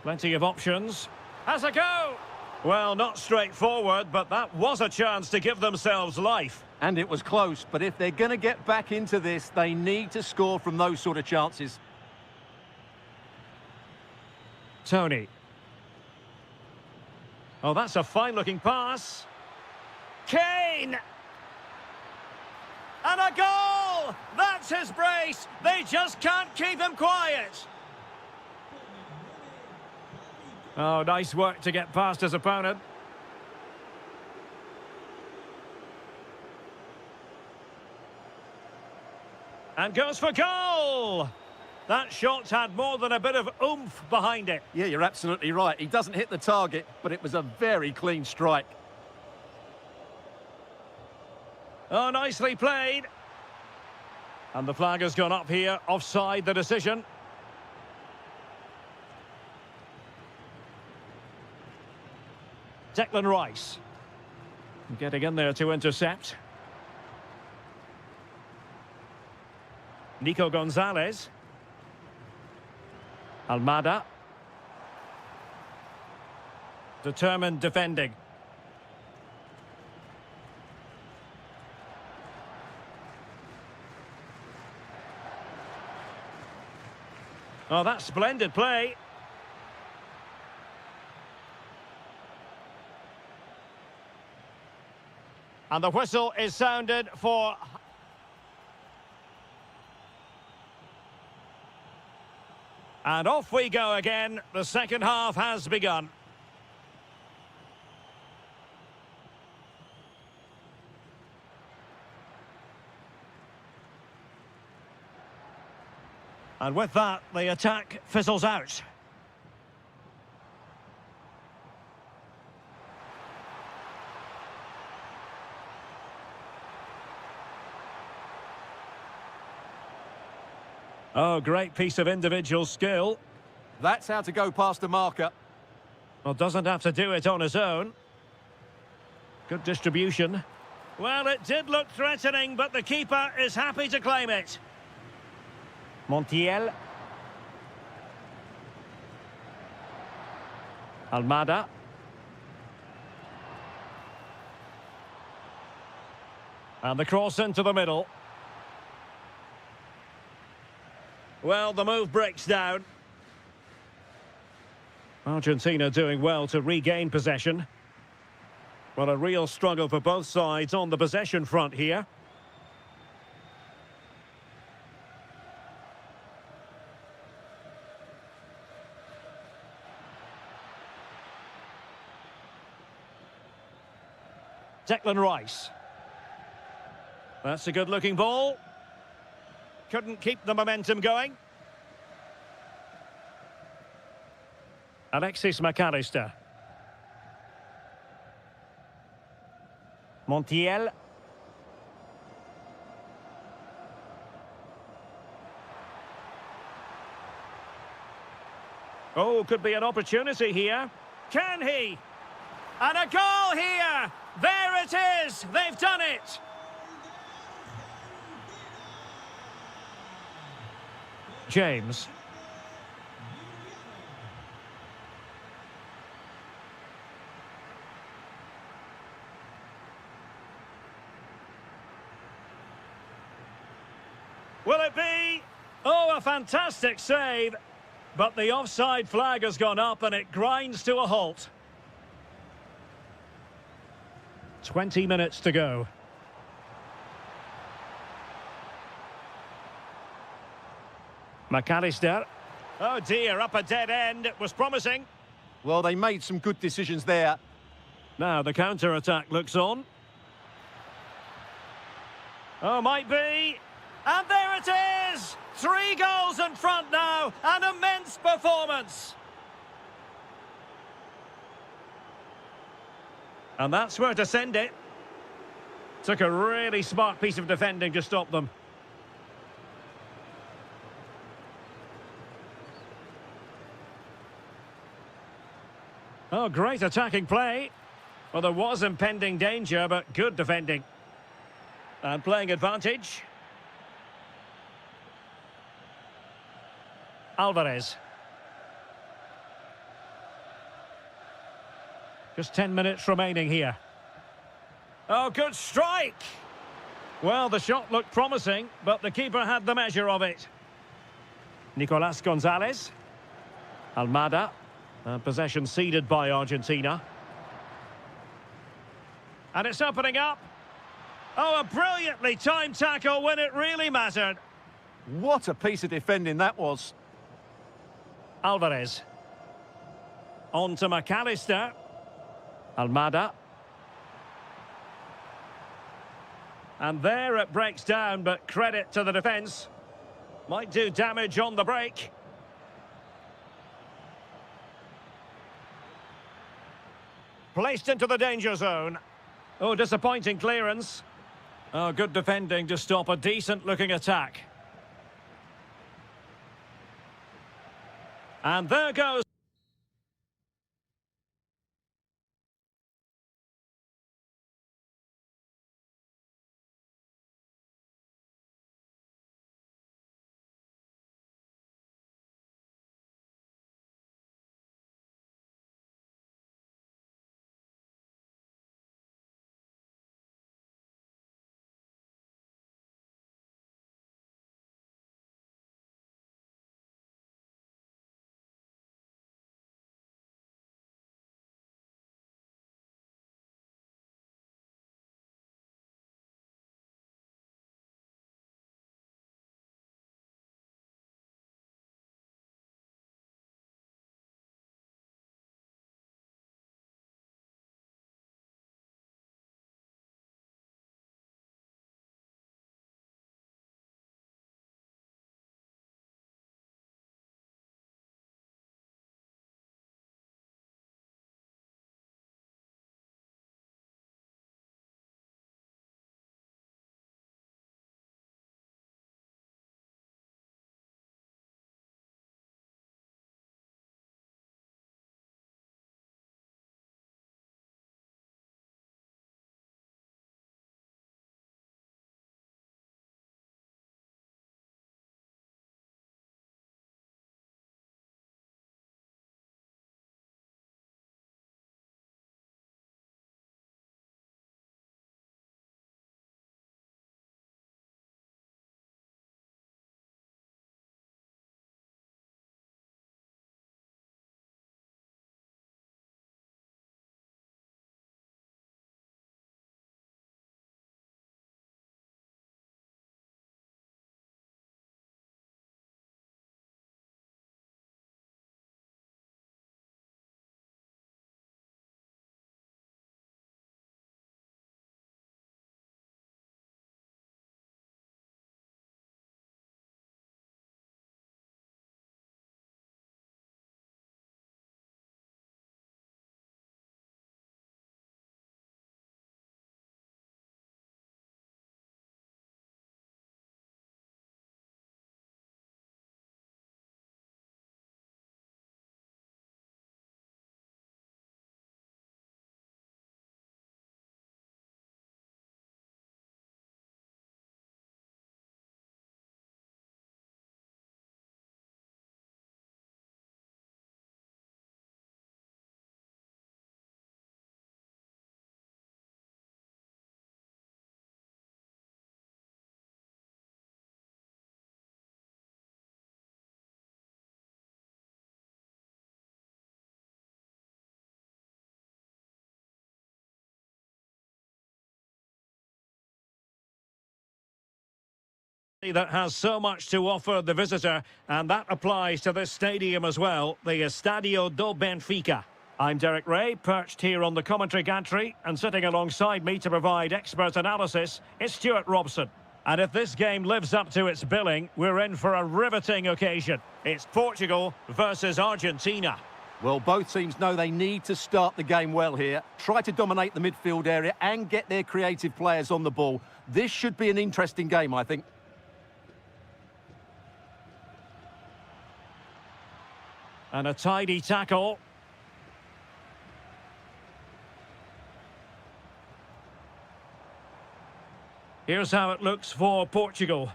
Plenty of options. Has a go! Well, not straightforward, but that was a chance to give themselves life. And it was close, but if they're going to get back into this, they need to score from those sort of chances. Toney. Oh, that's a fine-looking pass. Kane! And a goal! That's his brace! They just can't keep him quiet! Oh, nice work to get past his opponent. And goes for goal! That shot had more than a bit of oomph behind it. Yeah, you're absolutely right. He doesn't hit the target, but it was a very clean strike. Oh, nicely played. And the flag has gone up here, offside the decision. Declan Rice. Getting in there to intercept. Nico Gonzalez. Almada. Determined defending. Oh, that's splendid play. And the whistle is sounded for... And off we go again. The second half has begun. And with that, the attack fizzles out. Oh, great piece of individual skill. That's how to go past the marker. Well, doesn't have to do it on his own. Good distribution. Well, it did look threatening, but the keeper is happy to claim it. Montiel. Almada. And the cross into the middle. Well, the move breaks down. Argentina doing well to regain possession. Well, a real struggle for both sides on the possession front here. Declan Rice. That's a good-looking ball. Couldn't keep the momentum going. Alexis McAllister. Montiel. Oh, could be an opportunity here. Can he? And a goal here! There it is! They've done it! James. Will it be? Oh, a fantastic save. But the offside flag has gone up and it grinds to a halt. 20 minutes to go. McAllister. Oh dear, up a dead end. It was promising. Well, they made some good decisions there. Now the counter-attack looks on. Oh, might be. And there it is! 3 goals in front now. An immense performance. And that's where to send it. Took a really smart piece of defending to stop them. Oh, great attacking play. Well, there was impending danger, but good defending. And playing advantage. Alvarez. Just 10 minutes remaining here. Oh, good strike! Well, the shot looked promising, but the keeper had the measure of it. Nicolas Gonzalez. Almada. Possession ceded by Argentina. And it's opening up. Oh, a brilliantly timed tackle when it really mattered. What a piece of defending that was. Alvarez. On to McAllister. Almada. And there it breaks down, but credit to the defence. Might do damage on the break. Placed into the danger zone. Oh, disappointing clearance. Oh, good defending to stop a decent-looking attack. And there goes... That has so much to offer the visitor, and that applies to this stadium as well, the Estadio do Benfica. I'm Derek Ray, perched here on the commentary gantry, and sitting alongside me to provide expert analysis is Stuart Robson. And if this game lives up to its billing, we're in for a riveting occasion. It's Portugal versus Argentina. Well, both teams know they need to start the game well here, try to dominate the midfield area and get their creative players on the ball. This should be an interesting game, I think. And a tidy tackle. Here's how it looks for Portugal.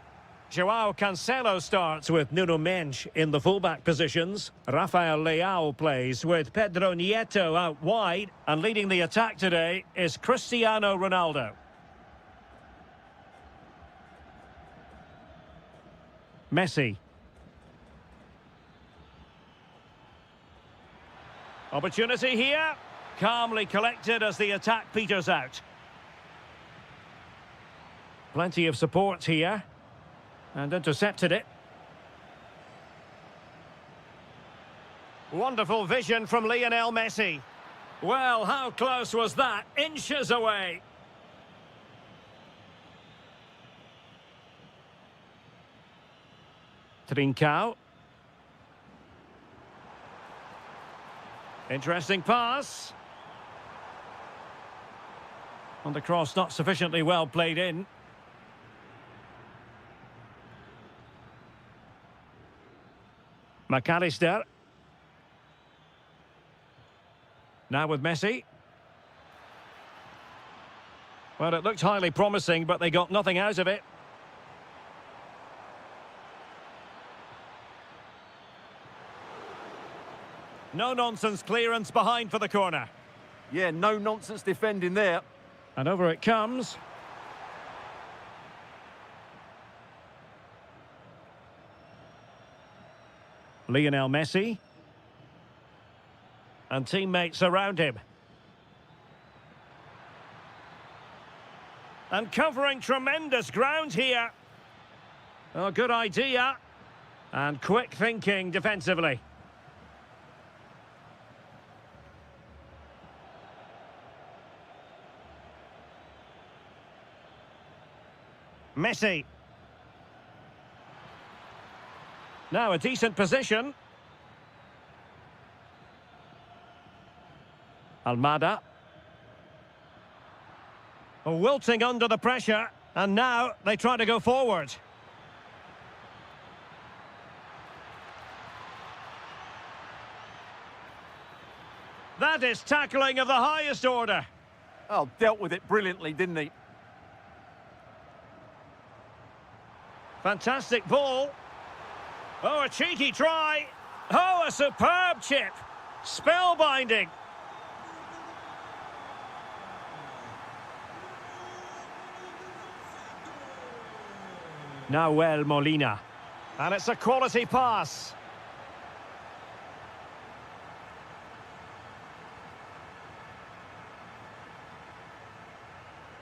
Joao Cancelo starts with Nuno Mendes in the fullback positions. Rafael Leao plays with Pedro Nieto out wide. And leading the attack today is Cristiano Ronaldo. Messi. Opportunity here. Calmly collected as the attack peters out. Plenty of support here. And intercepted it. Wonderful vision from Lionel Messi. Well, how close was that? Inches away. Trincao. Interesting pass. On the cross, not sufficiently well played in. McAllister. Now with Messi. Well, it looked highly promising, but they got nothing out of it. No-nonsense clearance behind for the corner. Yeah, no-nonsense defending there. And over it comes. Lionel Messi. And teammates around him. And covering tremendous ground here. Oh, good idea. And quick thinking defensively. Messi. Now a decent position. Almada. Wilting under the pressure, and now they try to go forward. That is tackling of the highest order. Oh, dealt with it brilliantly, didn't he? Fantastic ball. Oh, a cheeky try. Oh, a superb chip. Spellbinding. Nahuel Molina. And it's a quality pass.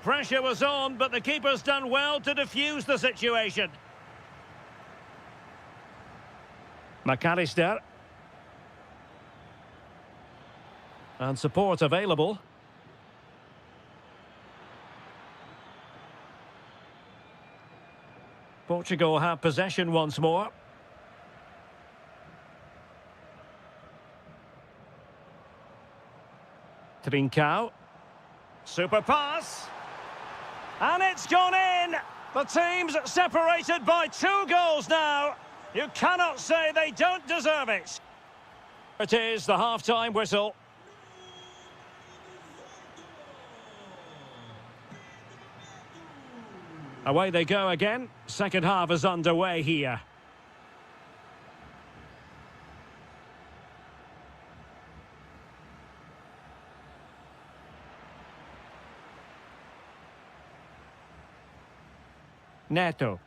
Pressure was on, but the keeper's done well to defuse the situation. McAllister. And support available. Portugal have possession once more. Trincao. Super pass. And it's gone in! The team's separated by 2 goals now. You cannot say they don't deserve it. It is the half-time whistle. Away they go again. Second half is underway here. Neto.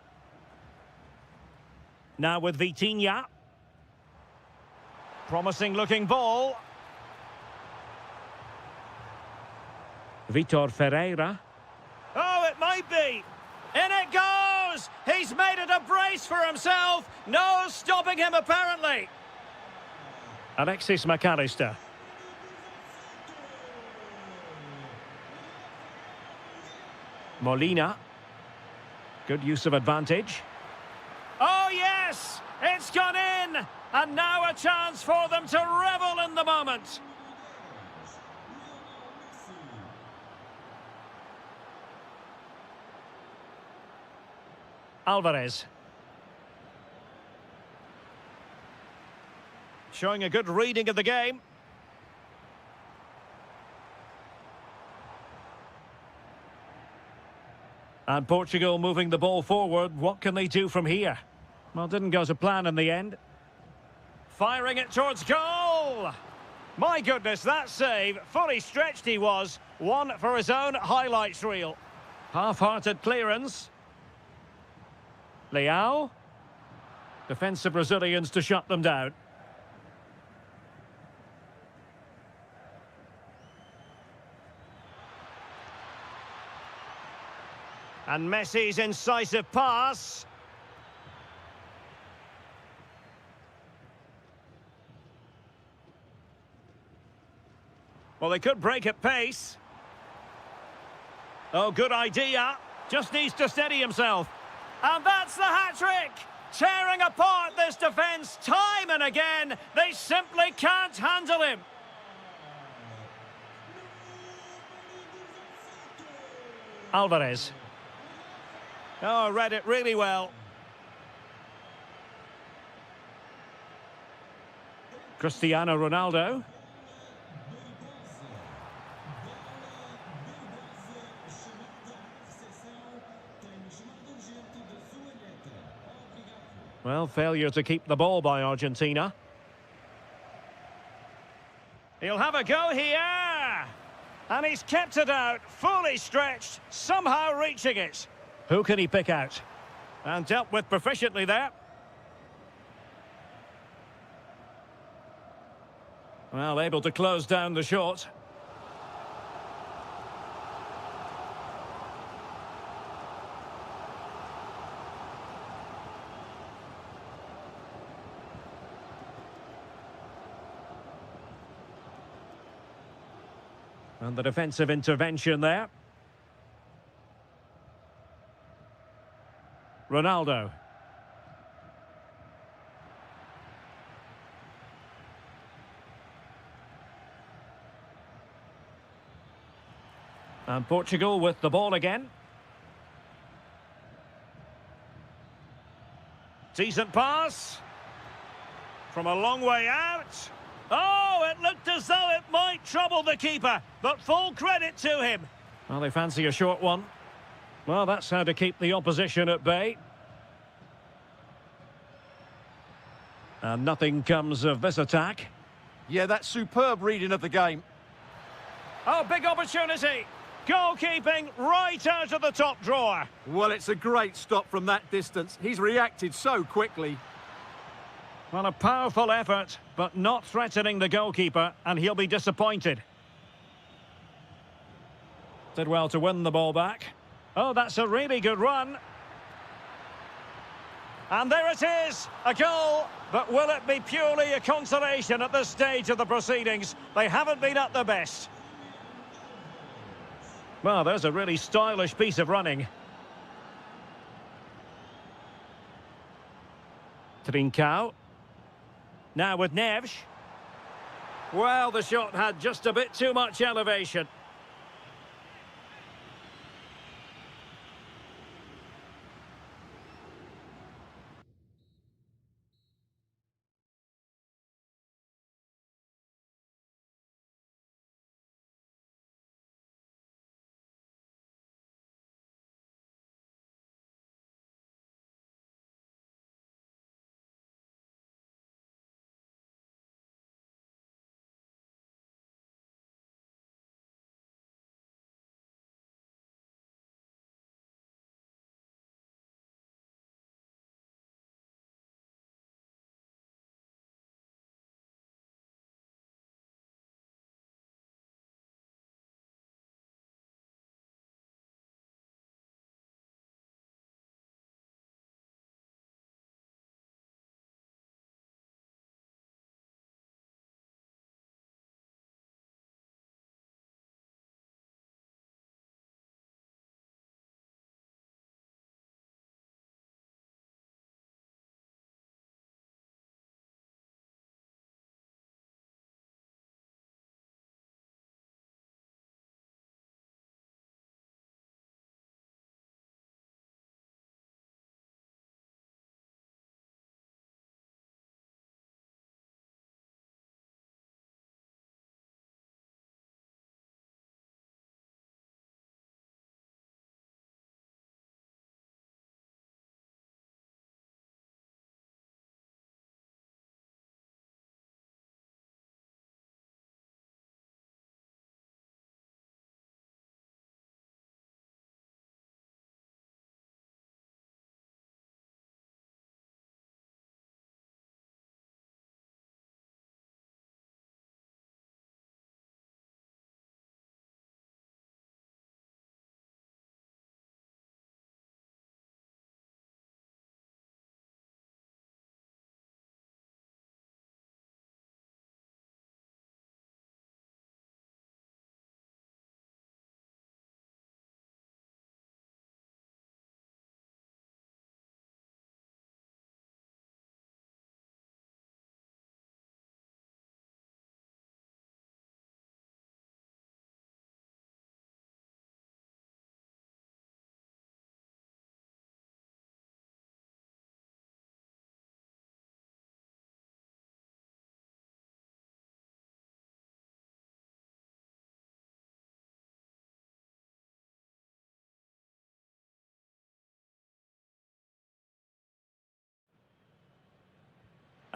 Now with Vitinha. Promising looking ball. Vitor Ferreira. Oh, it might be. In it goes! He's made it a brace for himself. No stopping him, apparently. Alexis McAllister. Molina. Good use of advantage. Oh, yes! It's gone in! And now a chance for them to revel in the moment. Alvarez. Showing a good reading of the game. And Portugal moving the ball forward. What can they do from here? Well, didn't go to plan in the end. Firing it towards goal! My goodness, that save. Fully stretched he was. One for his own highlights reel. Half-hearted clearance. Leao. Defensive Brazilians to shut them down. And Messi's incisive pass. Well, they could break at pace. Oh, good idea. Just needs to steady himself. And that's the hat-trick! Tearing apart this defence time and again. They simply can't handle him. Alvarez. Oh, read it really well. Cristiano Ronaldo. Well, failure to keep the ball by Argentina. He'll have a go here. And he's kept it out, fully stretched, somehow reaching it. Who can he pick out? And dealt with proficiently there. Well, able to close down the shot. And the defensive intervention there. Ronaldo. And Portugal with the ball again. Decent pass. From a long way out. Oh, it looked as though it might trouble the keeper, but full credit to him. Well, they fancy a short one. Well, that's how to keep the opposition at bay. And nothing comes of this attack. Yeah, that's superb reading of the game. Oh, big opportunity. Goalkeeping right out of the top drawer. Well, it's a great stop from that distance. He's reacted so quickly. Well, a powerful effort, but not threatening the goalkeeper, and he'll be disappointed. Did well to win the ball back. Oh, that's a really good run. And there it is, a goal. But will it be purely a consolation at this stage of the proceedings? They haven't been at their best. Well, there's a really stylish piece of running. Trincao. Now with Neves. Well, the shot had just a bit too much elevation.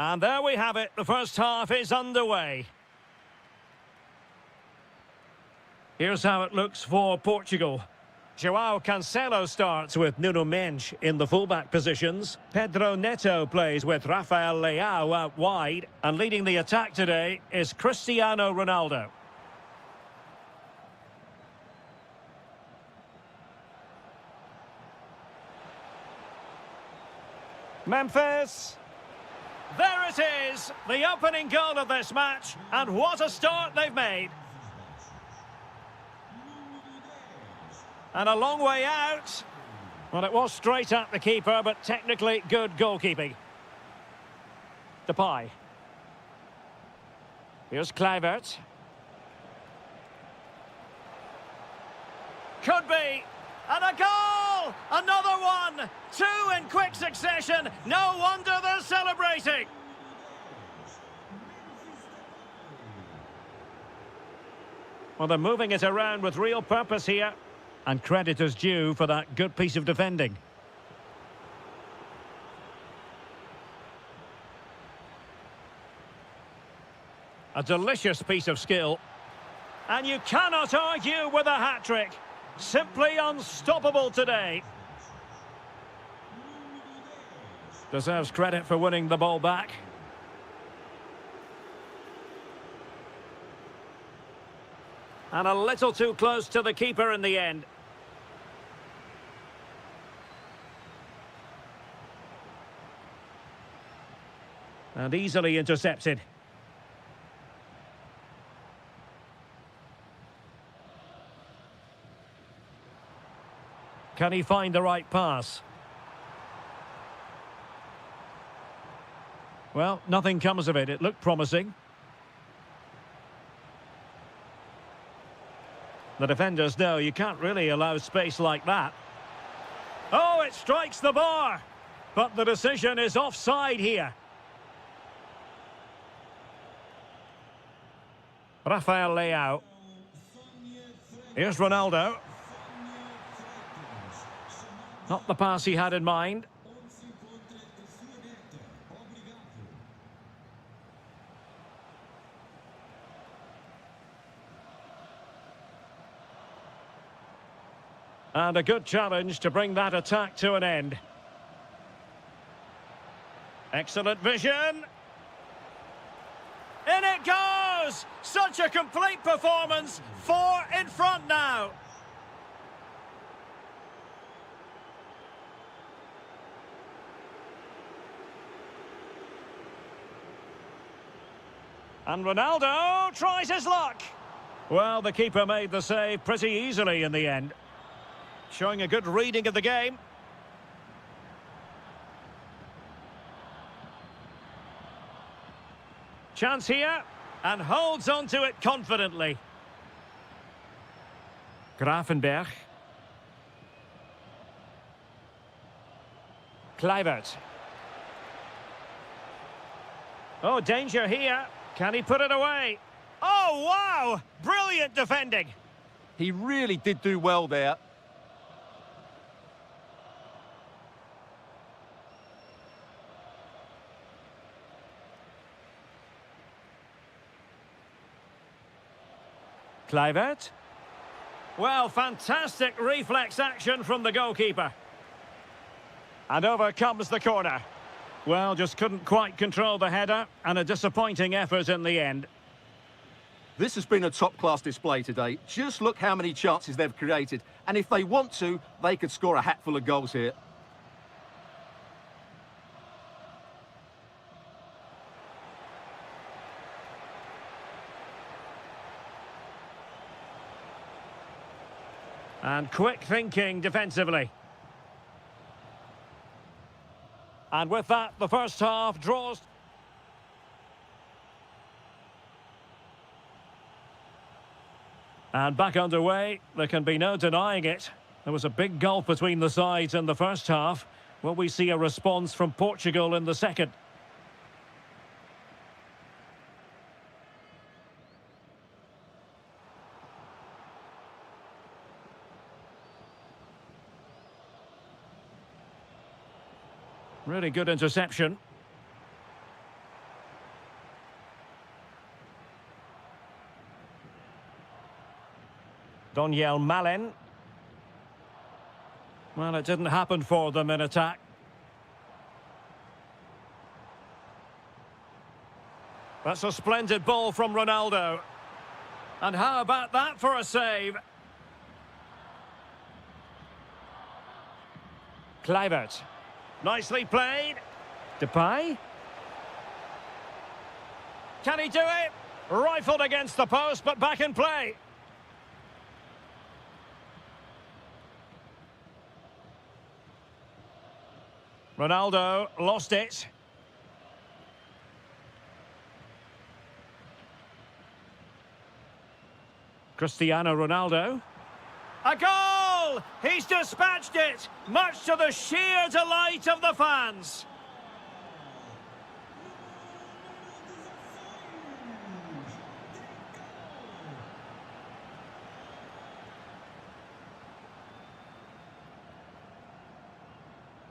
And there we have it. The first half is underway. Here's how it looks for Portugal. João Cancelo starts with Nuno Mendes in the fullback positions. Pedro Neto plays with Rafael Leao out wide. And leading the attack today is Cristiano Ronaldo. Memphis. There it is, the opening goal of this match. And what a start they've made. And a long way out. Well, it was straight at the keeper, but technically good goalkeeping. Depay. Here's Kluivert. Could be. And a goal! Another one! Two in quick succession. No wonder they're celebrating. Well, they're moving it around with real purpose here. And credit is due for that good piece of defending. A delicious piece of skill. And you cannot argue with a hat-trick. Simply unstoppable today. Deserves credit for winning the ball back. And a little too close to the keeper in the end. And easily intercepted. Can he find the right pass? Well, nothing comes of it. It looked promising. The defenders know you can't really allow space like that. Oh, it strikes the bar. But the decision is offside here. Rafael Leao. Here's Ronaldo. Not the pass he had in mind. And a good challenge to bring that attack to an end. Excellent vision. In it goes! Such a complete performance. 4 in front now. And Ronaldo tries his luck. Well, the keeper made the save pretty easily in the end. Showing a good reading of the game. Chance here, and holds on to it confidently. Gravenberg. Kluivert. Oh, danger here. Can he put it away? Oh, wow! Brilliant defending. He really did do well there. Kluivert. Well, fantastic reflex action from the goalkeeper. And over comes the corner. Well, just couldn't quite control the header, and a disappointing effort in the end. This has been a top-class display today. Just look how many chances they've created. And if they want to, they could score a hatful of goals here. And quick thinking defensively. And with that, the first half draws. And back underway, there can be no denying it. There was a big gulf between the sides in the first half. Will we see a response from Portugal in the second? Really good interception. Doniel Malen. Well, it didn't happen for them in attack. That's a splendid ball from Ronaldo. And how about that for a save? Kluivert. Nicely played. Depay. Can he do it? Rifled against the post, but back in play. Ronaldo lost it. Cristiano Ronaldo. A goal! He's dispatched it, much to the sheer delight of the fans.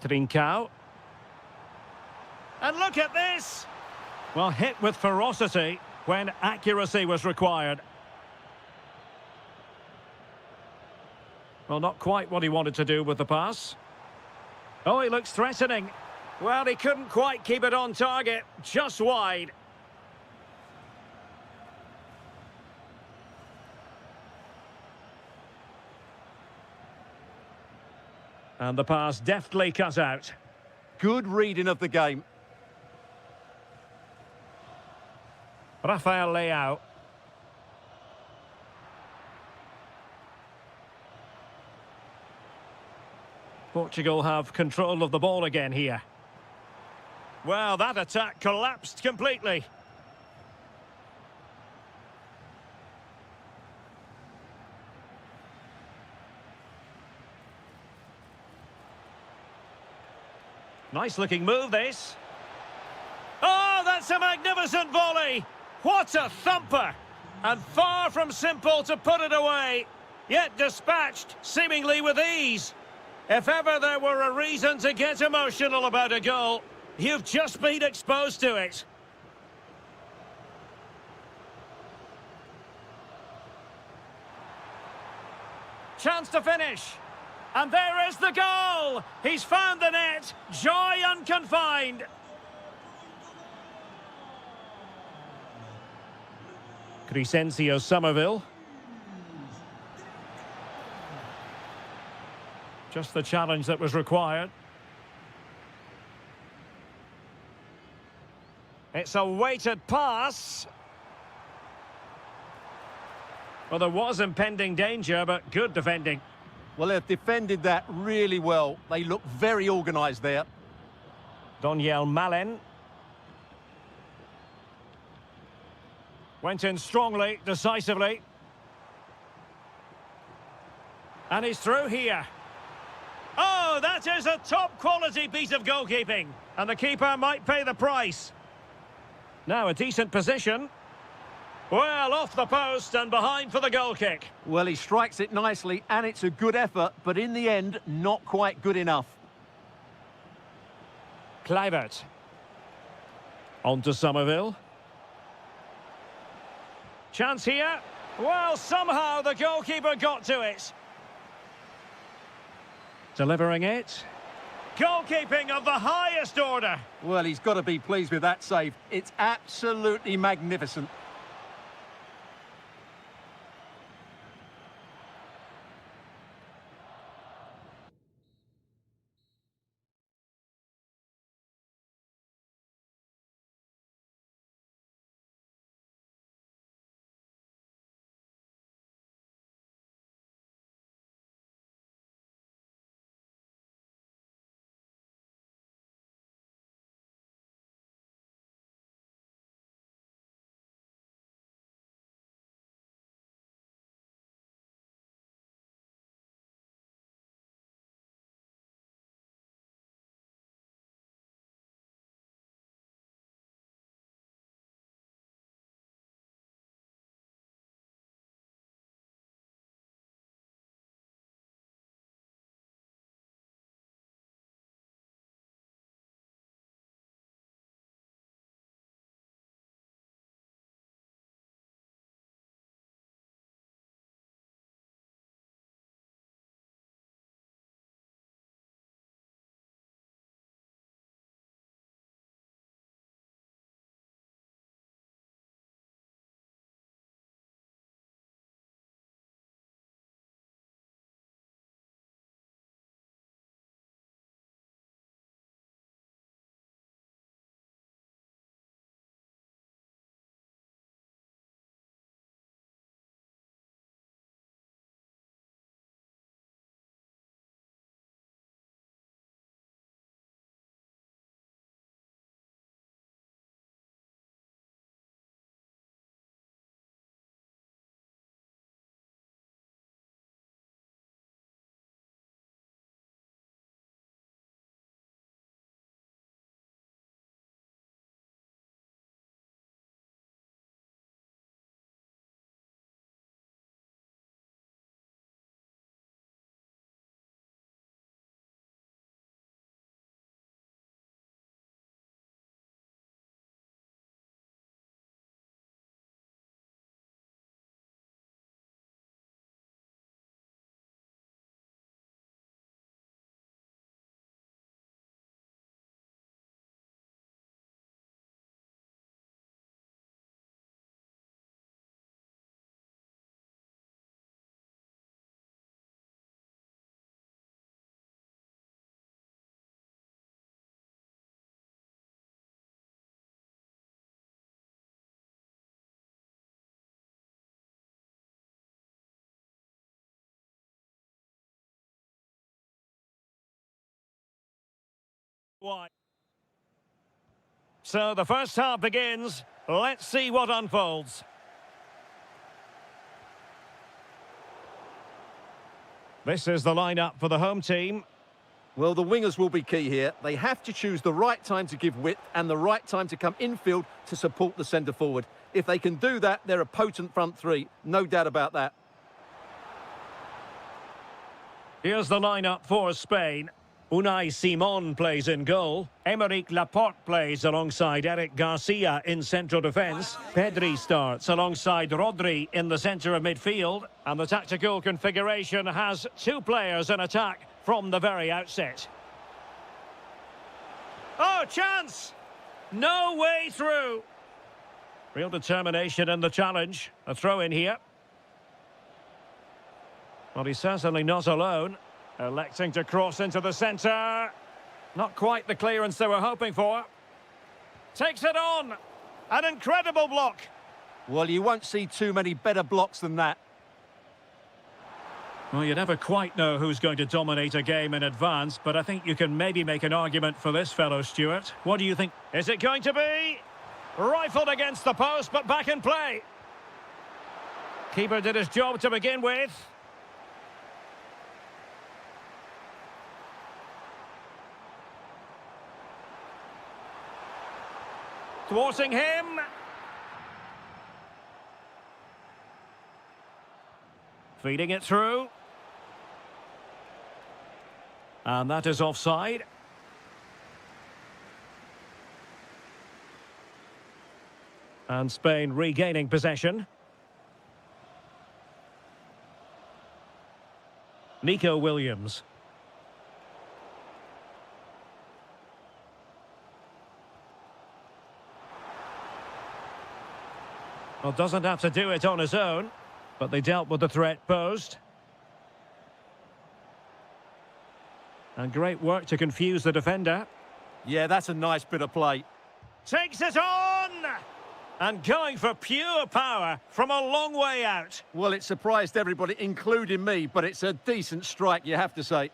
Trincao. And look at this! Well, hit with ferocity when accuracy was required. Well, not quite what he wanted to do with the pass. Oh, he looks threatening. Well, he couldn't quite keep it on target, just wide. And the pass deftly cut out. Good reading of the game. Rafael Leao. Portugal have control of the ball again here. Well, that attack collapsed completely. Nice looking move, this. Oh, that's a magnificent volley! What a thumper! And far from simple to put it away, yet dispatched seemingly with ease. If ever there were a reason to get emotional about a goal, you've just been exposed to it. Chance to finish. And there is the goal! He's found the net. Joy unconfined. Crescencio Somerville. Just the challenge that was required. It's a weighted pass. Well, there was impending danger, but good defending. Well, they've defended that really well. They look very organised there. Doniel Malen. Went in strongly, decisively. And he's through here. Oh, that is a top-quality piece of goalkeeping. And the keeper might pay the price. Now a decent position. Well, off the post and behind for the goal kick. Well, he strikes it nicely, and it's a good effort, but in the end, not quite good enough. Kluivert. On to Somerville. Chance here. Well, somehow the goalkeeper got to it. Delivering it. Goalkeeping of the highest order. Well, he's got to be pleased with that save. It's absolutely magnificent. Why? So the first half begins. Let's see what unfolds. This is the lineup for the home team. Well, the wingers will be key here. They have to choose the right time to give width and the right time to come infield to support the centre forward. If they can do that, they're a potent front three. No doubt about that. Here's the lineup for Spain. Unai Simon plays in goal. Aymeric Laporte plays alongside Eric Garcia in central defence. Pedri starts alongside Rodri in the centre of midfield. And the tactical configuration has two players in attack from the very outset. Oh, chance! No way through. Real determination in the challenge. A throw in here. Well, he's certainly not alone. Electing to cross into the centre. Not quite the clearance they were hoping for. Takes it on. An incredible block. Well, you won't see too many better blocks than that. Well, you never quite know who's going to dominate a game in advance, but I think you can maybe make an argument for this fellow, Stuart. What do you think? Is it going to be? Rifled against the post, but back in play. Keeper did his job to begin with. Thwarting him. Feeding it through. And that is offside. And Spain regaining possession. Nico Williams. Well, doesn't have to do it on his own, but they dealt with the threat posed. And great work to confuse the defender. Yeah, that's a nice bit of play. Takes it on! And going for pure power from a long way out. Well, it surprised everybody, including me, but it's a decent strike, you have to say.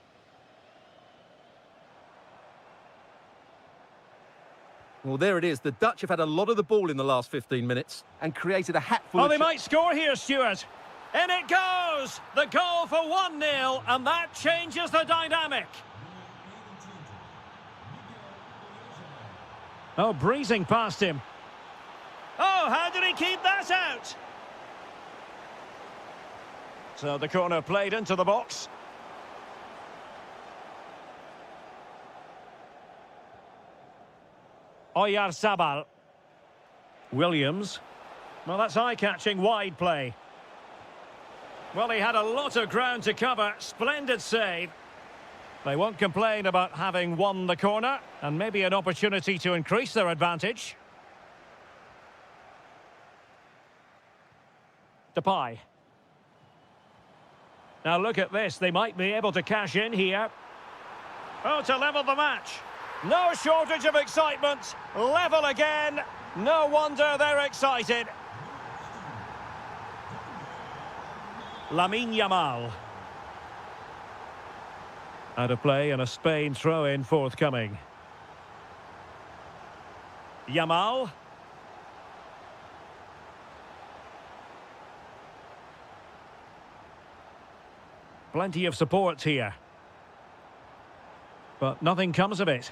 Well, there it is. The Dutch have had a lot of the ball in the last 15 minutes and created a hatful of... Oh, they might score here, Stuart. In it goes! The goal for 1-0, and that changes the dynamic. Oh, breezing past him. Oh, how did he keep that out? So the corner played into the box. Oyarzabal. Williams. Well, that's eye-catching wide play. Well, he had a lot of ground to cover. Splendid save. They won't complain about having won the corner, and maybe an opportunity to increase their advantage. Depay. Now look at this. They might be able to cash in here. Oh, to level the match. No shortage of excitement. Level again. No wonder they're excited. Lamine Yamal. Out of play and a Spain throw-in forthcoming. Yamal. Plenty of support here. But nothing comes of it.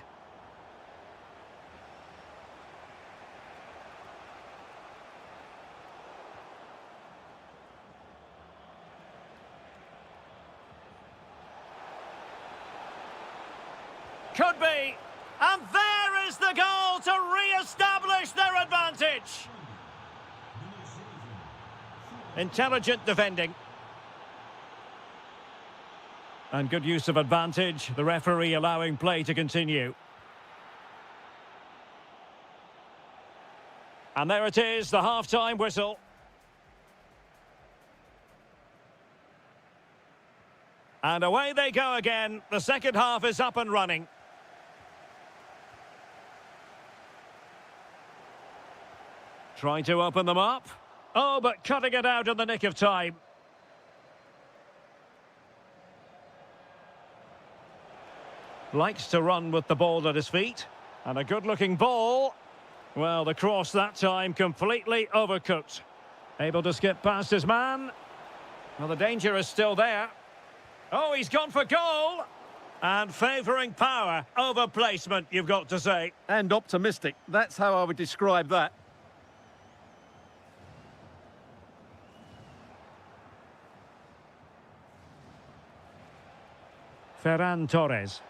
Could be. And there is the goal to re-establish their advantage. Intelligent defending. And good use of advantage. The referee allowing play to continue. And there it is, the half-time whistle. And away they go again. The second half is up and running. Trying to open them up. Oh, but cutting it out in the nick of time. Likes to run with the ball at his feet. And a good-looking ball. Well, the cross that time completely overcooked. Able to skip past his man. Well, the danger is still there. Oh, he's gone for goal. And favouring power over placement, you've got to say. And optimistic. That's how I would describe that. Ferran Torres.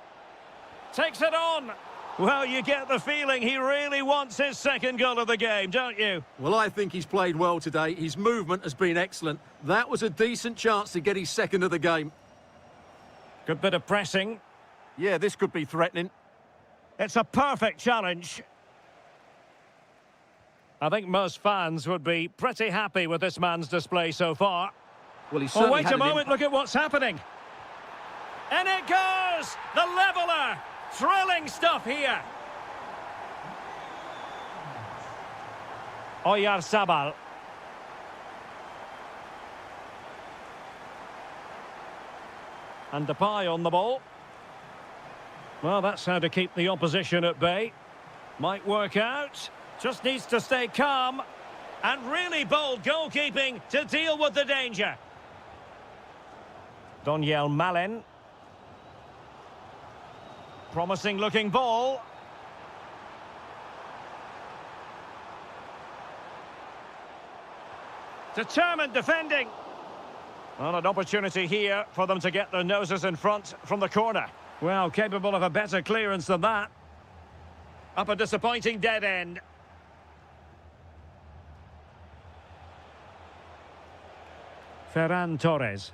Takes it on. Well, you get the feeling he really wants his second goal of the game, don't you? Well, I think he's played well today. His movement has been excellent. That was a decent chance to get his second of the game. Good bit of pressing. Yeah, this could be threatening. It's a perfect challenge. I think most fans would be pretty happy with this man's display so far. Well, he's Oh, certainly wait had a an moment, look at what's happening. And it goes! The leveller! Thrilling stuff here. Oyarzabal. And Depay on the ball. Well, that's how to keep the opposition at bay. Might work out. Just needs to stay calm. And really bold goalkeeping to deal with the danger. Doniel Malen. Promising looking ball. Determined defending. Well, an opportunity here for them to get their noses in front from the corner. Well, capable of a better clearance than that. Up a disappointing dead end. Ferran Torres.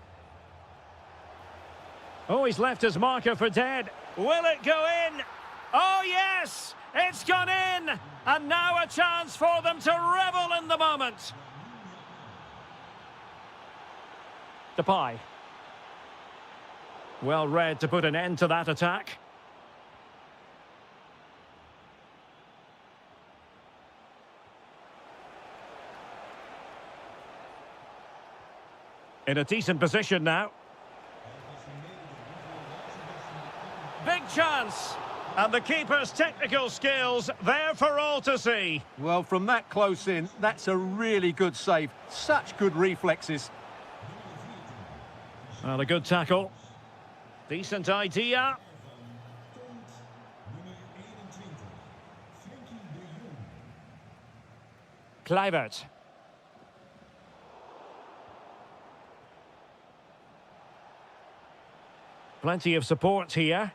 Oh, he's left his marker for dead. Will it go in? Oh, yes! It's gone in! And now a chance for them to revel in the moment. Depay. Well read to put an end to that attack. In a decent position now. Big chance. And the keeper's technical skills there for all to see. Well, from that close in, that's a really good save. Such good reflexes. Well, a good tackle. Decent idea. Kluivert. Plenty of support here.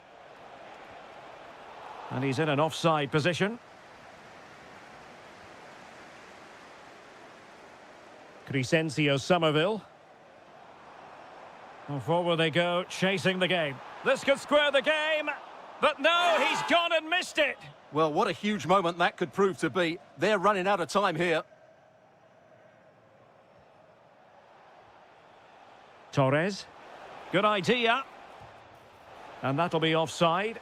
And he's in an offside position. Crescencio Somerville. And forward they go, chasing the game. This could square the game, but no, he's gone and missed it. Well, what a huge moment that could prove to be. They're running out of time here. Torres. Good idea. And that'll be offside.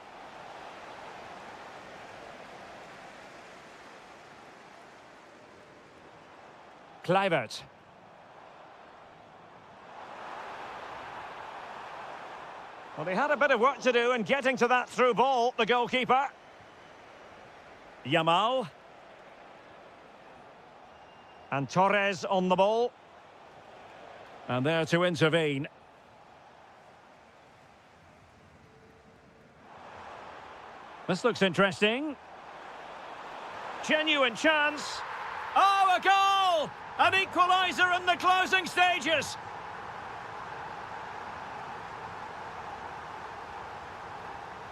Kluivert. Well, he had a bit of work to do in getting to that through ball, the goalkeeper. Yamal. And Torres on the ball. And there to intervene. This looks interesting. Genuine chance. Oh, a goal! An equaliser in the closing stages.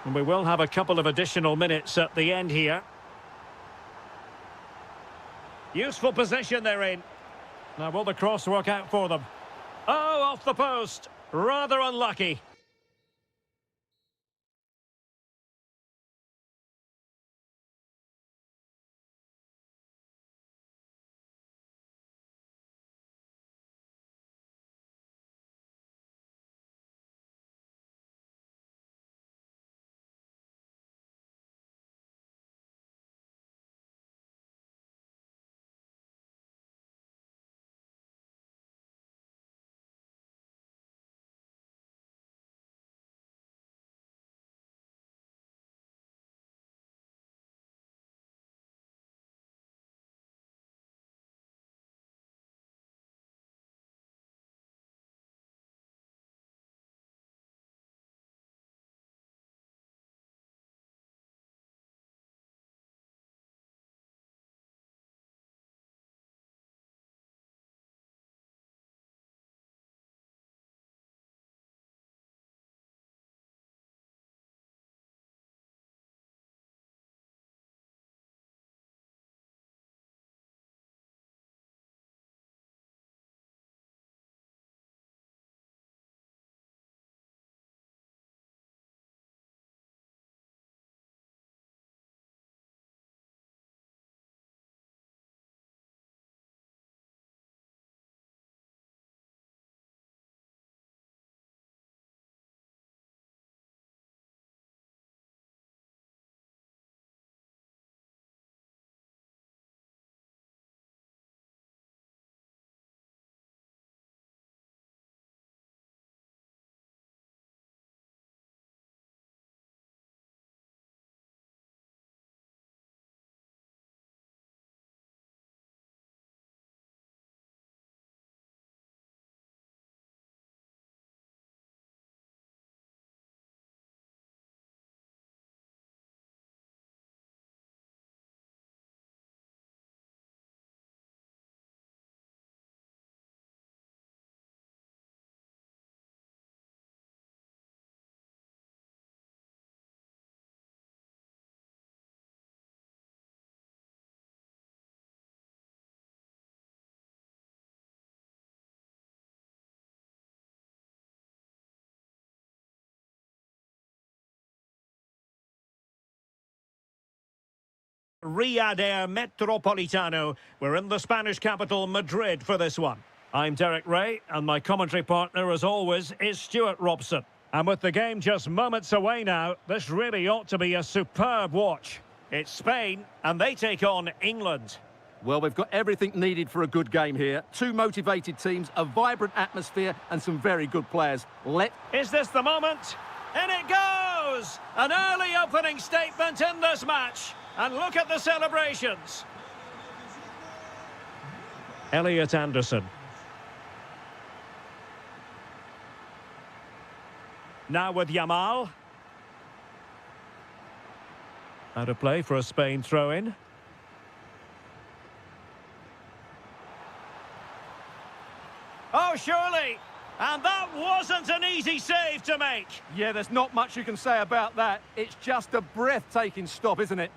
And we will have a couple of additional minutes at the end here. Useful position they're in. Now, will the cross work out for them? Oh, off the post. Rather unlucky. Riyadh Air Metropolitano. We're in the Spanish capital, Madrid, for this one. I'm Derek Ray, and my commentary partner, as always, is Stuart Robson. And with the game just moments away now, this really ought to be a superb watch. It's Spain, and they take on England. Well, we've got everything needed for a good game here. Two motivated teams, a vibrant atmosphere, and some very good players. Is this the moment? In it goes! An early opening statement in this match. And look at the celebrations. Elliot Anderson. Now with Yamal. Out of play for a Spain throw-in. Oh, surely! And that wasn't an easy save to make. Yeah, there's not much you can say about that. It's just a breathtaking stop, isn't it?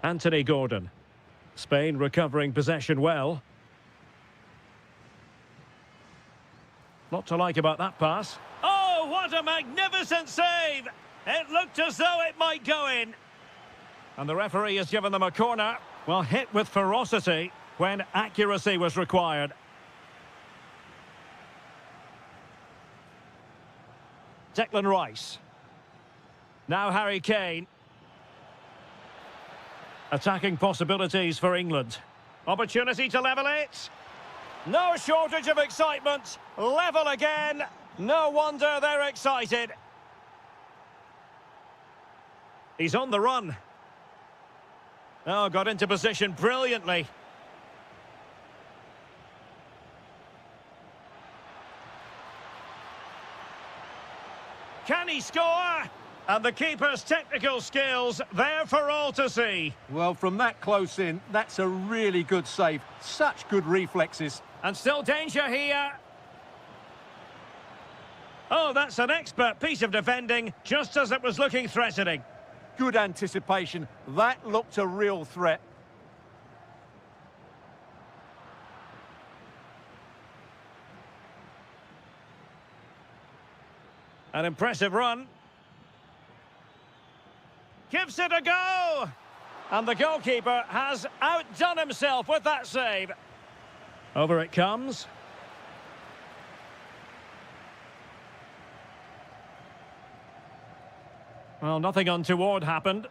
Anthony Gordon. Spain recovering possession well. Lot to like about that pass. Oh, what a magnificent save! It looked as though it might go in. And the referee has given them a corner. Well, hit with ferocity when accuracy was required. Declan Rice. Now Harry Kane. Attacking possibilities for England. Opportunity to level it. No shortage of excitement. Level again. No wonder they're excited. He's on the run. Oh, got into position brilliantly. Can he score? And the keeper's technical skills there for all to see. Well, from that close in, that's a really good save. Such good reflexes. And still danger here. Oh, that's an expert piece of defending, just as it was looking threatening. Good anticipation. That looked a real threat. An impressive run. Gives it a go! And the goalkeeper has outdone himself with that save. Over it comes. Well, nothing untoward happened.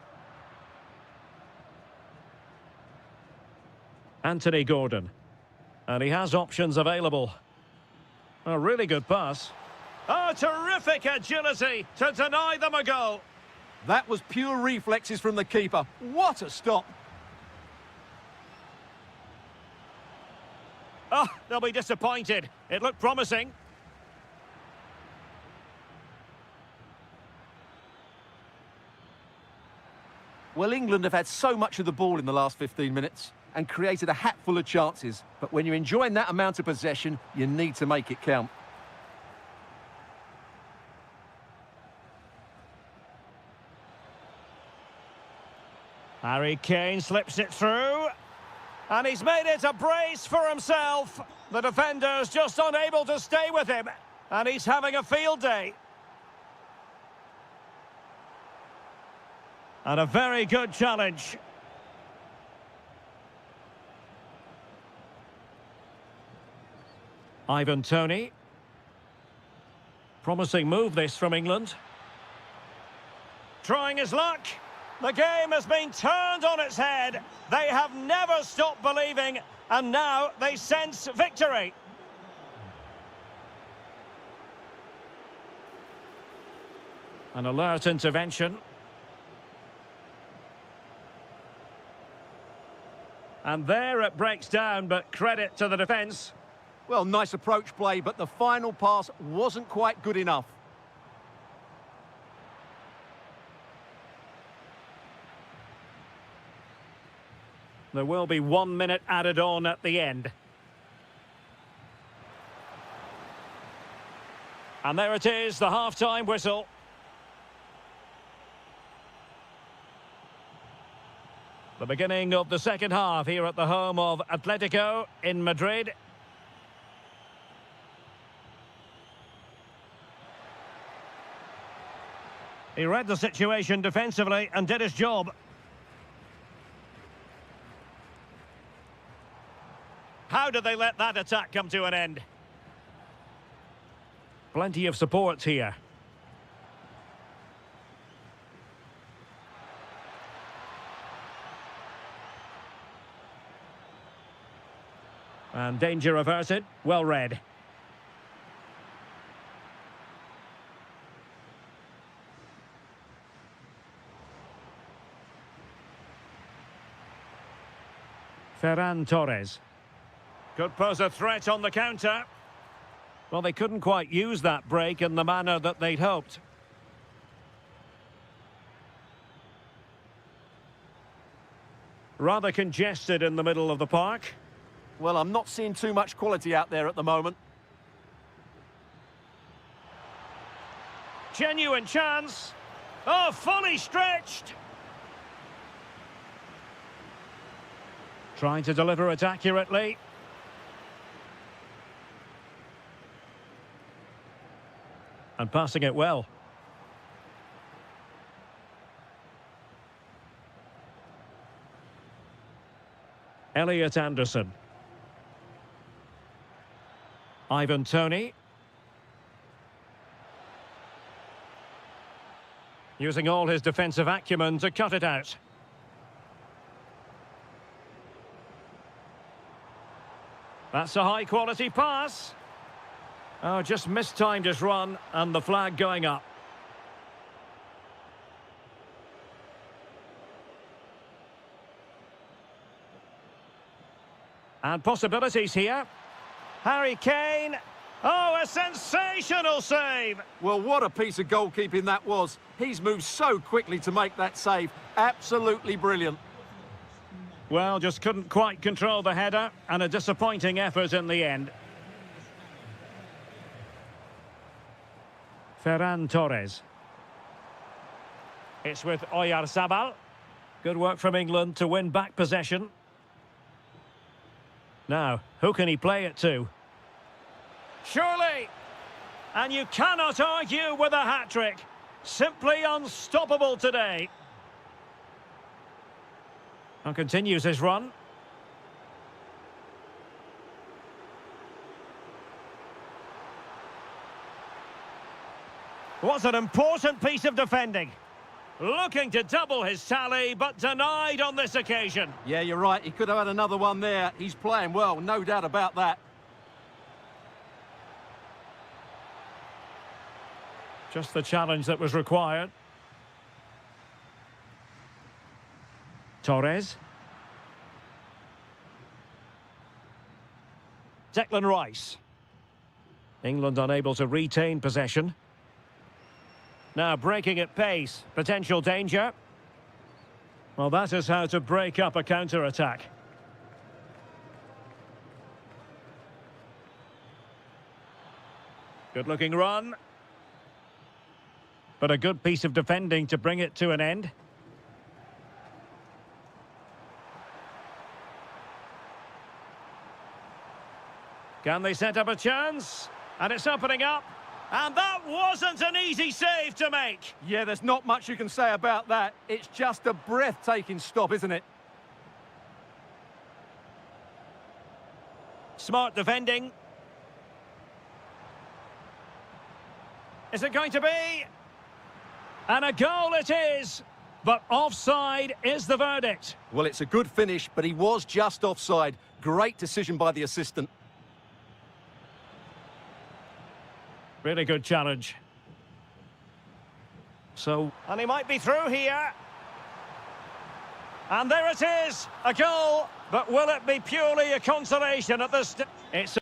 Anthony Gordon. And he has options available. A really good pass. Oh, terrific agility to deny them a goal. That was pure reflexes from the keeper. What a stop. Oh, they'll be disappointed. It looked promising. Well, England have had so much of the ball in the last 15 minutes and created a hatful of chances. But when you're enjoying that amount of possession, you need to make it count. Harry Kane slips it through. And he's made it a brace for himself. The defender's just unable to stay with him. And he's having a field day. And a very good challenge. Ivan Toney. Promising move this from England. Trying his luck. The game has been turned on its head. They have never stopped believing, and now they sense victory. An alert intervention. And there it breaks down, but credit to the defence. Well, nice approach play, but the final pass wasn't quite good enough. There will be 1 minute added on at the end. And there it is, the half-time whistle. The beginning of the second half here at the home of Atletico in Madrid. He read the situation defensively and did his job. How did they let that attack come to an end? Plenty of support here. And danger averted. Well read. Ferran Torres. Could pose a threat on the counter. Well, they couldn't quite use that break in the manner that they'd hoped. Rather congested in the middle of the park. Well, I'm not seeing too much quality out there at the moment. Genuine chance. Oh, fully stretched. Trying to deliver it accurately. And passing it well. Elliot Anderson. Ivan Toney. Using all his defensive acumen to cut it out. That's a high-quality pass. Oh, just mistimed his run, and the flag going up. And possibilities here. Harry Kane. Oh, a sensational save! Well, what a piece of goalkeeping that was. He's moved so quickly to make that save. Absolutely brilliant. Well, just couldn't quite control the header, and a disappointing effort in the end. Ferran Torres. It's with Oyarzabal. Good work from England to win back possession. Now, who can he play it to? Surely! And you cannot argue with a hat-trick. Simply unstoppable today. And continues his run. What an important piece of defending. Looking to double his tally, but denied on this occasion. Yeah, you're right. He could have had another one there. He's playing well, no doubt about that. Just the challenge that was required. Torres. Declan Rice. England unable to retain possession. Now breaking at pace. Potential danger. Well, that is how to break up a counter-attack. Good-looking run. But a good piece of defending to bring it to an end. Can they set up a chance? And it's opening up. And that wasn't an easy save to make. Yeah, there's not much you can say about that. It's just a breathtaking stop, isn't it? Smart defending. Is it going to be? And a goal it is. But offside is the verdict. Well, it's a good finish, but he was just offside. Great decision by the assistant. Really good challenge. And he might be through here. And there it is, a goal. But will it be purely a consolation at this? It's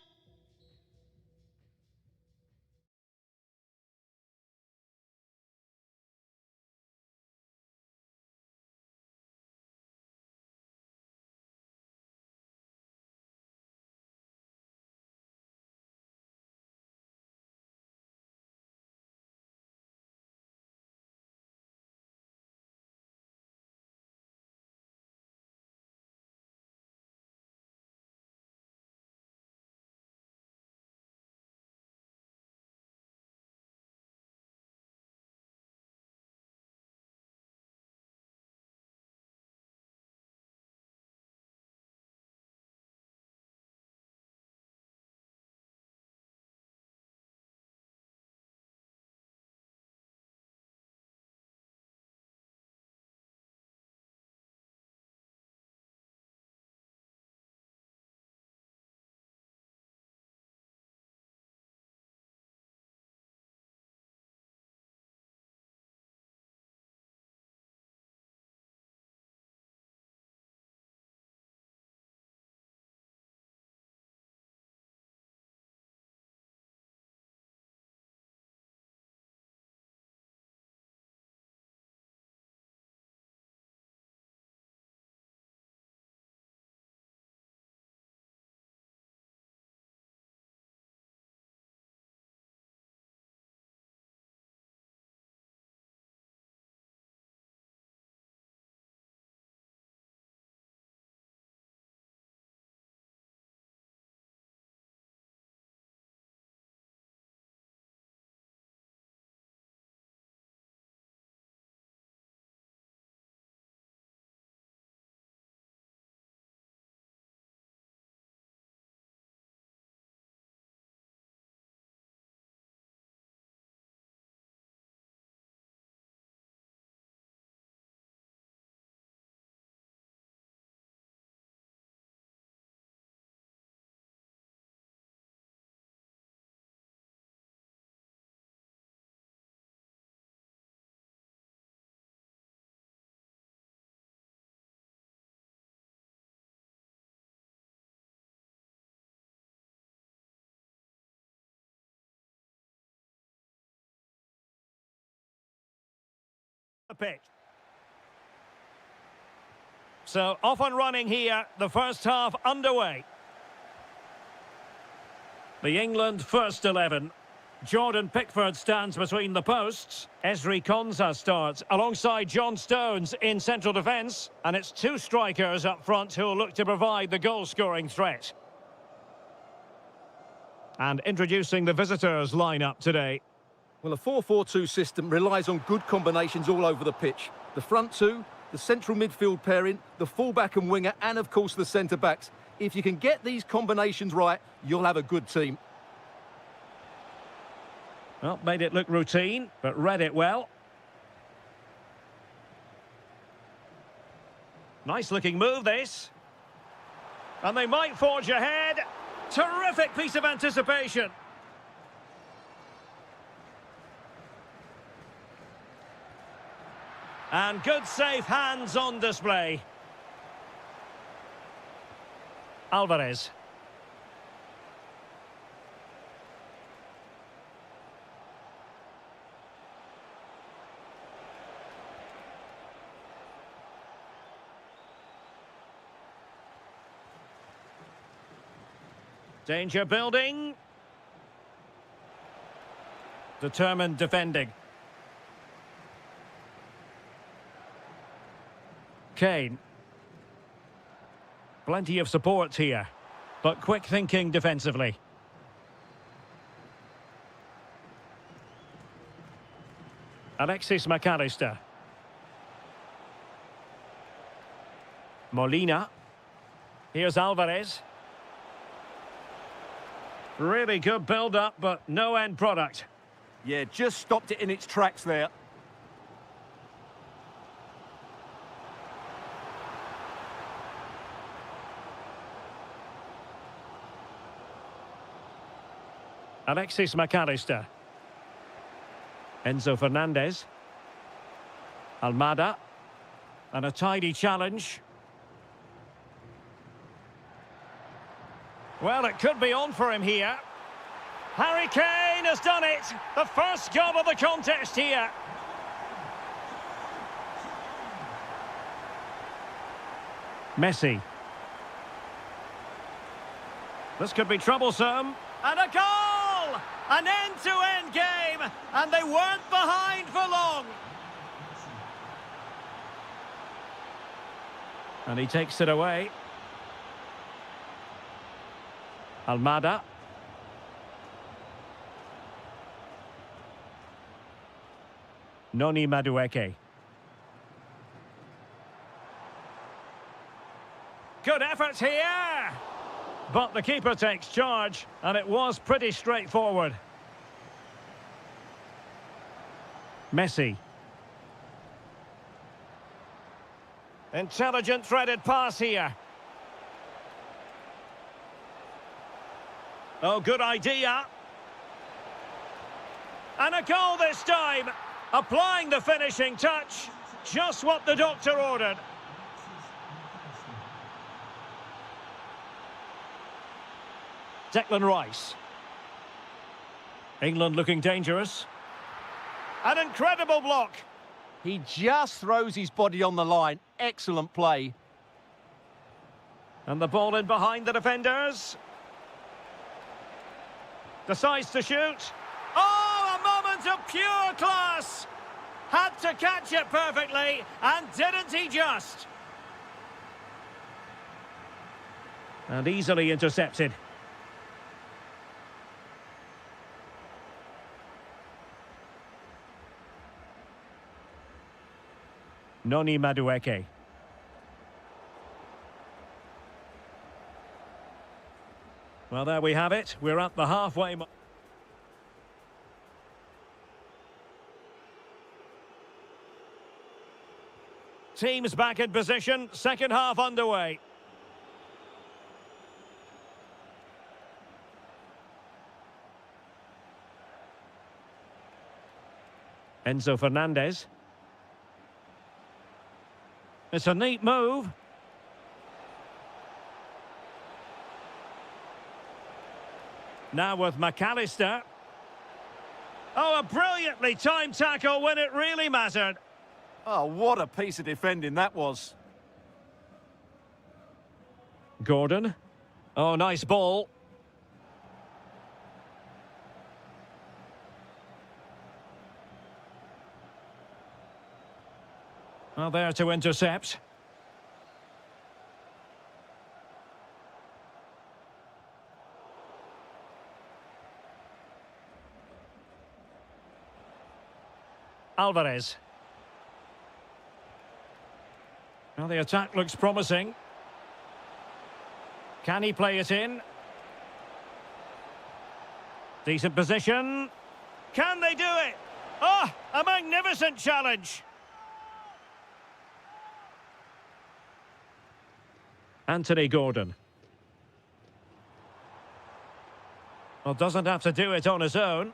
The pitch. So off and running here, the first half underway. The England first 11. Jordan Pickford stands between the posts. Ezri Konsa starts alongside John Stones in central defence. And it's two strikers up front who will look to provide the goal-scoring threat. And introducing the visitors' lineup today. Well, a 4-4-2 system relies on good combinations all over the pitch. The front two, the central midfield pairing, the fullback and winger, and of course the centre-backs. If you can get these combinations right, you'll have a good team. Well, made it look routine, but read it well. Nice-looking move, this. And they might forge ahead. Terrific piece of anticipation. And good safe hands on display. Alvarez. Danger building. Determined defending. Kane. Plenty of support here, but quick thinking defensively. Alexis McAllister. Molina. Here's Alvarez. Really good build-up, but no end product. Yeah, just stopped it in its tracks there. Alexis McAllister. Enzo Fernandez. Almada. And a tidy challenge. Well, it could be on for him here. Harry Kane has done it. The first goal of the contest here. Messi. This could be troublesome. And a goal! An end-to-end game. And they weren't behind for long. And he takes it away. Almada. Noni Madueke. Good effort here! But the keeper takes charge, and it was pretty straightforward. Messi. Intelligent threaded pass here. Oh, good idea. And a goal this time. Applying the finishing touch. Just what the doctor ordered. Declan Rice. England looking dangerous. An incredible block. He just throws his body on the line. Excellent play. And the ball in behind the defenders. Decides to shoot. Oh, a moment of pure class! Had to catch it perfectly, and didn't he just? And easily intercepted. Noni Madueke. Well, there we have it. We're at the halfway mark. Teams back in position. Second half underway. Enzo Fernandez. It's a neat move. Now with McAllister. Oh, a brilliantly timed tackle when it really mattered. Oh, what a piece of defending that was. Gordon. Oh, nice ball. Well, there to intercept. Alvarez. Well, the attack looks promising. Can he play it in? Decent position. Can they do it? Oh, a magnificent challenge. Anthony Gordon. Well, doesn't have to do it on his own.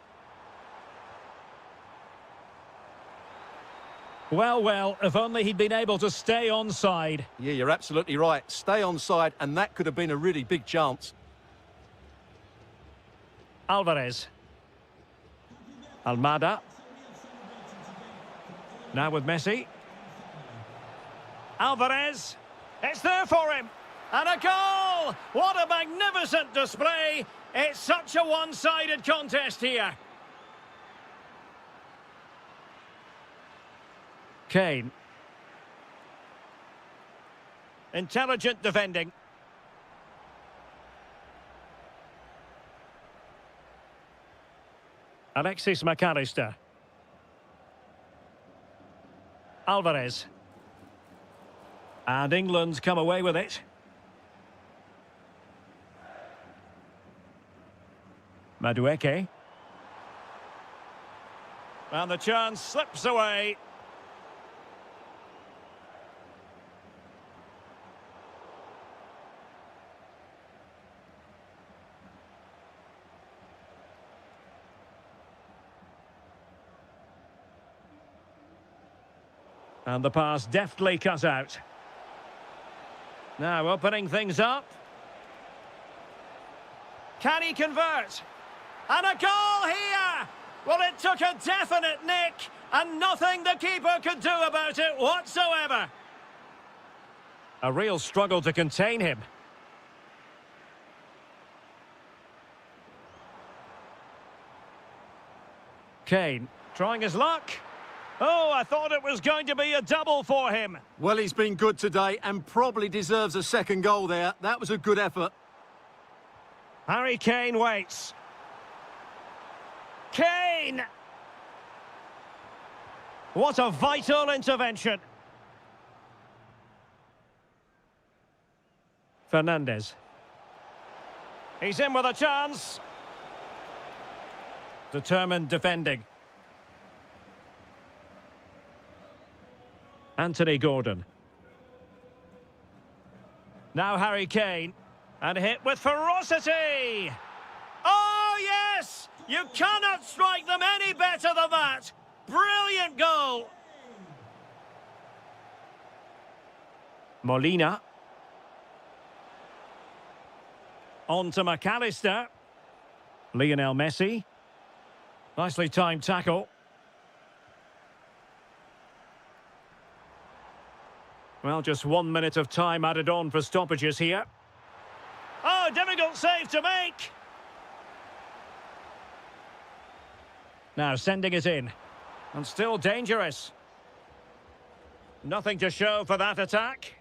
Well, if only he'd been able to stay onside. Yeah, you're absolutely right. Stay onside, and that could have been a really big chance. Alvarez. Almada. Now with Messi. Alvarez. It's there for him. And a goal! What a magnificent display. It's such a one-sided contest here. Kane. Intelligent defending. Alexis McAllister. Alvarez. And England's come away with it. Madueke. And the chance slips away. And the pass deftly cut out. Now opening things up. Can he convert? And a goal here! Well, it took a definite nick, and nothing the keeper could do about it whatsoever. A real struggle to contain him. Kane, trying his luck. Oh, I thought it was going to be a double for him. Well, he's been good today and probably deserves a second goal there. That was a good effort. Harry Kane waits. Kane! What a vital intervention. Fernandez. He's in with a chance. Determined defending. Anthony Gordon. Now Harry Kane. And hit with ferocity! Oh, yes! You cannot strike them any better than that! Brilliant goal! Molina. On to McAllister. Lionel Messi. Nicely timed tackle. Well, just 1 minute of time added on for stoppages here. Oh, difficult save to make. Now sending it in. And still dangerous. Nothing to show for that attack.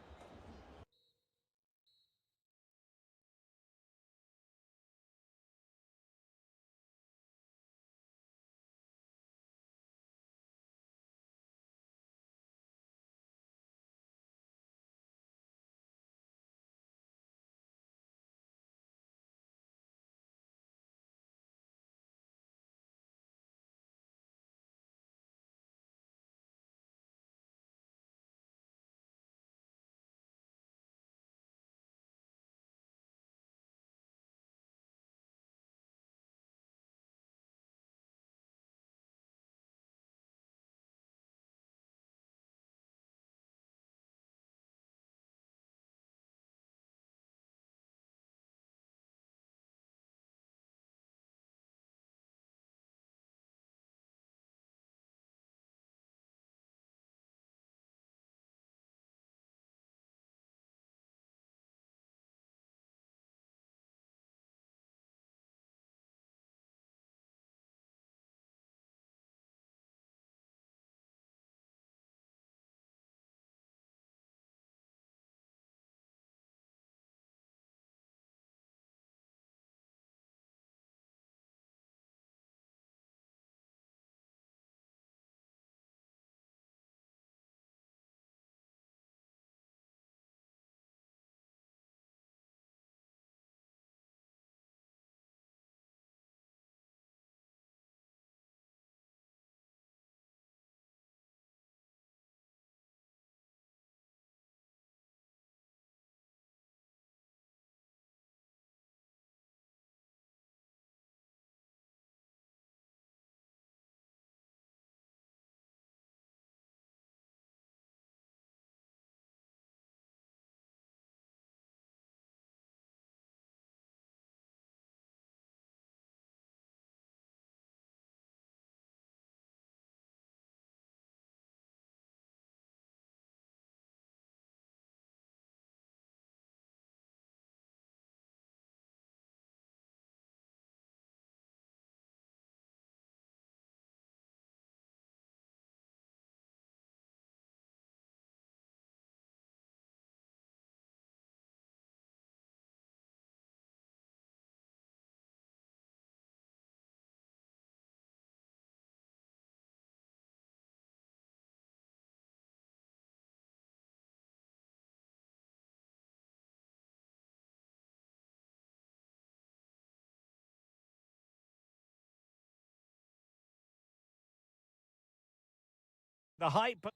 The hype.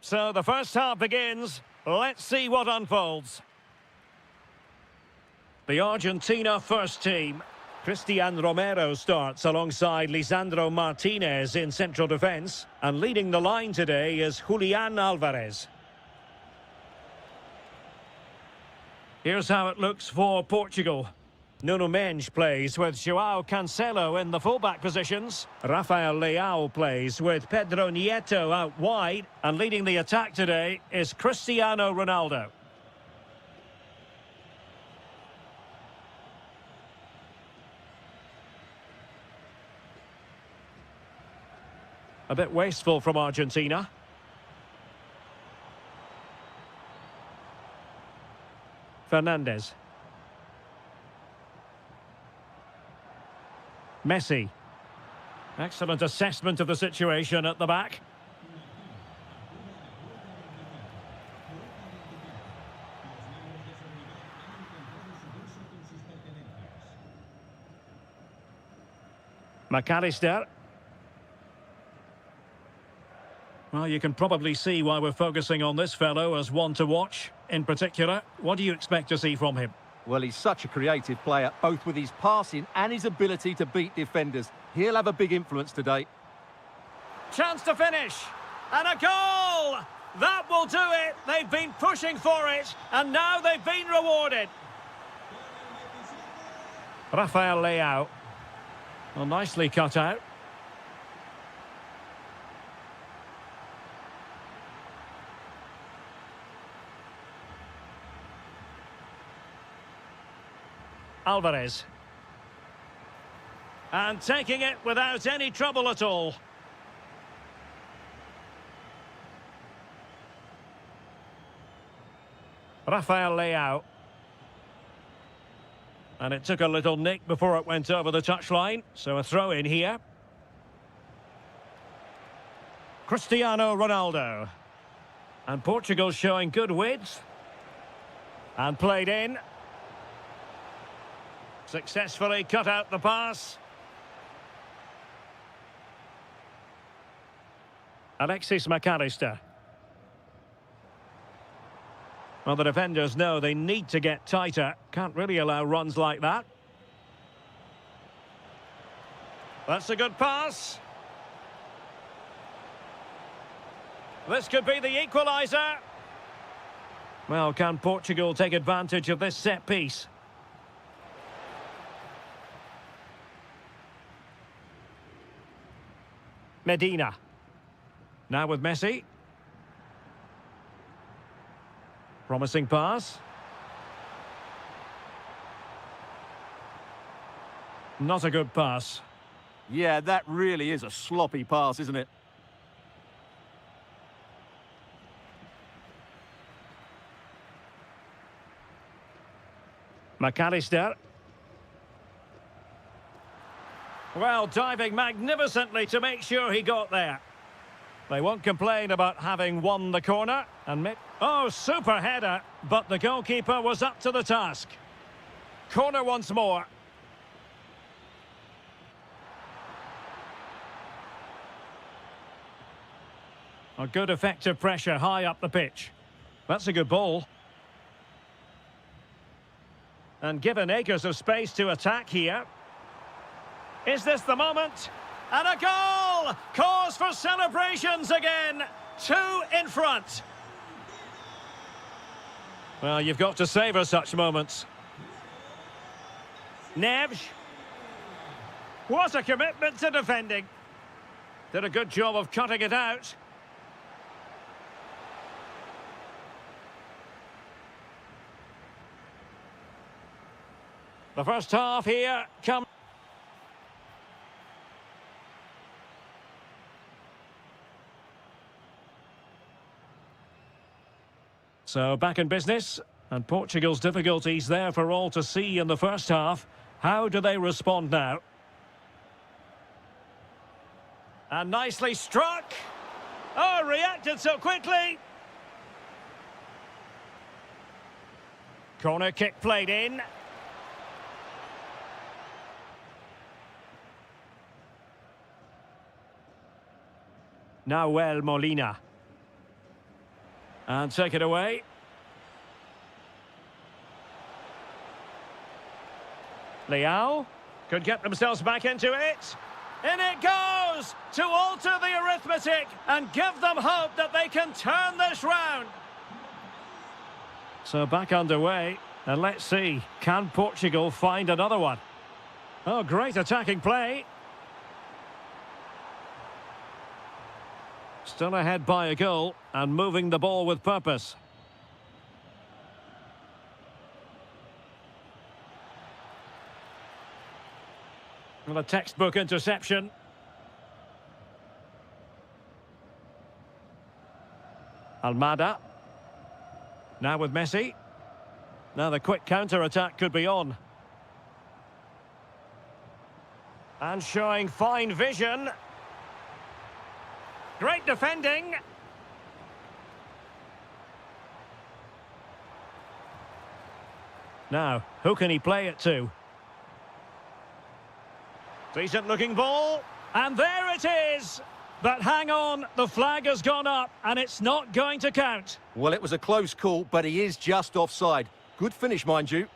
So the first half begins. Let's see what unfolds. The Argentina first team. Cristian Romero starts alongside Lisandro Martinez in central defence. And leading the line today is Julian Alvarez. Here's how it looks for Portugal. Nuno Mendes plays with João Cancelo in the fullback positions. Rafael Leao plays with Pedro Nieto out wide. And leading the attack today is Cristiano Ronaldo. A bit wasteful from Argentina. Fernandes. Messi. Excellent assessment of the situation at the back. McAllister. Well, you can probably see why we're focusing on this fellow as one to watch. In particular, what do you expect to see from him? Well, he's such a creative player, both with his passing and his ability to beat defenders. He'll have a big influence today. Chance to finish. And a goal! That will do it. They've been pushing for it, and now they've been rewarded. Rafael Leao. Well, nicely cut out. Alvarez. And taking it without any trouble at all. Rafael Leao. And it took a little nick before it went over the touchline, so a throw in here. Cristiano Ronaldo. And Portugal showing good width. And played in. Successfully cut out the pass. Alexis McAllister. Well, the defenders know they need to get tighter. Can't really allow runs like that. That's a good pass. This could be the equaliser. Well, can Portugal take advantage of this set piece? Medina. Now with Messi. Promising pass. Not a good pass. Yeah, that really is a sloppy pass, isn't it? McAllister. Well, diving magnificently to make sure he got there. They won't complain about having won the corner. And oh, super header, but the goalkeeper was up to the task. Corner once more. A good effective pressure high up the pitch. That's a good ball. And given acres of space to attack here. Is this the moment? And a goal! Cause for celebrations again. 2 in front. Well, you've got to savour such moments. Neves. What a commitment to defending. Did a good job of cutting it out. The first half here comes. So back in business, and Portugal's difficulties there for all to see in the first half. How do they respond now? And nicely struck. Oh, reacted so quickly. Corner kick played in. Nahuel Molina. And take it away. Leao could get themselves back into it. In it goes to alter the arithmetic and give them hope that they can turn this round. So back underway, and let's see, can Portugal find another one? Oh, great attacking play. Still ahead by a goal and moving the ball with purpose. Well, a textbook interception. Almada. Now with Messi. Now the quick counter-attack could be on. And showing fine vision. Great defending. Now, who can he play it to? Decent looking ball. And there it is. But hang on, the flag has gone up and it's not going to count. Well, it was a close call, but he is just offside. Good finish, mind you.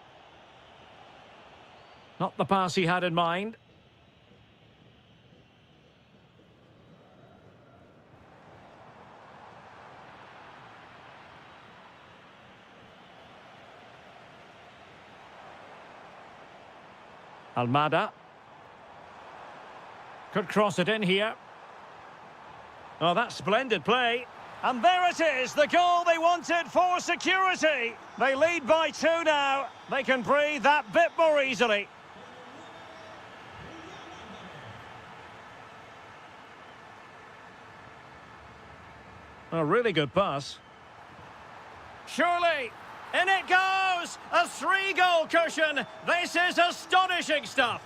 Not the pass he had in mind. Almada. Could cross it in here. Oh, that's splendid play. And there it is, the goal they wanted for security. They lead by 2 now. They can breathe that bit more easily. A really good pass. Surely, in it goes! A 3-goal cushion. This is astonishing stuff.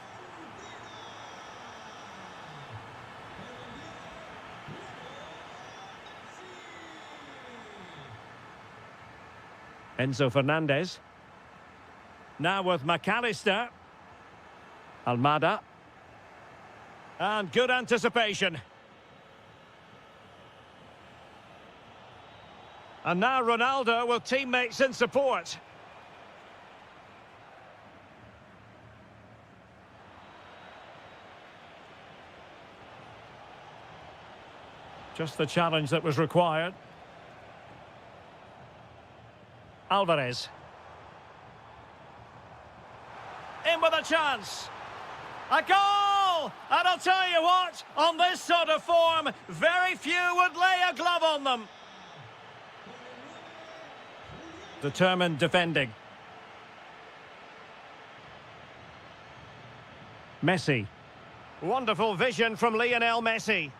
Enzo Fernandez. Now with McAllister. Almada. And good anticipation. And now Ronaldo with teammates in support. Just the challenge that was required. Alvarez. In with a chance. A goal! And I'll tell you what, on this sort of form, very few would lay a glove on them. Determined defending. Messi. Wonderful vision from Lionel Messi.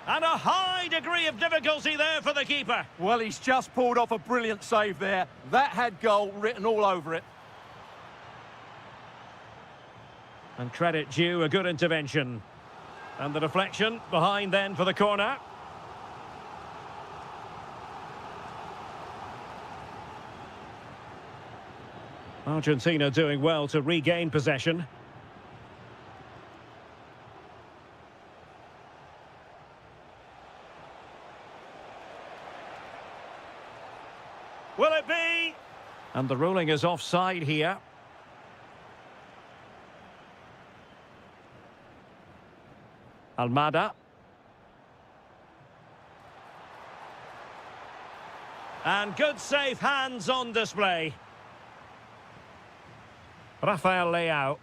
And a high degree of difficulty there for the keeper. Well, he's just pulled off a brilliant save there. That had goal written all over it. And credit due, a good intervention. And the deflection behind then for the corner. Argentina doing well to regain possession. Will it be? And the ruling is offside here. Almada. And good safe hands on display. Rafael Leao.